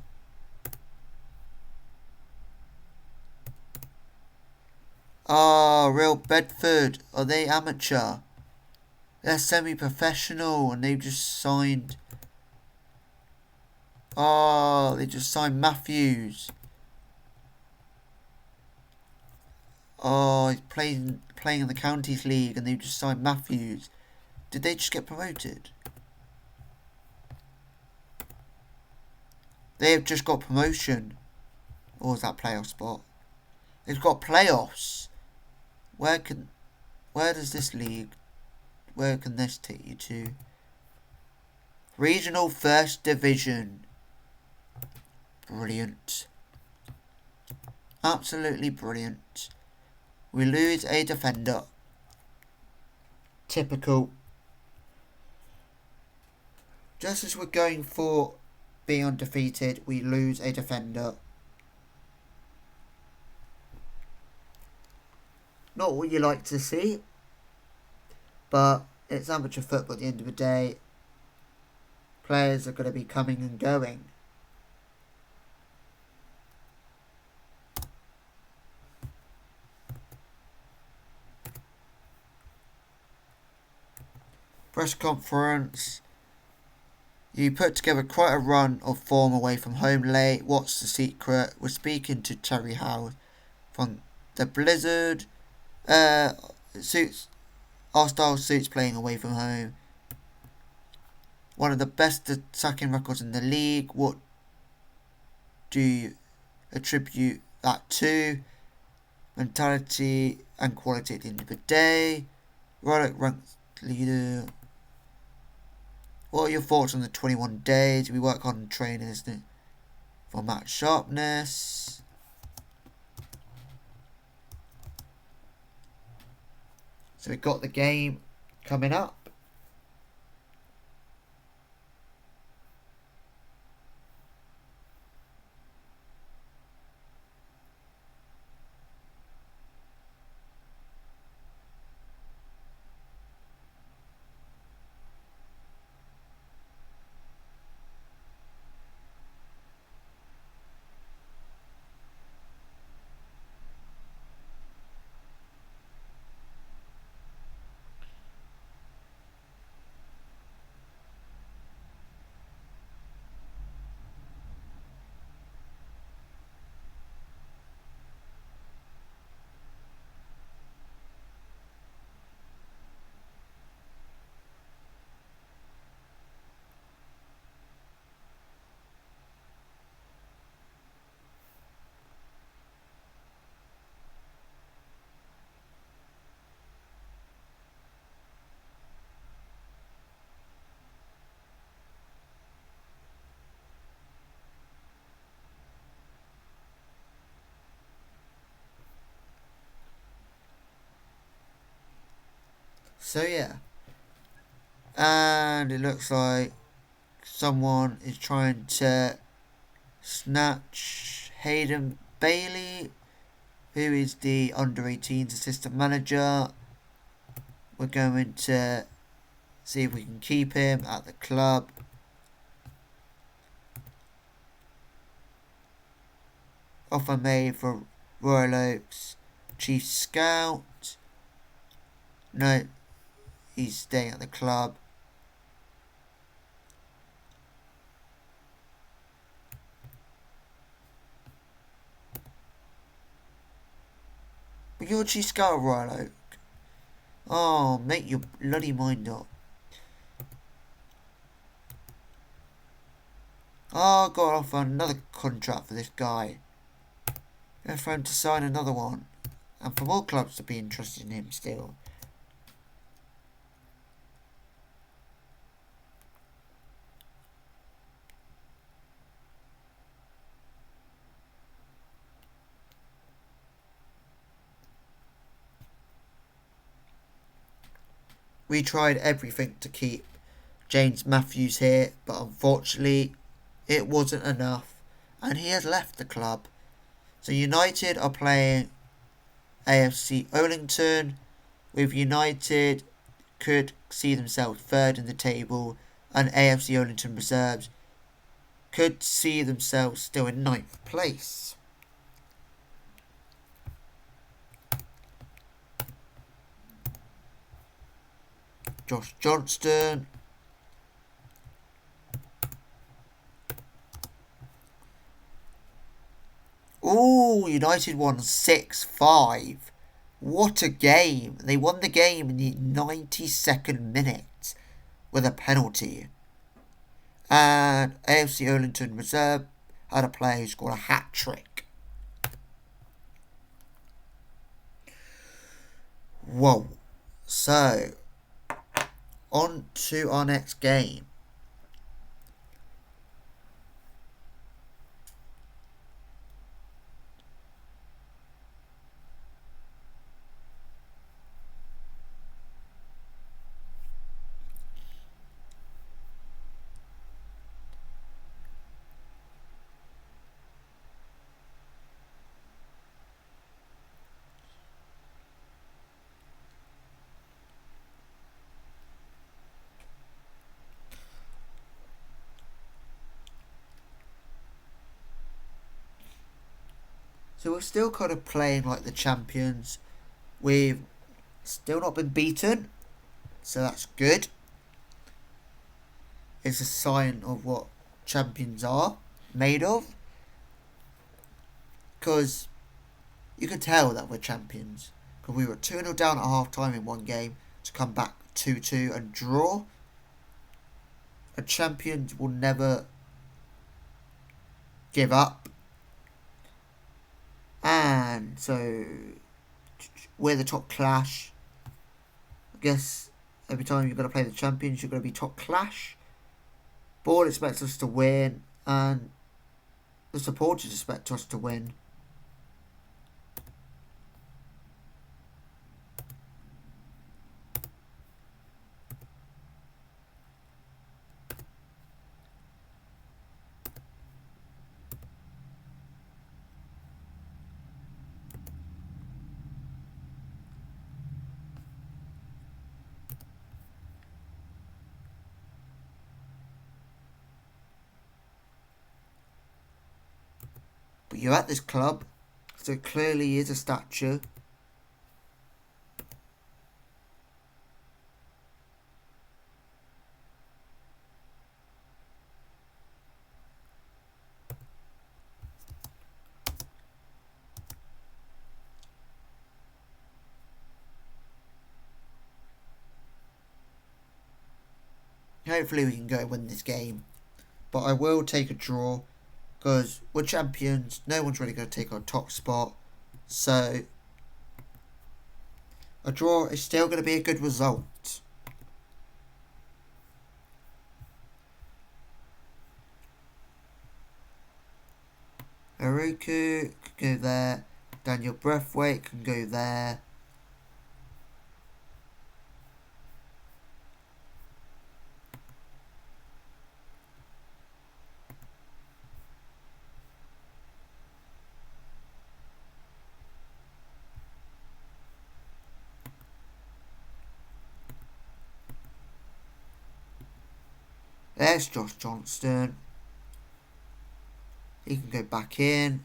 Ah, Real Bedford. Are they amateur? They're semi-professional and they've just signed... Oh, they just signed Matthews. Oh, he's playing in the Counties League and they've just signed Matthews. Did they just get promoted? They have just got promotion. Or was that playoff spot? They've got playoffs. Where does this league... Where can this take you to? Regional First Division. Brilliant. Absolutely brilliant. We lose a defender. Typical. Just as we're going for being undefeated, we lose a defender. Not what you like to see, but it's amateur football at the end of the day. Players are going to be coming and going. Press conference. You put together quite a run of form away from home late. What's the secret? We're speaking to Terry Howe from the Blizzard. Suits. Our style suits playing away from home. One of the best attacking records in the league. What do you attribute that to? Mentality and quality at the end of the day. Roddick ranked leader. What are your thoughts on the 21 days? We work on training, isn't it? For match sharpness. So we've got the game coming up. So yeah. And it looks like someone is trying to snatch Hayden Bailey, who is the under-18s assistant manager. We're going to see if we can keep him at the club. Offer made for Royal Oaks chief scout. No, he's staying at the club. You're Scout Royal Oak. Oh, make your bloody mind up. Oh, I got off another contract for this guy. Go for him to sign another one. And for more clubs to be interested in him still. We tried everything to keep James Matthews here, but unfortunately it wasn't enough and he has left the club. So United are playing AFC Ollington, with United could see themselves third in the table, and AFC Ollington reserves could see themselves still in ninth place. Josh Johnston. Oh, United won 6-5. What a game. They won the game in the 92nd minute with a penalty. And AFC Ollington reserve had a player who scored a hat-trick. Whoa. So, on to our next game. So we're still kind of playing like the champions. We've still not been beaten, so that's good. It's a sign of what champions are made of. Because you can tell that we're champions. Because we were 2-0 down at half time in one game to come back 2-2 and draw. A champion will never give up. And so we're the top clash. I guess every time you're going to play the champions, you're going to be top clash. Board expects us to win, and the supporters expect us to win. But you're at this club, so it clearly is a statue. Hopefully we can go win this game. But I will take a draw, because we're champions. No one's really going to take our top spot. So a draw is still going to be a good result. Haruku can go there. Daniel Breathwaite can go there. There's Josh Johnston. He can go back in.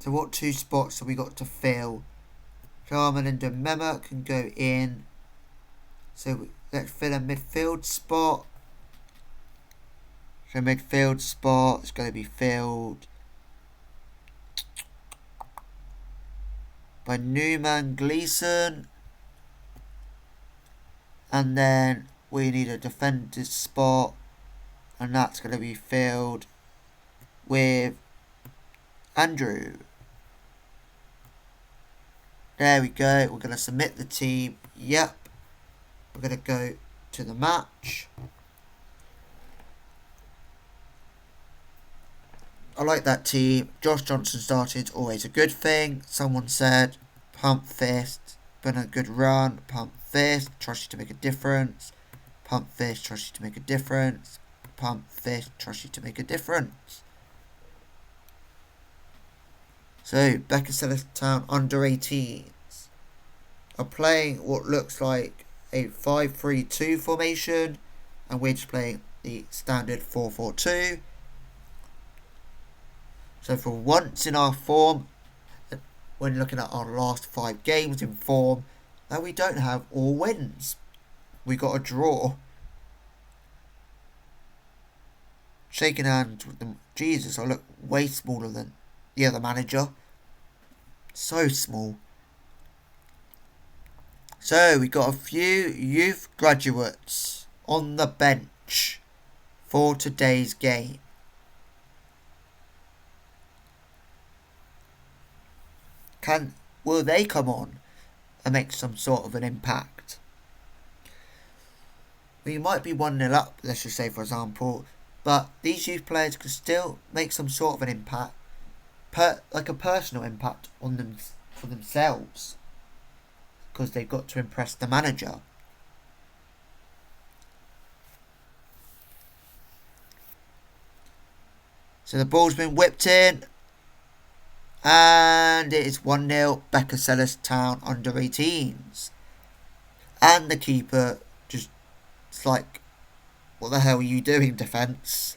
So what two spots have we got to fill? Carmen and Demema can go in. So let's fill a midfield spot. So midfield spot is going to be filled by Newman Gleeson. And then we need a defender's spot, and that's going to be filled with Andrew. There we go. We're going to submit the team. Yep. We're going to go to the match. I like that team. Josh Johnson started, always a good thing. Someone said, pump fist, been a good run, pump fist, trust you to make a difference. Pump fist, trust you to make a difference. Pump fist, trust you to make a difference. So, Becca Town under 18s are playing what looks like a 5-3-2 formation, and we're just playing the standard 4-4-2. So for once in our form, when looking at our last 5 games in form, that we don't have all wins. We got a draw. Shaking hands with them. Jesus, I look way smaller than the other manager. So small. So we got a few youth graduates on the bench for today's game. Will they come on and make some sort of an impact? We might be 1-0 up, let's just say for example, but these youth players could still make some sort of an impact, like a personal impact on them for themselves, because they've got to impress the manager. So the ball's been whipped in, and it is 1-0 Becca Town under 18s. And the keeper just, it's like, what the hell are you doing, defence?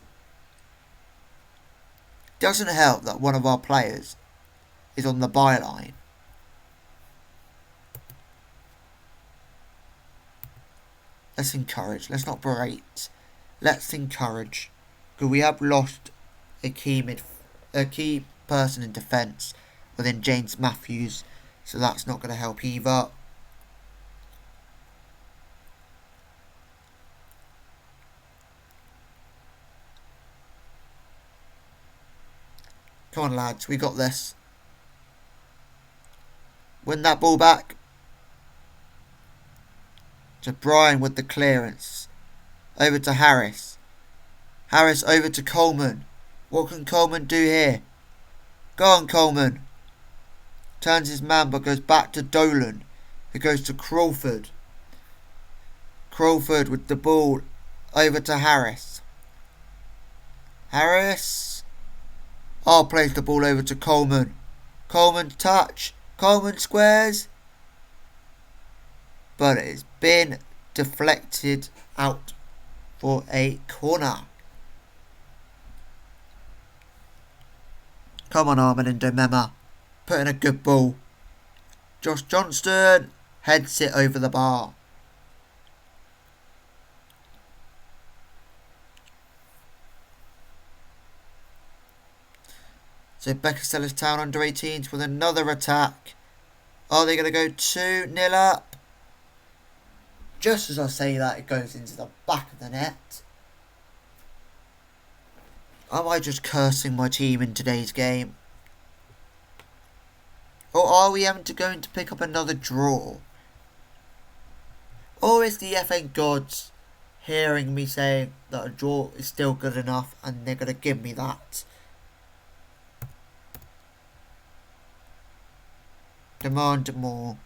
Doesn't help that one of our players is on the byline. Let's encourage. Let's not berate. Let's encourage. Because we have lost a key person in defence within James Matthews. So that's not going to help either. Come on, lads. We got this. Win that ball back. To Brian with the clearance. Over to Harris. Harris over to Coleman. What can Coleman do here? Go on, Coleman. Turns his man but goes back to Dolan. Who goes to Crawford. Crawford with the ball over to Harris. Harris. Oh, plays the ball over to Coleman. Coleman touch. Coleman squares. But it's been deflected out for a corner. Come on, Armin and Domema. Put in a good ball. Josh Johnston heads it over the bar. So Becca Town under 18s with another attack. Are they going to go 2-0 up? Just as I say that, it goes into the back of the net. Am I just cursing my team in today's game? Or are we having to go to pick up another draw? Or is the FN gods hearing me saying that a draw is still good enough and they're going to give me that? Demand more.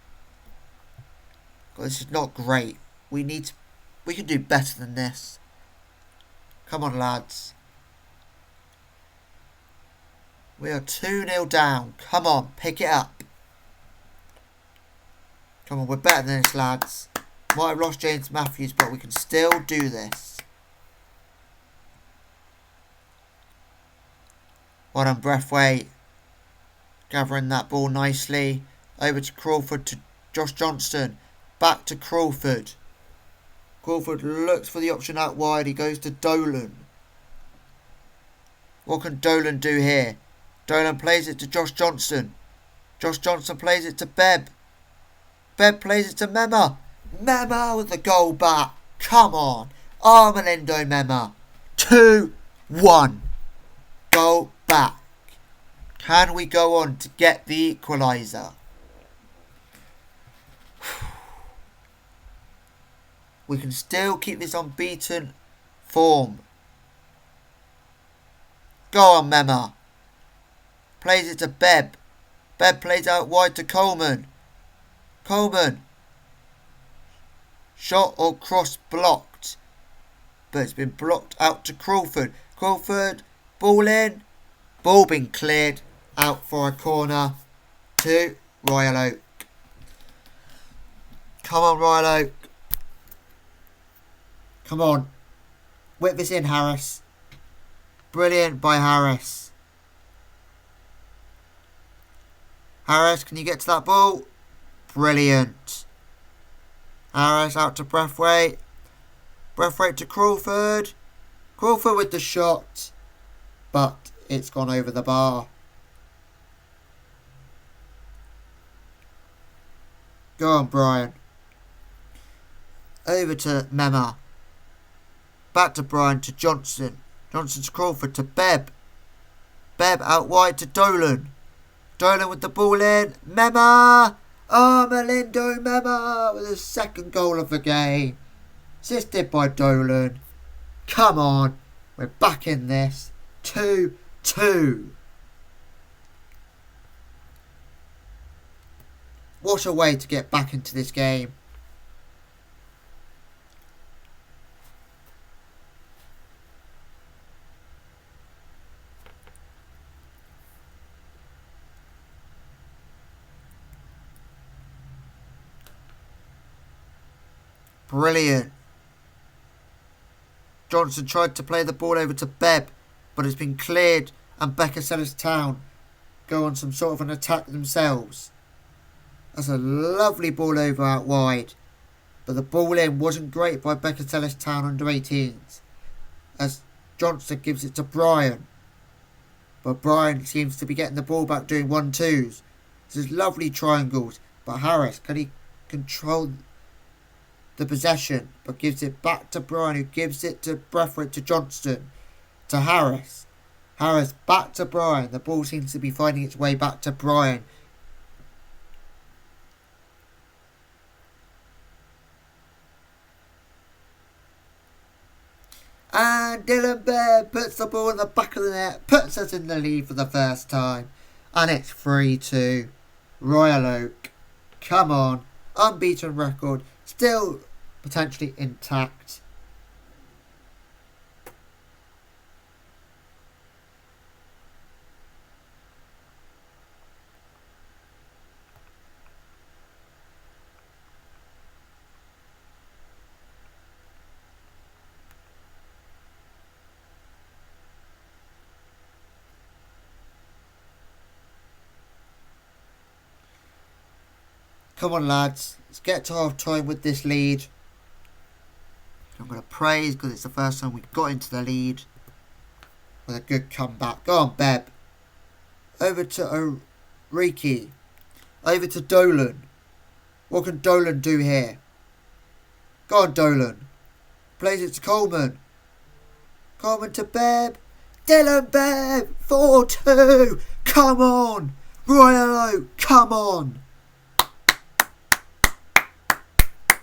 This is not great. We can do better than this. Come on, lads. We are 2-0 down. Come on, pick it up. Come on, we're better than this, lads. Might have lost James Matthews, but we can still do this. Well done, Breathwaite. Gathering that ball nicely. Over to Crawford, to Josh Johnston. Back to Crawford. Crawford looks for the option out wide. He goes to Dolan. What can Dolan do here? Dolan plays it to Josh Johnson. Josh Johnson plays it to Bebb. Bebb plays it to Mema. Mema with the goal back. Come on. Armelindo Mema. 2-1. Goal back. Can we go on to get the equaliser? We can still keep this unbeaten form. Go on, Mema. Plays it to Bebb. Bebb plays out wide to Coleman. Coleman. Shot or cross blocked. But it's been blocked out to Crawford. Crawford. Ball in. Ball been cleared. Out for a corner to Royal Oak. Come on, Royal Oak. Come on. Whip this in, Harris. Brilliant by Harris. Harris, can you get to that ball? Brilliant. Harris out to Breathwaite. Breathwaite to Crawford. Crawford with the shot. But it's gone over the bar. Go on, Brian. Over to Mema. Back to Brian to Johnson. Johnson to Crawford to Bebb. Bebb out wide to Dolan. Dolan with the ball in. Mema. Melindo Mema with his second goal of the game. Assisted by Dolan. Come on. We're back in this. 2-2. What a way to get back into this game. Brilliant. Johnson tried to play the ball over to Bebb, but it's been cleared and Becca Town go on some sort of an attack themselves. That's a lovely ball over out wide, but the ball in wasn't great by Becca Town under 18s, as Johnson gives it to Brian. But Brian seems to be getting the ball back doing 1-2s. This is lovely triangles, but Harris, can he control the possession, but gives it back to Brian, who gives it to Breathwaite to Johnston, to Harris. Harris back to Brian. The ball seems to be finding its way back to Brian. And Dylan Baird puts the ball in the back of the net, puts us in the lead for the first time. And it's 3-2. Royal Oak. Come on. Unbeaten record. Still potentially intact. Come on, lads. Let's get to half time with this lead. I'm going to praise because it's the first time we got into the lead with a good comeback. Go on, Bebb. Over to Oriki. Over to Dolan. What can Dolan do here? Go on, Dolan. Plays it to Coleman. Coleman to Bebb. Dylan Bebb. 4-2. Come on. Royal Oak. Come on.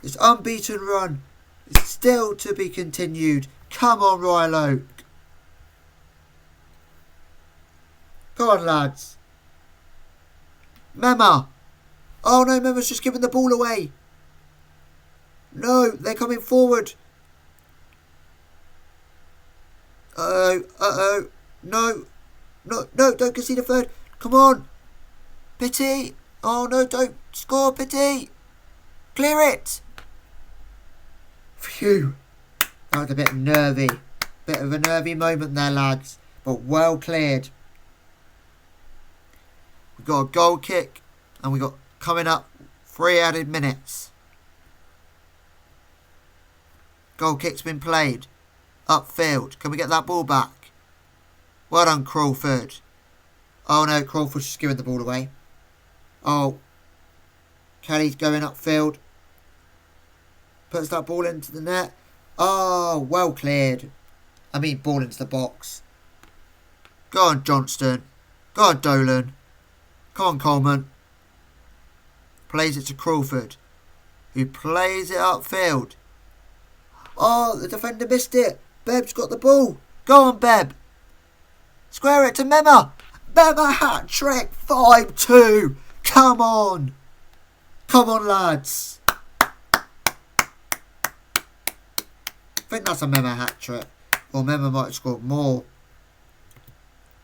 This unbeaten run is still to be continued. Come on, Royal Oak. Go on, lads. Mema. Oh no, Mema's just giving the ball away. No, they're coming forward. Uh-oh. No, don't concede a third. Come on. Pity. Oh no, don't score, Pity. Clear it. Phew. That was a bit nervy. Bit of a nervy moment there, lads. But well cleared. We've got a goal kick. And we got coming up 3 added minutes. Goal kick's been played. Upfield. Can we get that ball back? Well done, Crawford. Oh no, Crawford's just giving the ball away. Oh. Kelly's going upfield. Puts that ball into the net. Oh, well cleared. I mean, ball into the box. Go on, Johnston. Go on, Dolan. Come on, Coleman. Plays it to Crawford, who plays it upfield. Oh, the defender missed it. Beb's got the ball. Go on, Beb. Square it to Mema. Mema hat-trick. 5-2. Come on. Come on, lads. I think that's a Mema hat-trick. Or Mema might have scored more.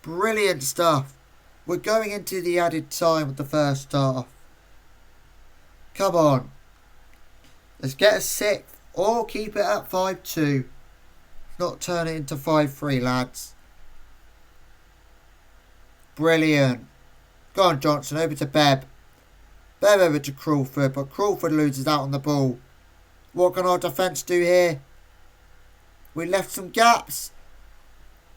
Brilliant stuff. We're going into the added time of the first half. Come on. Let's get a sixth or keep it at 5-2. Not turn it into 5-3, lads. Brilliant. Go on, Johnson. Over to Beb. Beb over to Crawford, but Crawford loses out on the ball. What can our defence do here? We left some gaps.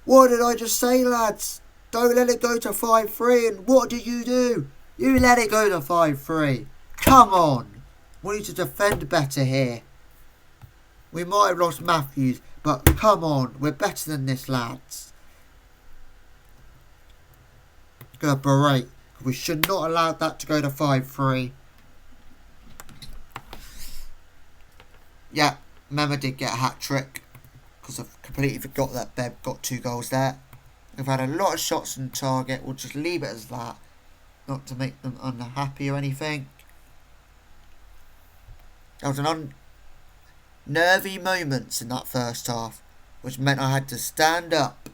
What did I just say, lads? Don't let it go to 5-3. And what did you do? You let it go to 5-3. Come on. We need to defend better here. We might have lost Matthews, but come on. We're better than this, lads. Gonna berate. We should not allow that to go to 5-3. Yeah, Mema did get a hat-trick. Because I've completely forgot that Beb got 2 goals there. We've had a lot of shots on target. We'll just leave it as that. Not to make them unhappy or anything. There was an nervy moments in that first half, which meant I had to stand up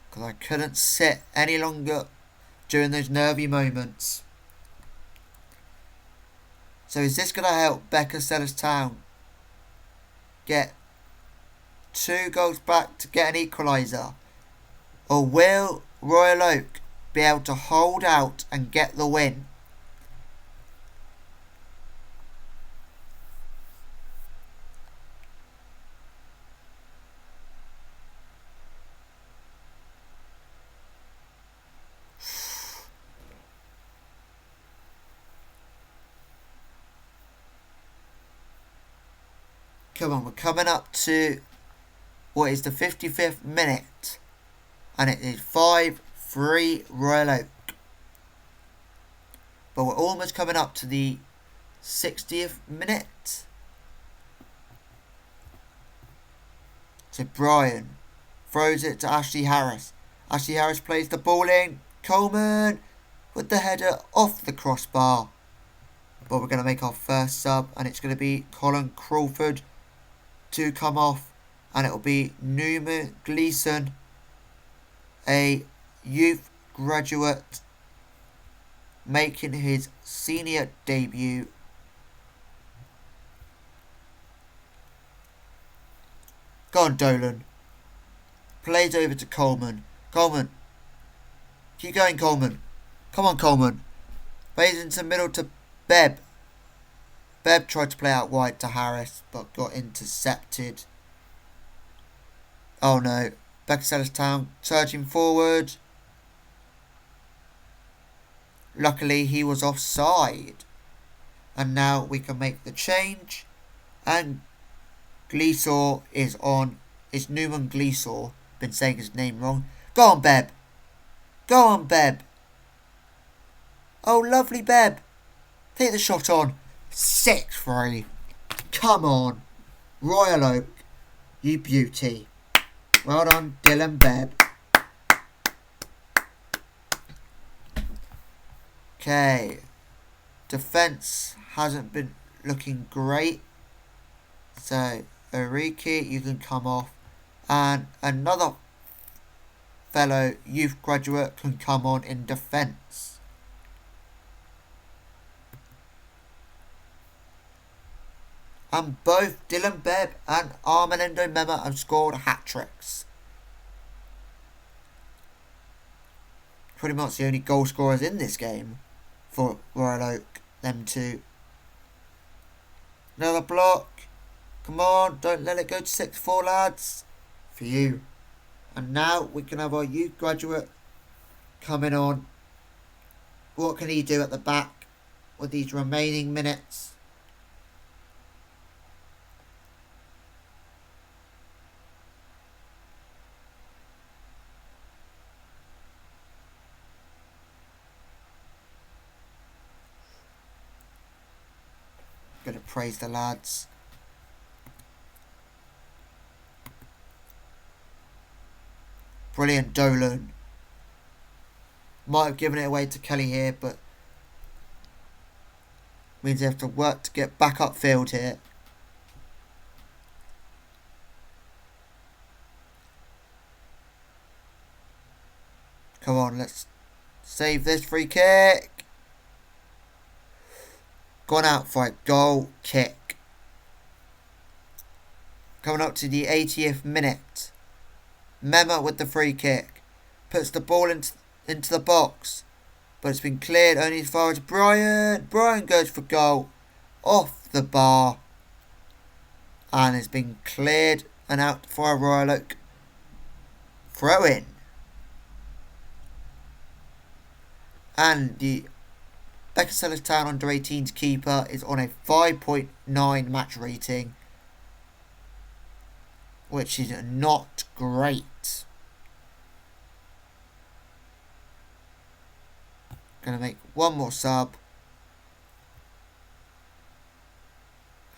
because I couldn't sit any longer during those nervy moments. So is this going to help Becker Sellers Town get 2 goals back to get an equaliser? Or will Royal Oak be able to hold out and get the win? Come on, we're coming up to what is the 55th minute. And it is 5-3 Royal Oak. But we're almost coming up to the 60th minute. So Brian throws it to Ashley Harris. Ashley Harris plays the ball in. Coleman with the header off the crossbar. But we're going to make our first sub. And it's going to be Colin Crawford to come off. And it will be Newman Gleeson, a youth graduate, making his senior debut. Go on, Dolan. Plays over to Coleman. Coleman. Keep going, Coleman. Come on, Coleman. Plays into the middle to Beb. Beb tried to play out wide to Harris, but got intercepted. Oh no. Becker Sellers Town surging forward. Luckily he was offside. And now we can make the change. And Gleesor is on. It's Newman Gleesor. Been saying his name wrong. Go on, Beb. Go on, Beb. Oh, lovely Beb. Take the shot on. 6-3. Come on. Royal Oak. You beauty. Well done, Dylan Beb. Okay. Defence hasn't been looking great. So, Oriki, you can come off. And another fellow youth graduate can come on in defence. And both Dylan Beb and Armando Mema have scored hat-tricks. Pretty much the only goal scorers in this game for Royal Oak, them two. Another block. Come on, don't let it go to 6-4, lads. For you. And now we can have our youth graduate coming on. What can he do at the back with these remaining minutes? Gonna praise the lads. Brilliant, Dolan. Might have given it away to Kelly here, but means they have to work to get back upfield here. Come on, let's save this free kick. Gone out for a goal kick. Coming up to the 80th minute. Mema with the free kick. Puts the ball into the box. But it's been cleared only as far as Brian. Brian goes for goal. Off the bar. And it's been cleared and out for a Royal Oak throw in. And the Becca Town under 18s keeper is on a 5.9 match rating, which is not great. Gonna make one more sub.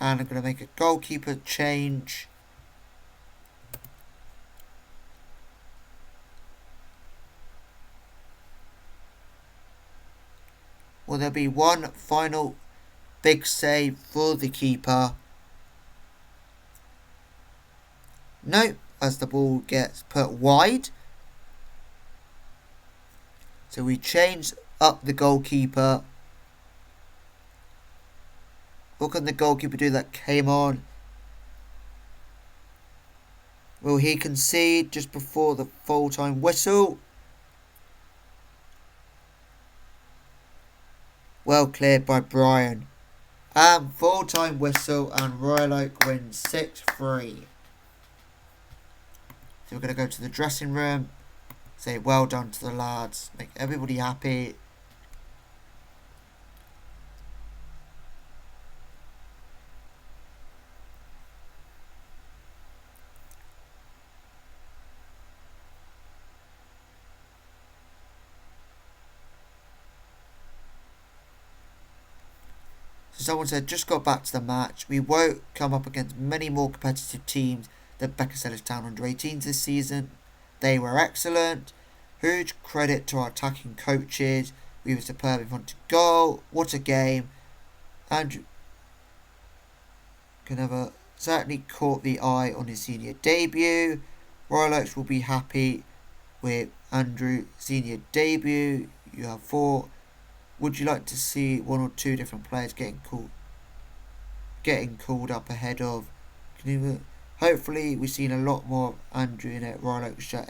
And I'm gonna make a goalkeeper change. Will there be one final big save for the keeper? No, as the ball gets put wide. So we change up the goalkeeper. What can the goalkeeper do that came on? Will he concede just before the full-time whistle? Well cleared by Brian. And full-time whistle, and Royal Oak wins 6-3. So we're going to go to the dressing room. Say well done to the lads. Make everybody happy. So someone said, just got back to the match. We won't come up against many more competitive teams than Becca Town under 18s this season. They were excellent. Huge credit to our attacking coaches. We were superb in front of goal. What a game. Andrew Canova certainly caught the eye on his senior debut. Royal Oaks will be happy with Andrew's senior debut. You have 4. Would you like to see 1 or 2 different players getting called up ahead of Canova? Hopefully we've seen a lot more of Andrew in a Royal Oak shirt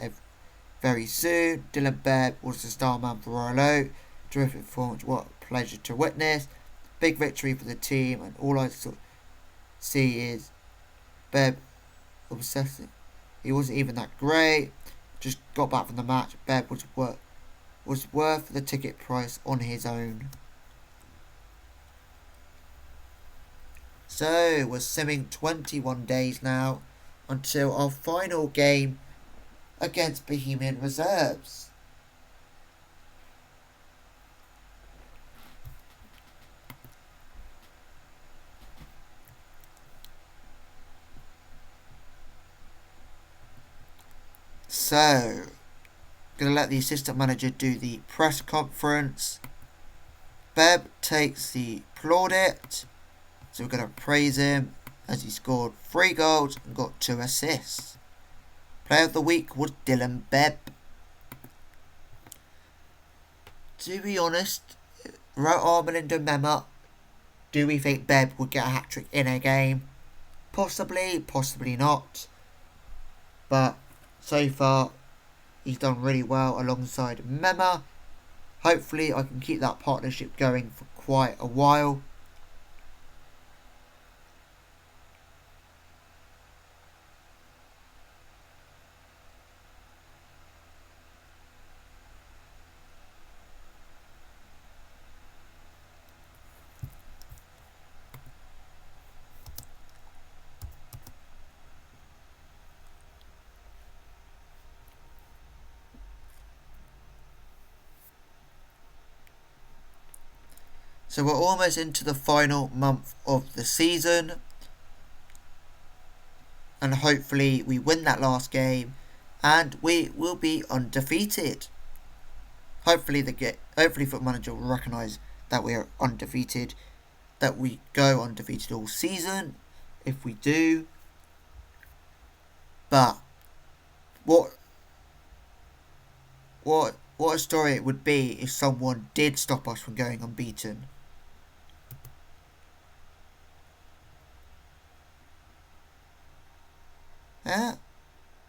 very soon. Dylan Bebb was the star man for Royal Oak. Terrific performance, what a pleasure to witness. Big victory for the team, and all I see is Bebb obsessing. He wasn't even that great. Just got back from the match. Bebb was worth the ticket price on his own. So we're simming 21 days now until our final game against Bohemian Reserves. So, gonna let the assistant manager do the press conference. Bebb takes the plaudit. So we're going to praise him as he scored 3 goals and got 2 assists. Player of the week was Dylan Bebb. To be honest, wrote Armelindo Mema. Do we think Bebb would get a hat-trick in a game? Possibly, possibly not. But so far, he's done really well alongside Mema. Hopefully I can keep that partnership going for quite a while. So we're almost into the final month of the season. And hopefully we win that last game. And we will be undefeated. Hopefully Football Manager will recognise that we are undefeated. That we go undefeated all season. If we do. But what a story it would be if someone did stop us from going unbeaten. Yeah.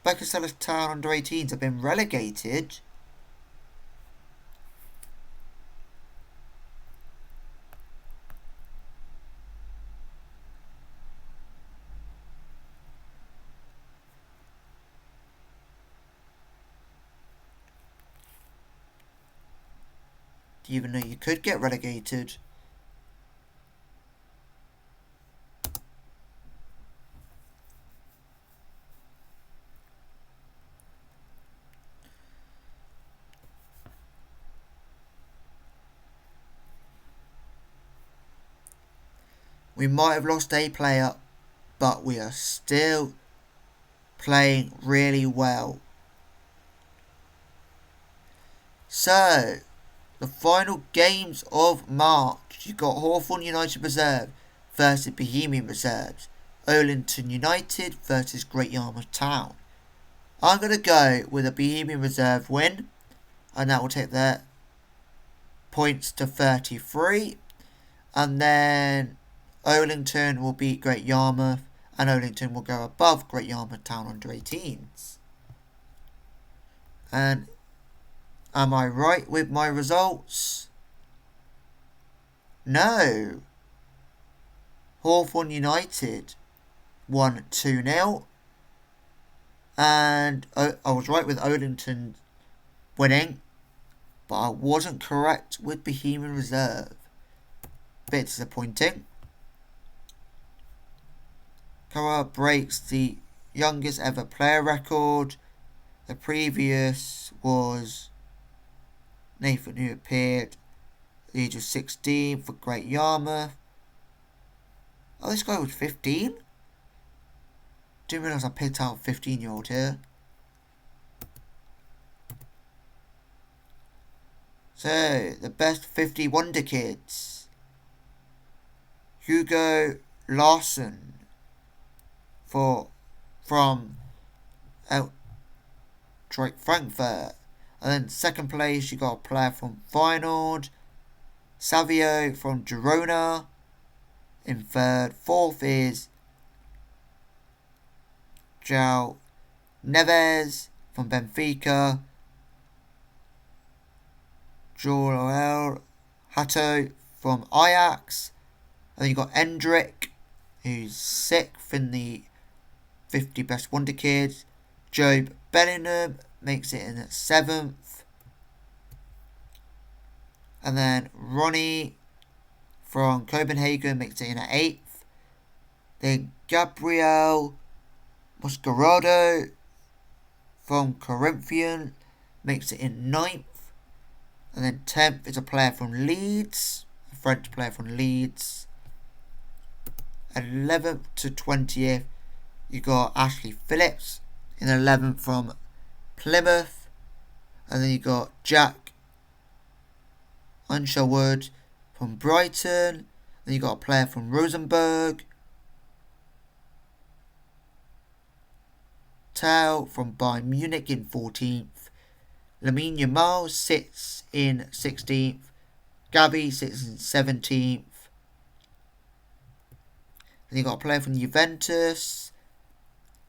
Beckersellis Town under 18s have been relegated. Do you even know you could get relegated? We might have lost a player, but we are still playing really well. So, the final games of March. You've got Hawthorn United Reserve versus Bohemian Reserves. Olenton United versus Great Yarmouth Town. I'm going to go with a Bohemian Reserve win. And that will take their points to 33. And then Olenton will beat Great Yarmouth. And Olenton will go above Great Yarmouth Town under 18s. And am I right with my results? No. Hawthorn United won 2-0. And I was right with Olenton winning. But I wasn't correct with Bohemian Reserve. Bit disappointing. Carra breaks the youngest ever player record. The previous was Nathan, who appeared at the age of 16 for Great Yarmouth. Oh, this guy was 15? Didn't realise I picked out a 15-year-old here. So, the best 50 Wonder Kids. Hugo Larson from Eintracht Frankfurt. And then second place, you got a player from Feyenoord. Savio from Girona. In third. Fourth is João Neves from Benfica. Joel Hato from Ajax. And then you got Endrick, who's sixth in the 50 Best Wonder Kids. Job Bellingham makes it in at 7th. And then Ronnie from Copenhagen makes it in at 8th. Then Gabriel Mascarado from Corinthian makes it in 9th. And then 10th is a player from Leeds, a French player from Leeds. 11th to 20th, you got Ashley Phillips in 11th from Plymouth. And then you got Jack Unsherwood from Brighton. Then you got a player from Rosenborg. Tao from Bayern Munich in 14th. Lamine Yamal sits in 16th. Gavi sits in 17th. Then you got a player from Juventus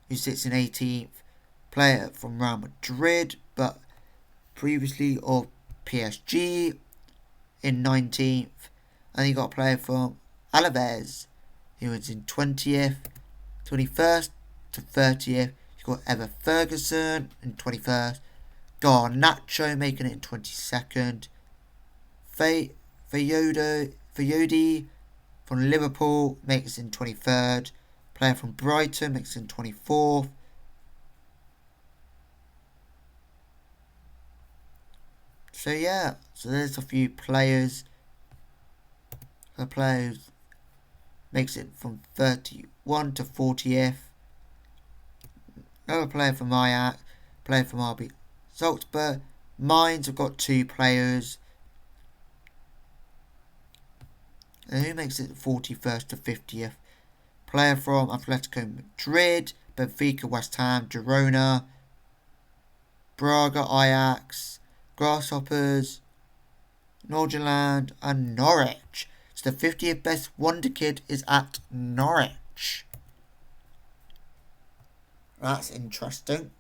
who sits in 18th. Player from Real Madrid, but previously of PSG in 19th. And you got a player from Alaves who was in 20th. 21st to 30th, you got Ever Ferguson in 21st. Garnacho making it in 22nd. Fayodi from Liverpool makes it in 23rd. Player from Brighton makes it in 24th. So yeah, so there's a few players The player who makes it from 31 to 40th. Another player from Ajax, player from RB Salzburg. Mines have got 2 players. And who makes it 41st to 50th? Player from Atletico Madrid, Benfica, West Ham, Girona, Braga, Ajax, Grasshoppers, Norgerland, and Norwich. So the 50th best wonder kid is at Norwich. That's interesting.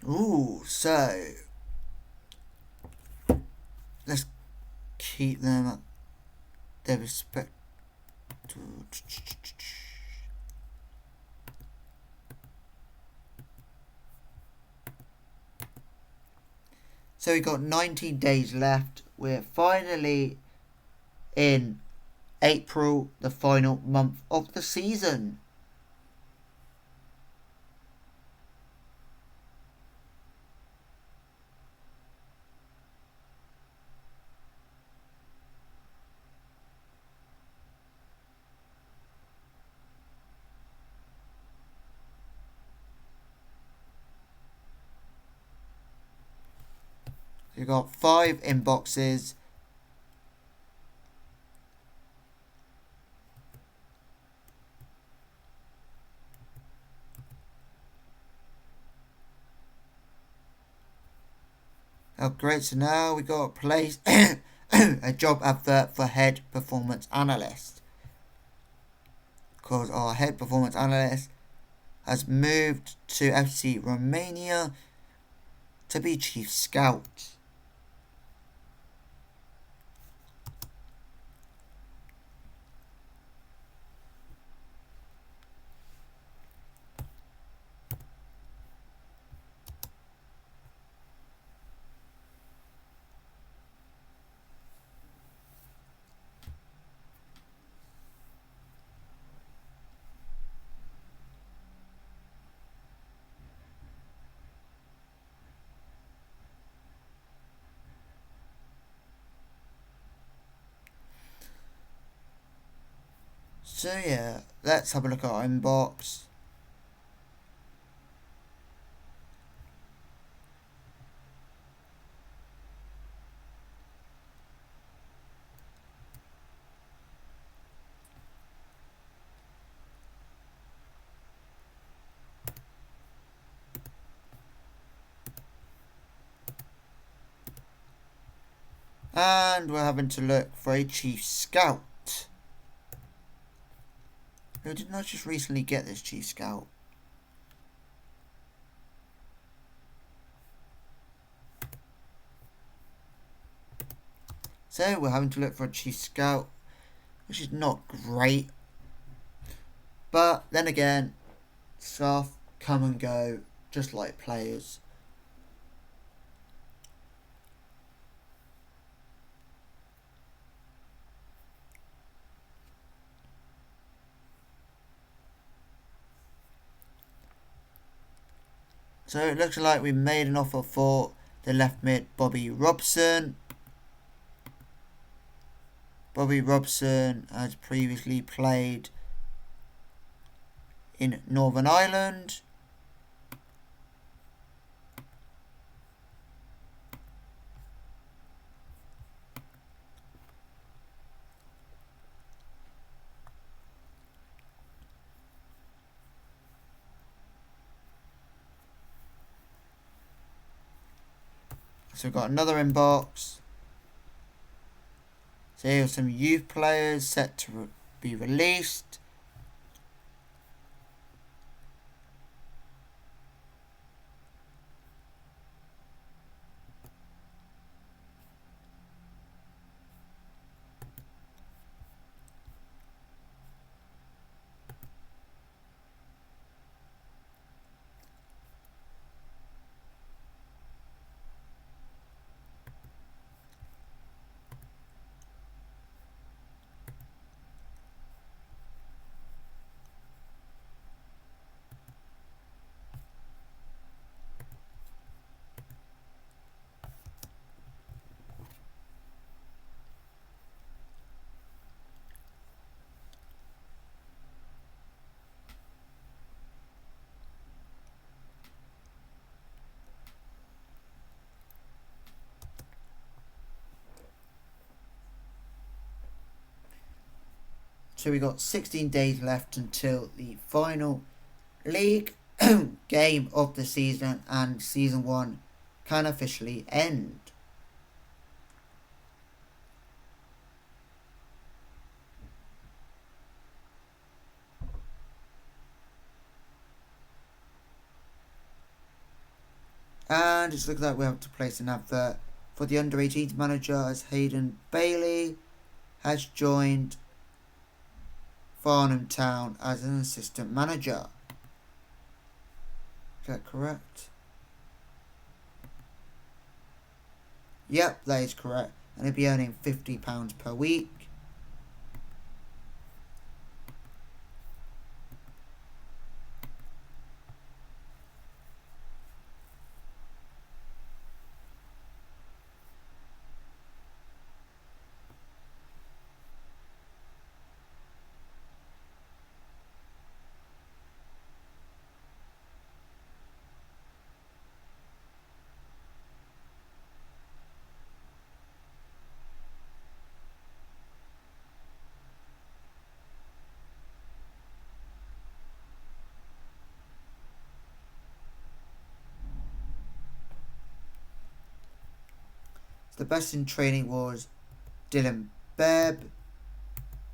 Ooh, so let's keep them at their respect. So we got 19 days left. We're finally in April, the final month of the season. We've got 5 inboxes. Oh, great. So now we got a place, a job advert for head performance analyst. Because our head performance analyst has moved to FC Romania to be chief scout. So yeah, let's have a look at our inbox. And we're having to look for a chief scout. No, didn't I just recently get this chief scout? So we're having to look for a chief scout, which is not great. But then again, staff come and go just like players. So it looks like we made an offer for the left mid Bobby Robson. Bobby Robson has previously played in Northern Ireland. So we've got another inbox. So here are some youth players set to be released. So we've got 16 days left until the final league game of the season, and season 1 can officially end. And it's looking like we have to place an advert for the under-18s manager, as Hayden Bailey has joined Farnham Town as an assistant manager. Is that correct? Yep, that is correct. And he'll be earning £50 per week. The best in training was Dylan Bebb.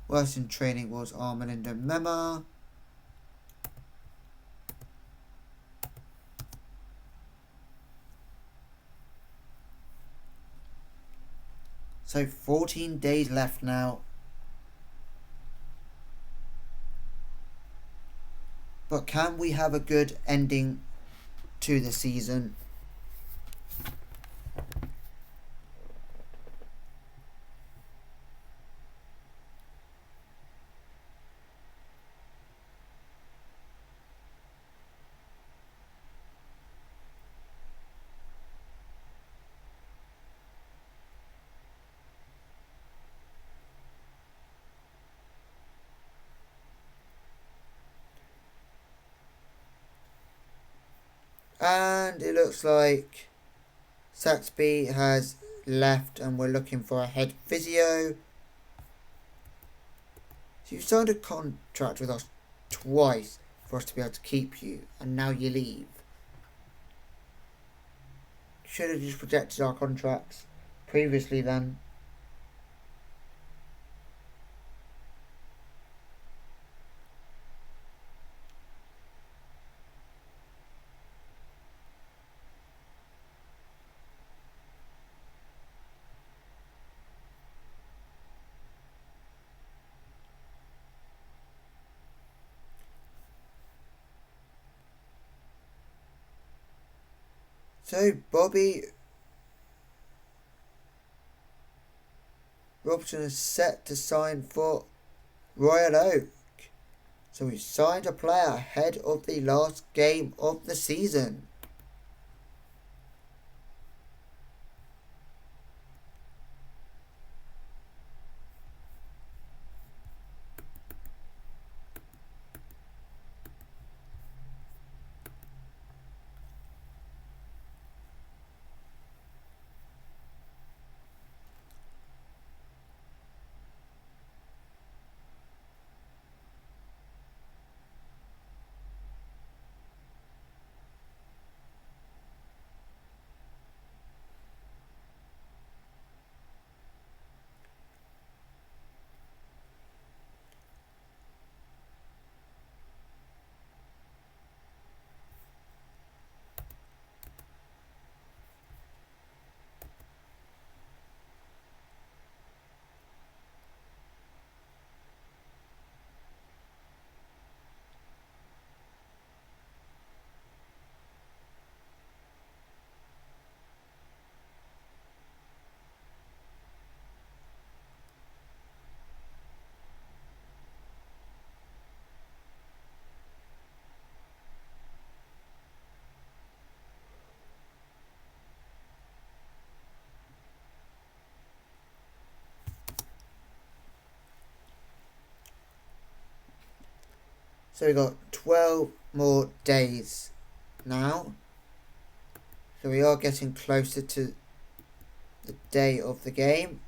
Worst in training was Armando Mema. So 14 days left now. But can we have a good ending to the season? And it looks like Saxby has left and we're looking for a head physio. So you've signed a contract with us twice for us to be able to keep you, and now you leave. Should have just rejected our contracts previously then. So Bobby Robson is set to sign for Royal Oak. So we signed a player ahead of the last game of the season. So we got 12 more days now. So we are getting closer to the day of the game.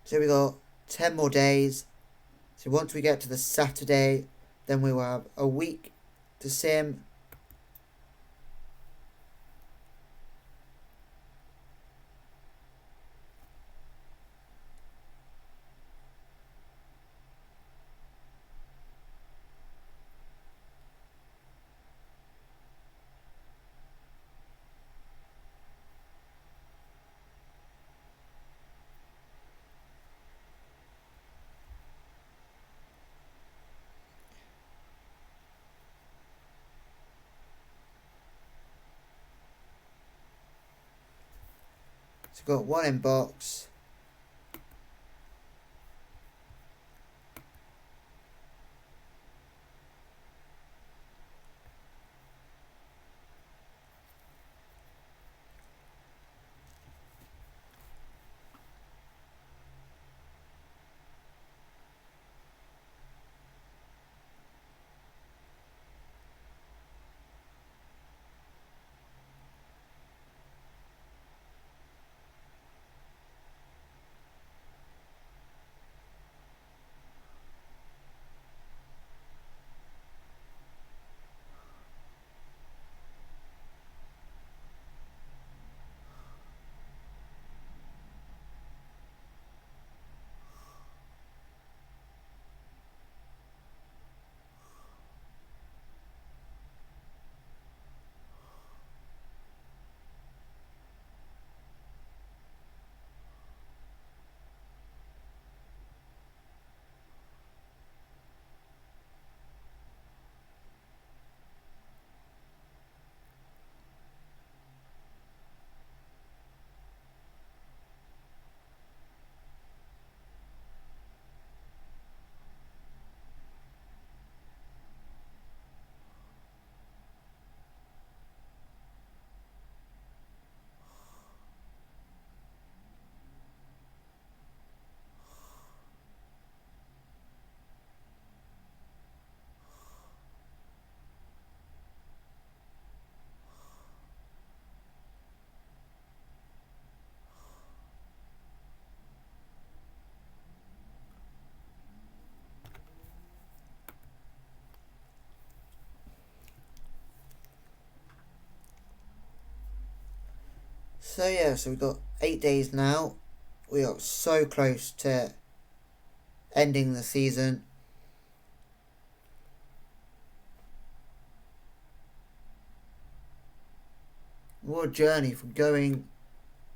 So we got 10 more days. So once we get to the Saturday, then we will have a week to sim. So we've got one in box. So yeah, so we've got 8 days now. We are so close to ending the season. What a journey from going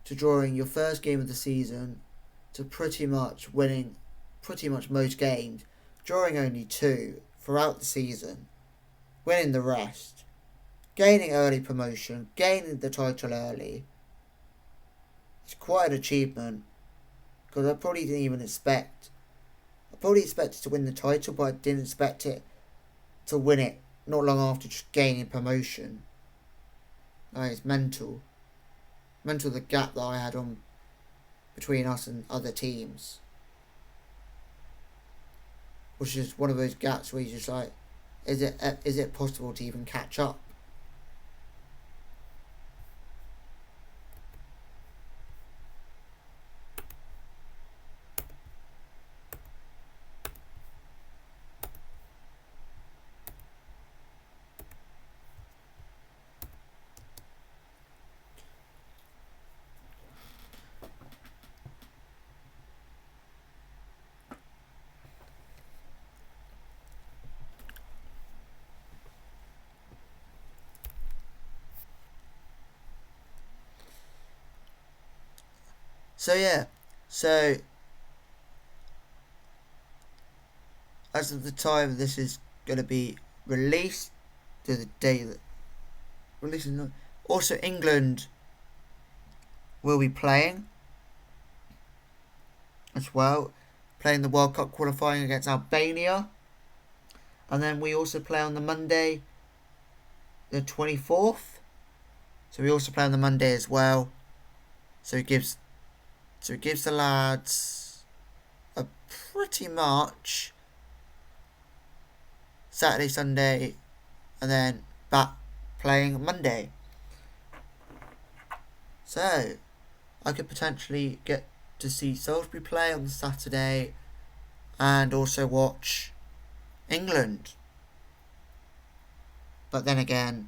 to drawing your first game of the season to pretty much winning pretty much most games, drawing only 2 throughout the season, winning the rest, gaining early promotion, gaining the title early. It's quite an achievement because I probably didn't even expect. I probably expected to win the title, but I didn't expect it to win it not long after just gaining promotion. It's mental. Mental the gap that I had on between us and other teams. Which is one of those gaps where you're just like, is it possible to even catch up? So yeah, so as of the time this is going to be released, to the day that releasing. Also, England will be playing as well, playing the World Cup qualifying against Albania, and then we also play on the Monday, the 24th. So we also play on the Monday as well. So it gives the lads a pretty much Saturday, Sunday, and then back playing Monday. So I could potentially get to see Salisbury play on Saturday and also watch England. But then again,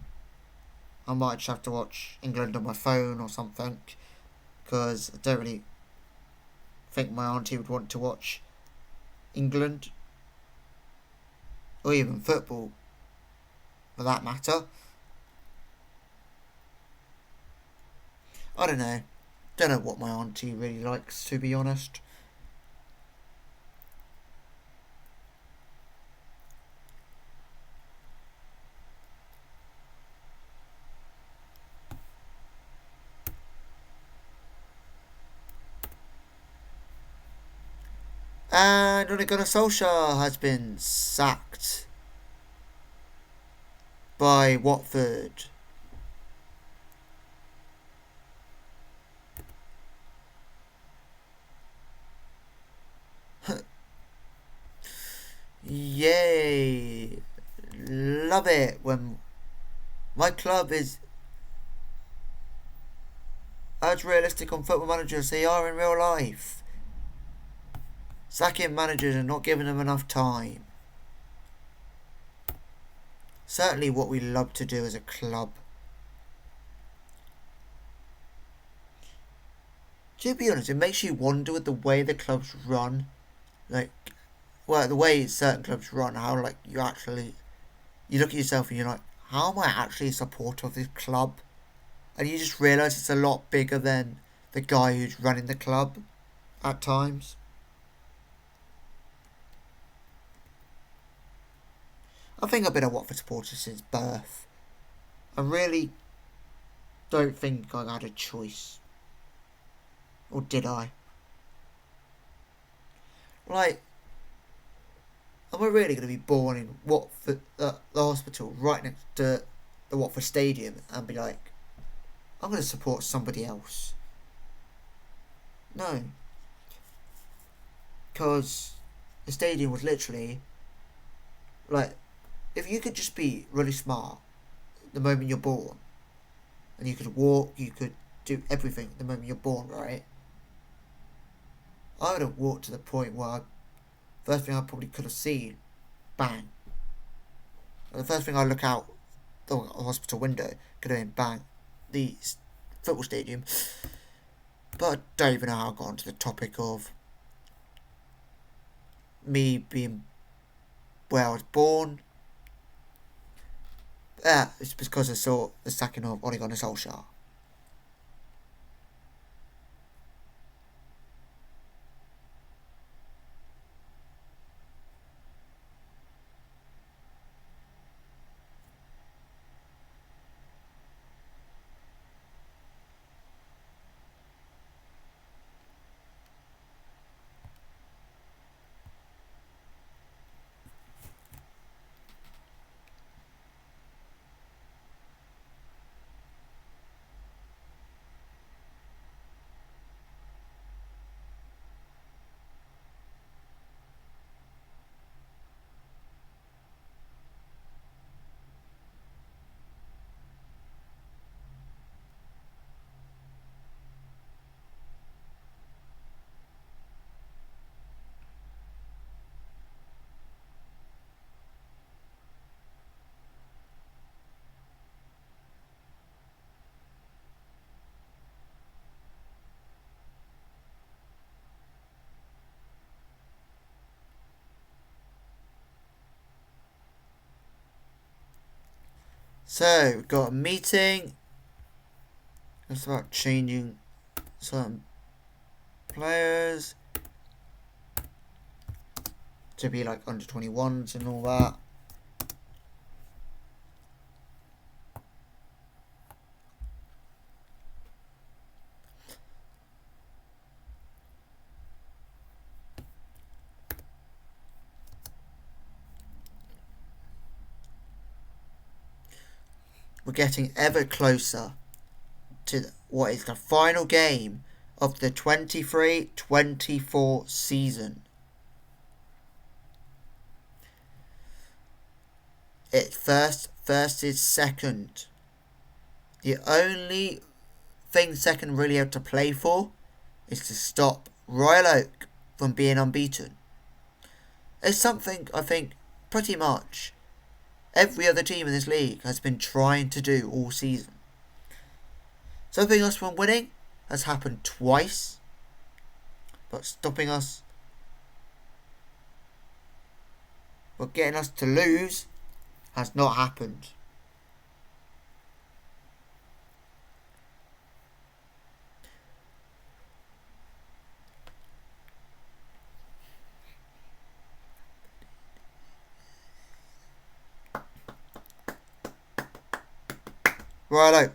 I might just have to watch England on my phone or something, because I don't really think my auntie would want to watch England or even football for that matter. I don't know. Don't know what my auntie really likes, to be honest. And Ole Gunnar Solskjaer has been sacked by Watford. Yay! Love it when my club is as realistic on Football Manager as they are in real life. Sacking managers and not giving them enough time. Certainly what we love to do as a club. To be honest, it makes you wonder with the way the clubs run. The way certain clubs run, how you look at yourself and you're like, how am I actually a supporter of this club? And you just realise it's a lot bigger than the guy who's running the club at times. I think I've been a Watford supporter since birth. I really don't think I had a choice. Or did I? Am I really going to be born in Watford, the hospital right next to the Watford Stadium, and be like, I'm going to support somebody else? No. Because the stadium was literally, if you could just be really smart the moment you're born, and you could walk, you could do everything the moment you're born, right? I would have walked to the point where first thing I probably could have seen, bang. And the first thing I look out the hospital window could have been bang. The football stadium. But I don't even know how I got onto the topic of me being where I was born. It's because I saw the sacking of Ole Gunnar Solskjaer. So, we've got a meeting. It's about changing some players to be like under 21s and all that. We're getting ever closer to what is the final game of the 23-24 season. It's first versus second. The only thing second really have to play for is to stop Royal Oak from being unbeaten. It's something I think pretty much every other team in this league has been trying to do all season. Stopping us from winning has happened twice, but stopping us, but getting us to lose has not happened. Royal Oak.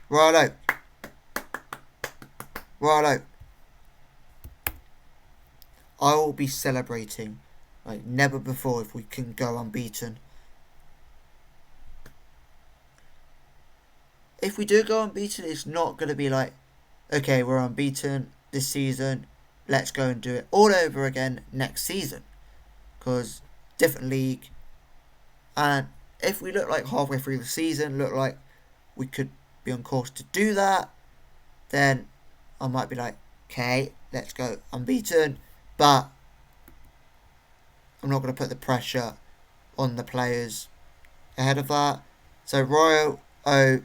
Royal Oak. Royal Oak. I will be celebrating like never before if we can go unbeaten. If we do go unbeaten, it's not going to be like, okay, we're unbeaten this season, let's go and do it all over again next season. Because different league. And if we look like halfway through the season, look like we could be on course to do that, then I might be like, okay, let's go unbeaten. But I'm not going to put the pressure on the players ahead of that. So Royal Oak,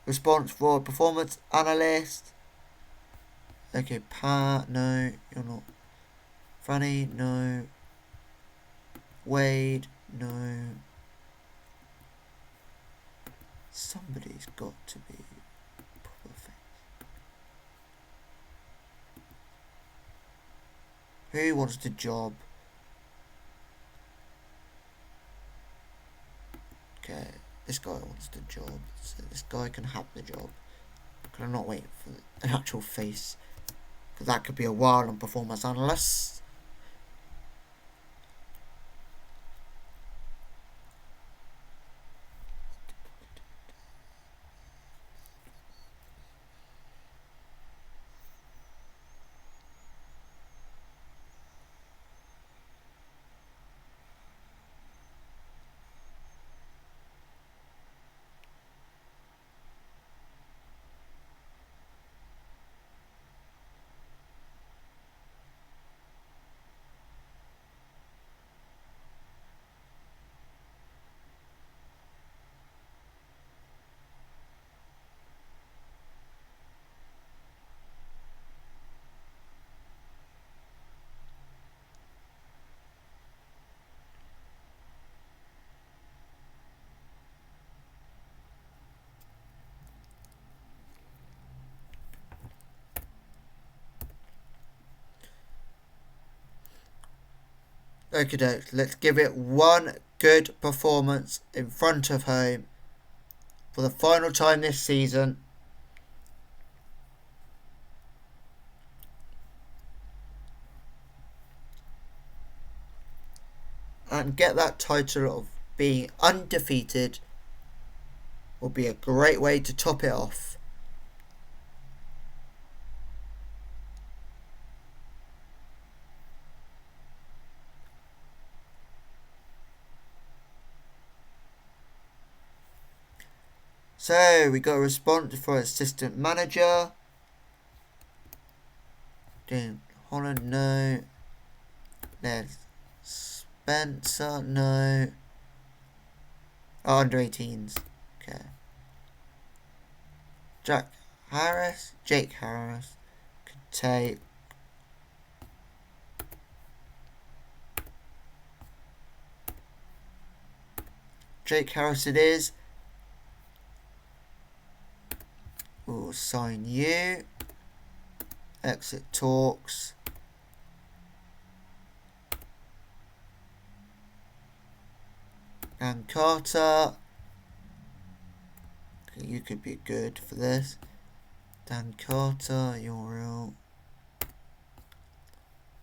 response for performance analyst. Okay, Pat, no, you're not. Franny, no. Wade, no. Somebody's got to be proper face. Who wants the job? Okay, this guy wants the job, so this guy can have the job. Because I'm not waiting for an actual face, because that could be a while on performance analyst. Okay, let's give it one good performance in front of home for the final time this season. And get that title of being undefeated will be a great way to top it off. So we got a response for assistant manager. Then Holland, no. There's Spencer, no. Oh, under 18s. Okay. Jake Harris could take. Jake Harris it is. We'll sign you. Exit talks. And Carter. Okay, you could be good for this. Dan Carter, you're real.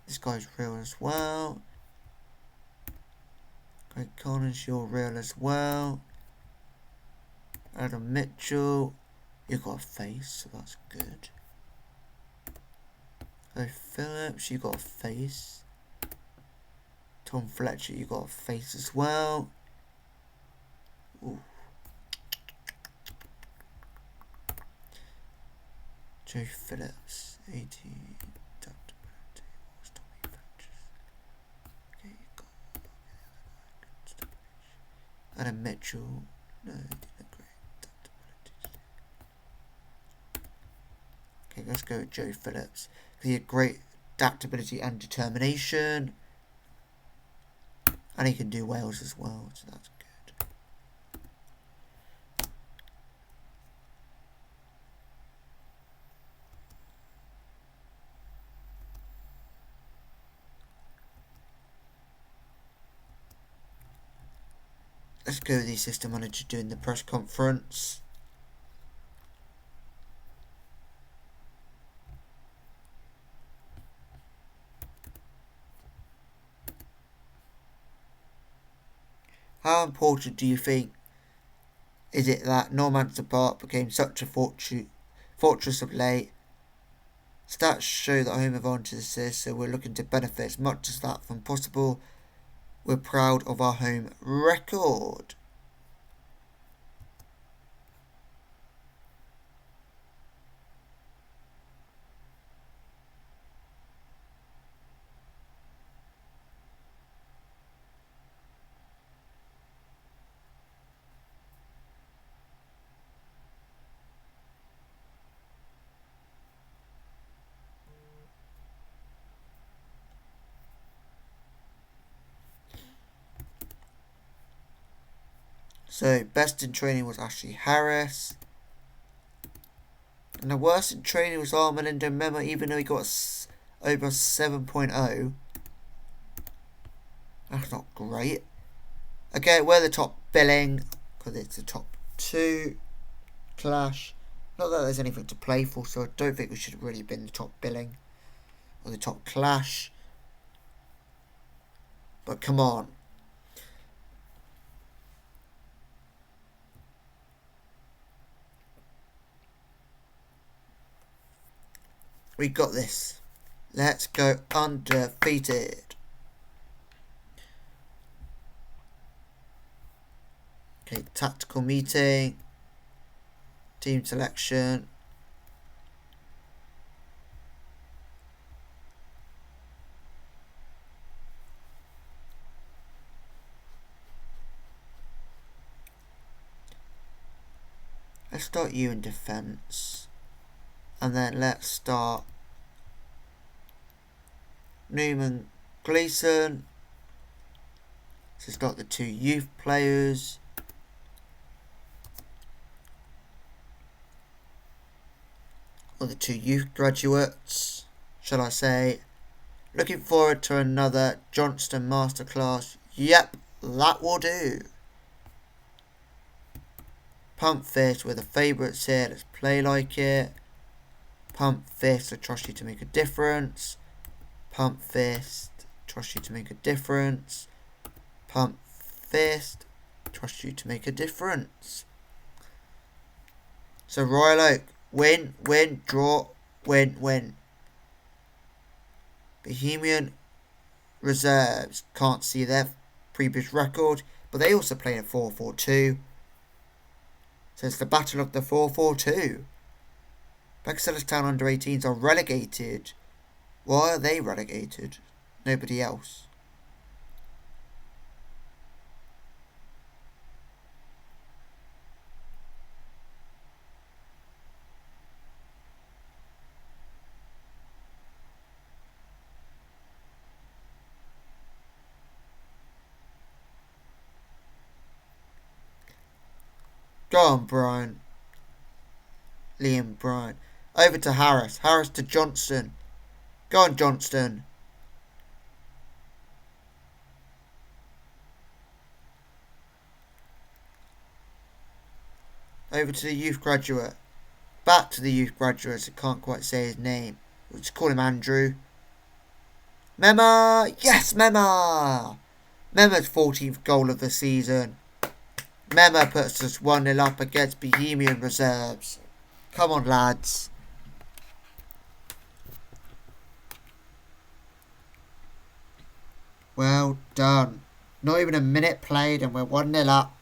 This guy's real as well. Greg Collins, you're real as well. Adam Mitchell, you got a face, so that's good. Oh, Phillips, you got a face. Tom Fletcher, you got a face as well. Ooh. Joe Phillips, 18. Adam Mitchell, no, he didn't look great. Okay, let's go with Joe Phillips. He had great adaptability and determination. And he can do Wales as well, so that's good. Let's go with the assistant manager doing the press conference. How important do you think is it that Normanton Park became such a fortress of late? Stats show that home advantage is, so we're looking to benefit as much as that from possible. We're proud of our home record. So, best in training was Ashley Harris. And the worst in training was Armelindo Memo, even though he got over 7.0. That's not great. Okay, we're the top billing, because it's the top 2 clash. Not that there's anything to play for, so I don't think we should have really been the top billing. Or the top clash. But come on. We got this. Let's go undefeated. Okay, tactical meeting. Team selection. Let's start you in defence. And then let's start Newman Gleeson. So it's got the 2 youth players. Or the 2 youth graduates, shall I say. Looking forward to another Johnston Masterclass. Yep, that will do. Pump fist, we're the favourites here. Let's play like it. Pump fist, I trust you to make a difference. Pump fist, trust you to make a difference. Pump fist, trust you to make a difference. So Royal Oak, win, win, draw, win, win. Bohemian Reserves, can't see their previous record, but they also play a 4-4-2. So it's the battle of the 4-4-2. Sellestown under 18s are relegated. Why are they relegated? Nobody else. Go on, Brian. Liam Bryan. Over to Harris. Harris to Johnston. Go on, Johnston. Over to the youth graduate. Back to the youth graduate. I can't quite say his name. We'll just call him Andrew. Mema! Yes, Mema! Mema's 14th goal of the season. Mema puts us 1-0 up against Bohemian Reserves. Come on, lads. Well done. Not even a minute played and we're 1-0 up.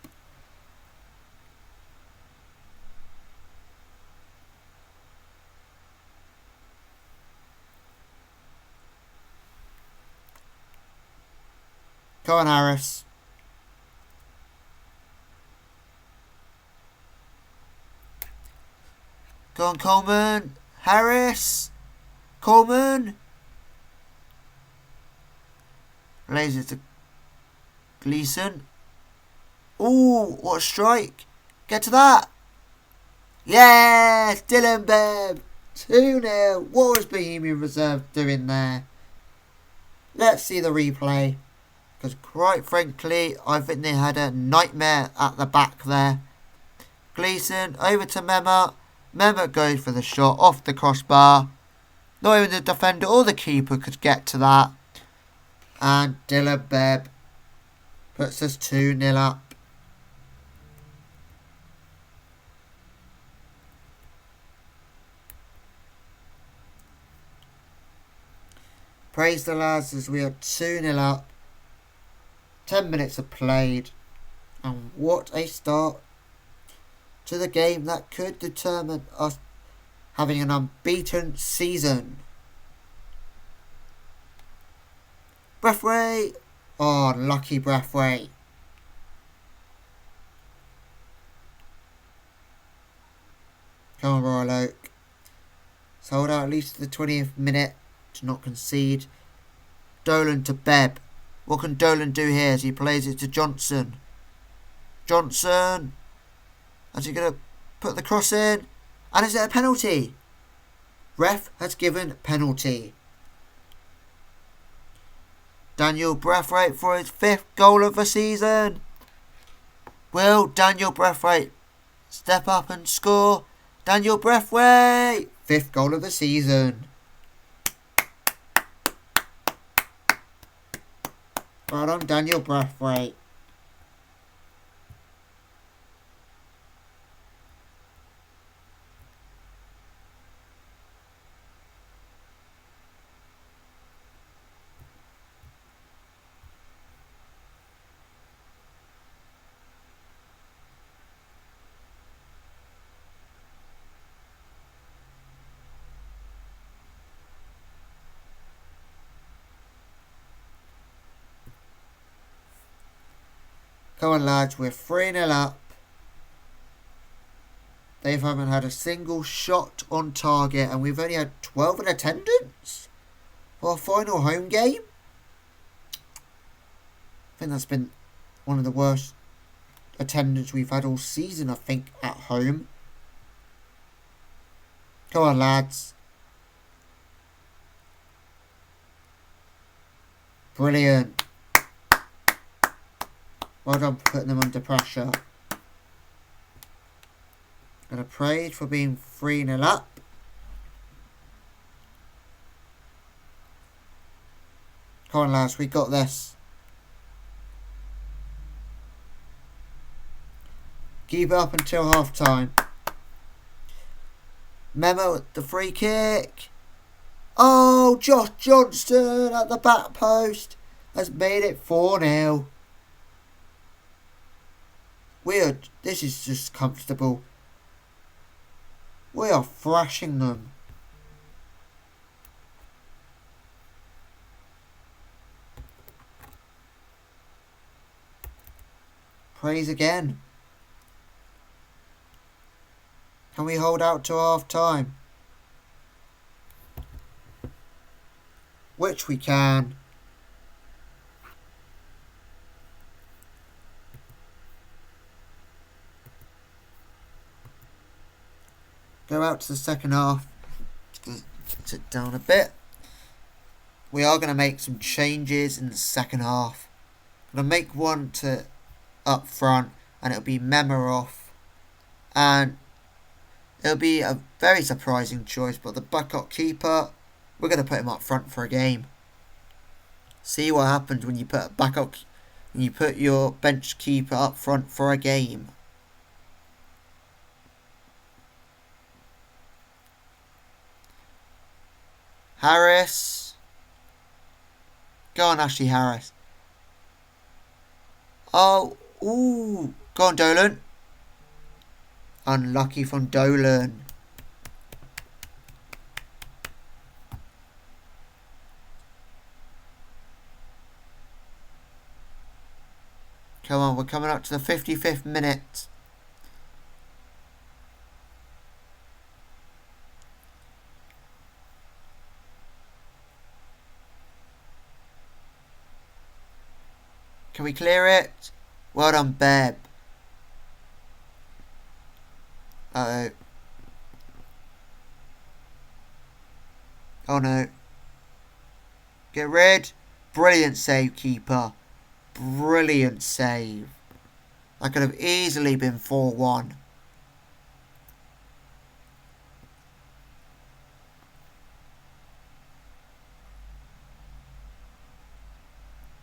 Come on, Harris. Go on, Coleman. Harris. Coleman. Lays it to Gleeson. Ooh, what a strike. Get to that. Yes, Dylan Bebb. 2-0. What was Bohemian Reserve doing there? Let's see the replay. Because quite frankly, I think they had a nightmare at the back there. Gleeson over to Mema. Mema goes for the shot off the crossbar. Not even the defender or the keeper could get to that. And Dylan Bebb puts us 2-0 up. Praise the lads as we are 2-0 up. 10 minutes are played. And what a start to the game that could determine us having an unbeaten season. Breathway. Oh, lucky Breathway. Come on, Royal Oak. Sold out at least to the 20th minute to not concede. Dolan to Bebb. What can Dolan do here as he plays it to Johnson? Johnson. Is he going to put the cross in? And is it a penalty? Ref has given penalty. Daniel Braithwaite for his 5th goal of the season. Will Daniel Braithwaite step up and score? Daniel Braithwaite, 5th goal of the season. Well done, Daniel Braithwaite. Come on, lads, we're 3-0 up. They haven't had a single shot on target, and we've only had 12 in attendance for our final home game. I think that's been one of the worst attendance we've had all season, I think, at home. Come on, lads. Brilliant. Well done for putting them under pressure. And a praise for being 3-0 up. Come on, lads, we got this. Keep it up until half time. Memo at the free kick. Oh, Josh Johnston at the back post has made it 4-0. This is just comfortable. We are thrashing them. Praise again. Can we hold out till half time? Which we can. Go out to the second half. Sit down a bit. We are going to make some changes in the second half. I'm going to make one to up front, and it'll be Memarov. And it'll be a very surprising choice, but the backup keeper, we're going to put him up front for a game. See what happens when you put your bench keeper up front for a game. Harris. Go on, Ashley Harris. Oh, ooh. Go on, Dolan. Unlucky from Dolan. Come on, we're coming up to the 55th minute. Can we clear it? Well done, Beb. Uh-oh. Oh no. Get rid. Brilliant save, keeper. Brilliant save. That could have easily been 4-1.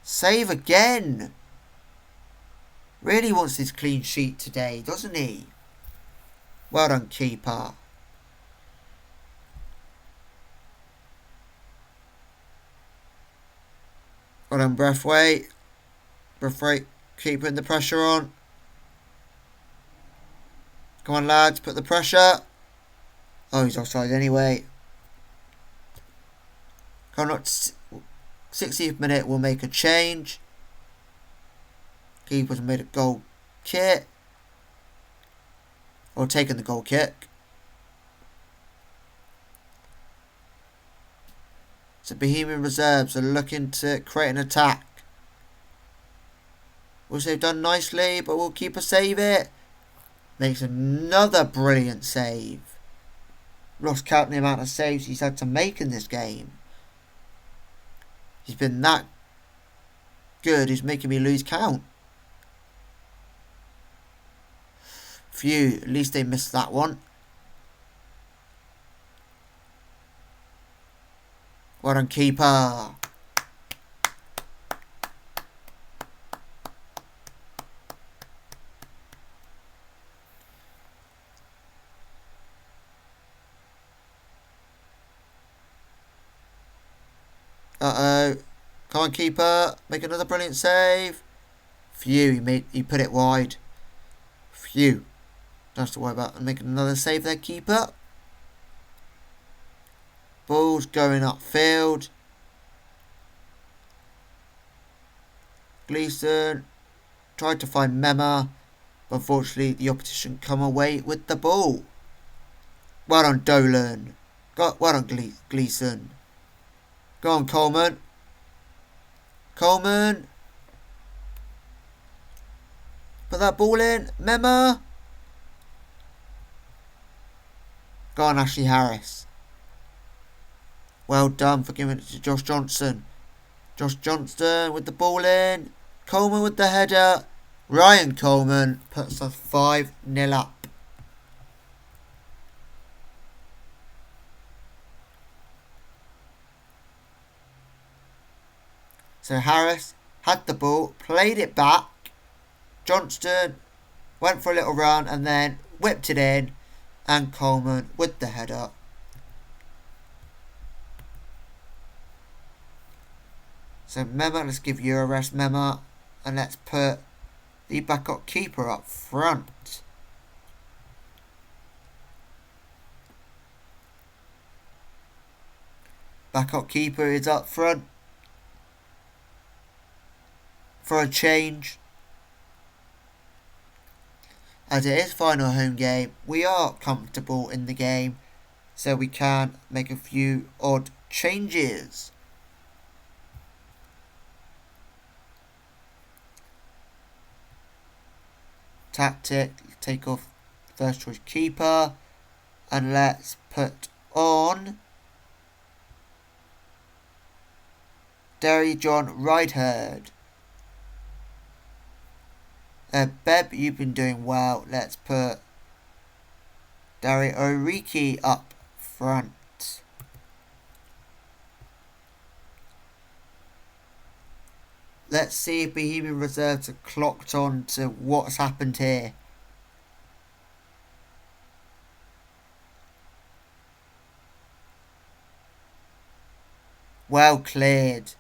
Save again. Really wants his clean sheet today, doesn't he? Well done, keeper. Well done, Breathwaite. Breathwaite keeping the pressure on. Come on, lads, put the pressure. Oh, he's offside anyway. Come on, 60th minute, we'll make a change. Keeper's made a goal kick. Or taken the goal kick. So Bohemian reserves are looking to create an attack. Which they've done nicely, but will keeper save it. Makes another brilliant save. Lost count the amount of saves he's had to make in this game. He's been that good, he's making me lose count. Phew, at least they missed that one. Well done, keeper. Uh-oh. Come on, keeper. Make another brilliant save. Phew, he put it wide. Phew. Don't have to worry about making another save there, keeper. Ball's going upfield. Gleeson tried to find Mema, but unfortunately the opposition come away with the ball. Well done, Dolan. Well done, Gleeson. Go on, Coleman. Coleman. Put that ball in. Mema. Go on, Ashley Harris. Well done for giving it to Josh Johnson. Josh Johnston with the ball in. Coleman with the header. Ryan Coleman puts us 5-0 up. So Harris had the ball, played it back. Johnston went for a little run and then whipped it in. And Coleman with the header. So Mema, let's give you a rest, Mema. And let's put the backup keeper up front. Backup keeper is up front for a change. As it is final home game, we are comfortable in the game, so we can make a few odd changes. Tactic, take off first choice keeper, and let's put on Derry John Rydherd. Beb, you've been doing well. Let's put Dari Oriki up front. Let's see if Bohemian Reserves are clocked on to what's happened here. Well cleared.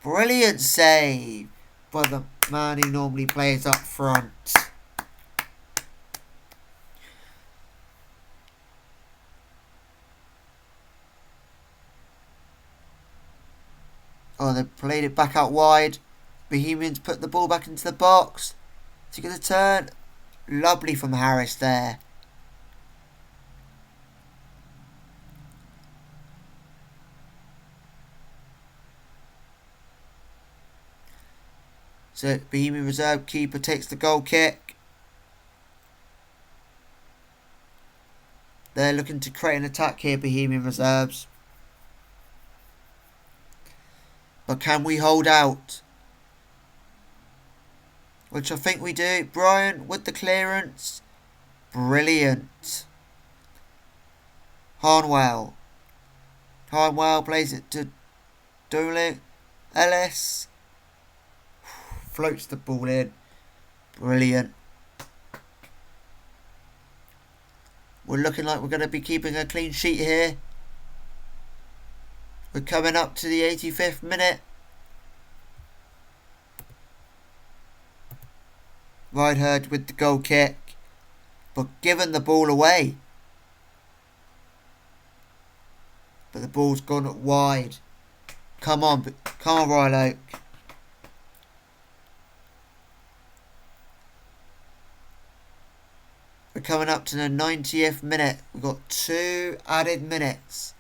Brilliant save by the man who normally plays up front. Oh, they played it back out wide. Bohemians put the ball back into the box. Took a turn. Lovely from Harris there. So Bohemian Reserve keeper takes the goal kick. They're looking to create an attack here, Bohemian Reserves. But can we hold out? Which I think we do. Brian with the clearance. Brilliant. Harnwell. Harnwell plays it to Dooley. Ellis. Floats the ball in. Brilliant. We're looking like we're going to be keeping a clean sheet here. We're coming up to the 85th minute. Rydherd with the goal kick. But given the ball away. But the ball's gone wide. Come on Royal Oak. We're coming up to the 90th minute. We've got 2 added minutes.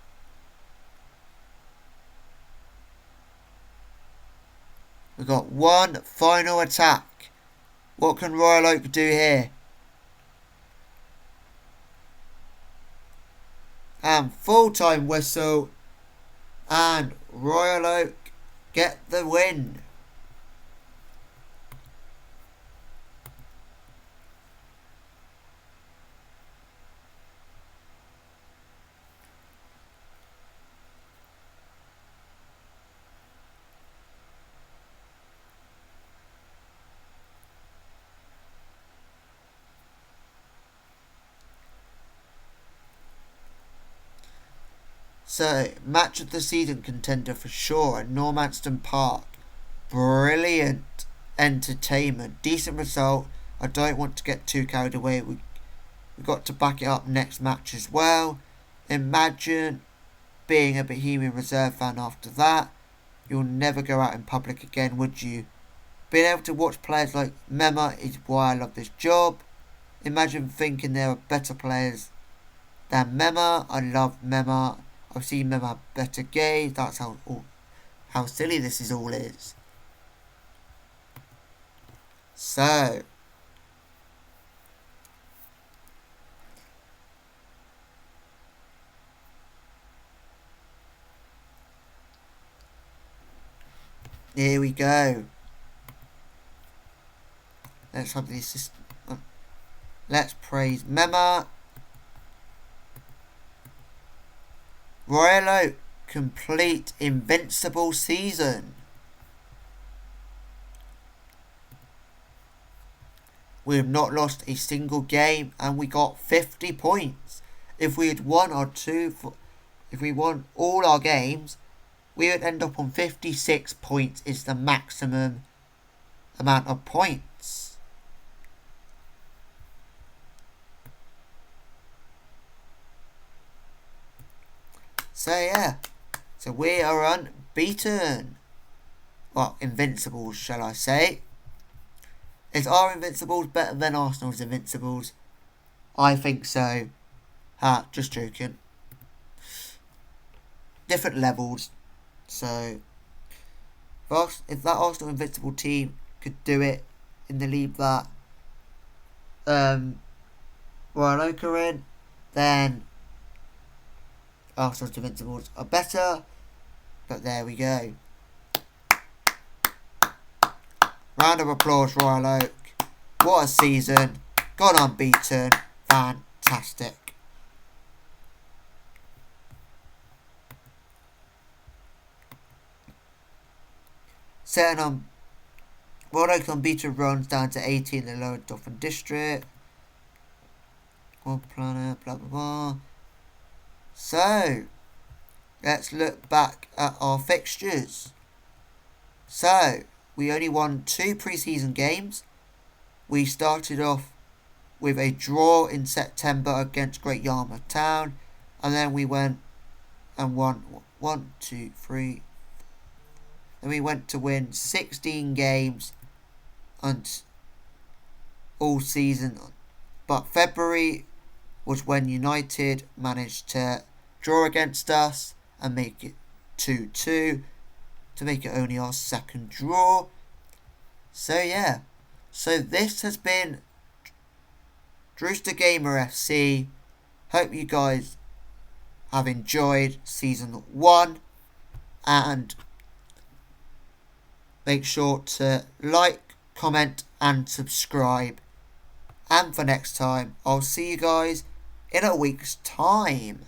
We've got one final attack. What can Royal Oak do here? And full-time whistle. And Royal Oak get the win. So, match of the season contender for sure at Normanstown Park. Brilliant entertainment. Decent result. I don't want to get too carried away. We've got to back it up next match as well. Imagine being a Bohemian Reserve fan after that. You'll never go out in public again, would you? Being able to watch players like Mema is why I love this job. Imagine thinking there are better players than Mema. I love Mema. I've seen Mema have better games. That's how silly this is all is. So, Here we go. Let's have the assist. Let's praise Mema. Royal Oak complete invincible season. We have not lost a single game and we got 50 points. If we had won if we won all our games, we would end up on 56 points is the maximum amount of points. So yeah, so we are unbeaten. Well, invincibles, shall I say. Is our invincibles better than Arsenal's invincibles? I think so. Just joking. Different levels. So, if that Arsenal invincible team could do it in the league that Royal Oak are in, then Arsenal's invincibles are better. But there we go. Round of applause, Royal Oak. What a season. Gone unbeaten. Fantastic. Setting on Royal Oak unbeaten runs down to 80 in the Lower Dauphin District. One planet, blah blah blah. So, let's look back at our fixtures. So, we only won 2 pre-season games. We started off with a draw in September against Great Yarmouth Town. And then we went and won 1, 2, 3. Then we went to win 16 games and all season. But February was when United managed to draw against us and make it 2-2 to make it only our second draw. So yeah, so this has been Drewster Gamer FC. Hope you guys have enjoyed season 1 and make sure to like, comment and subscribe. And for next time, I'll see you guys in a week's time.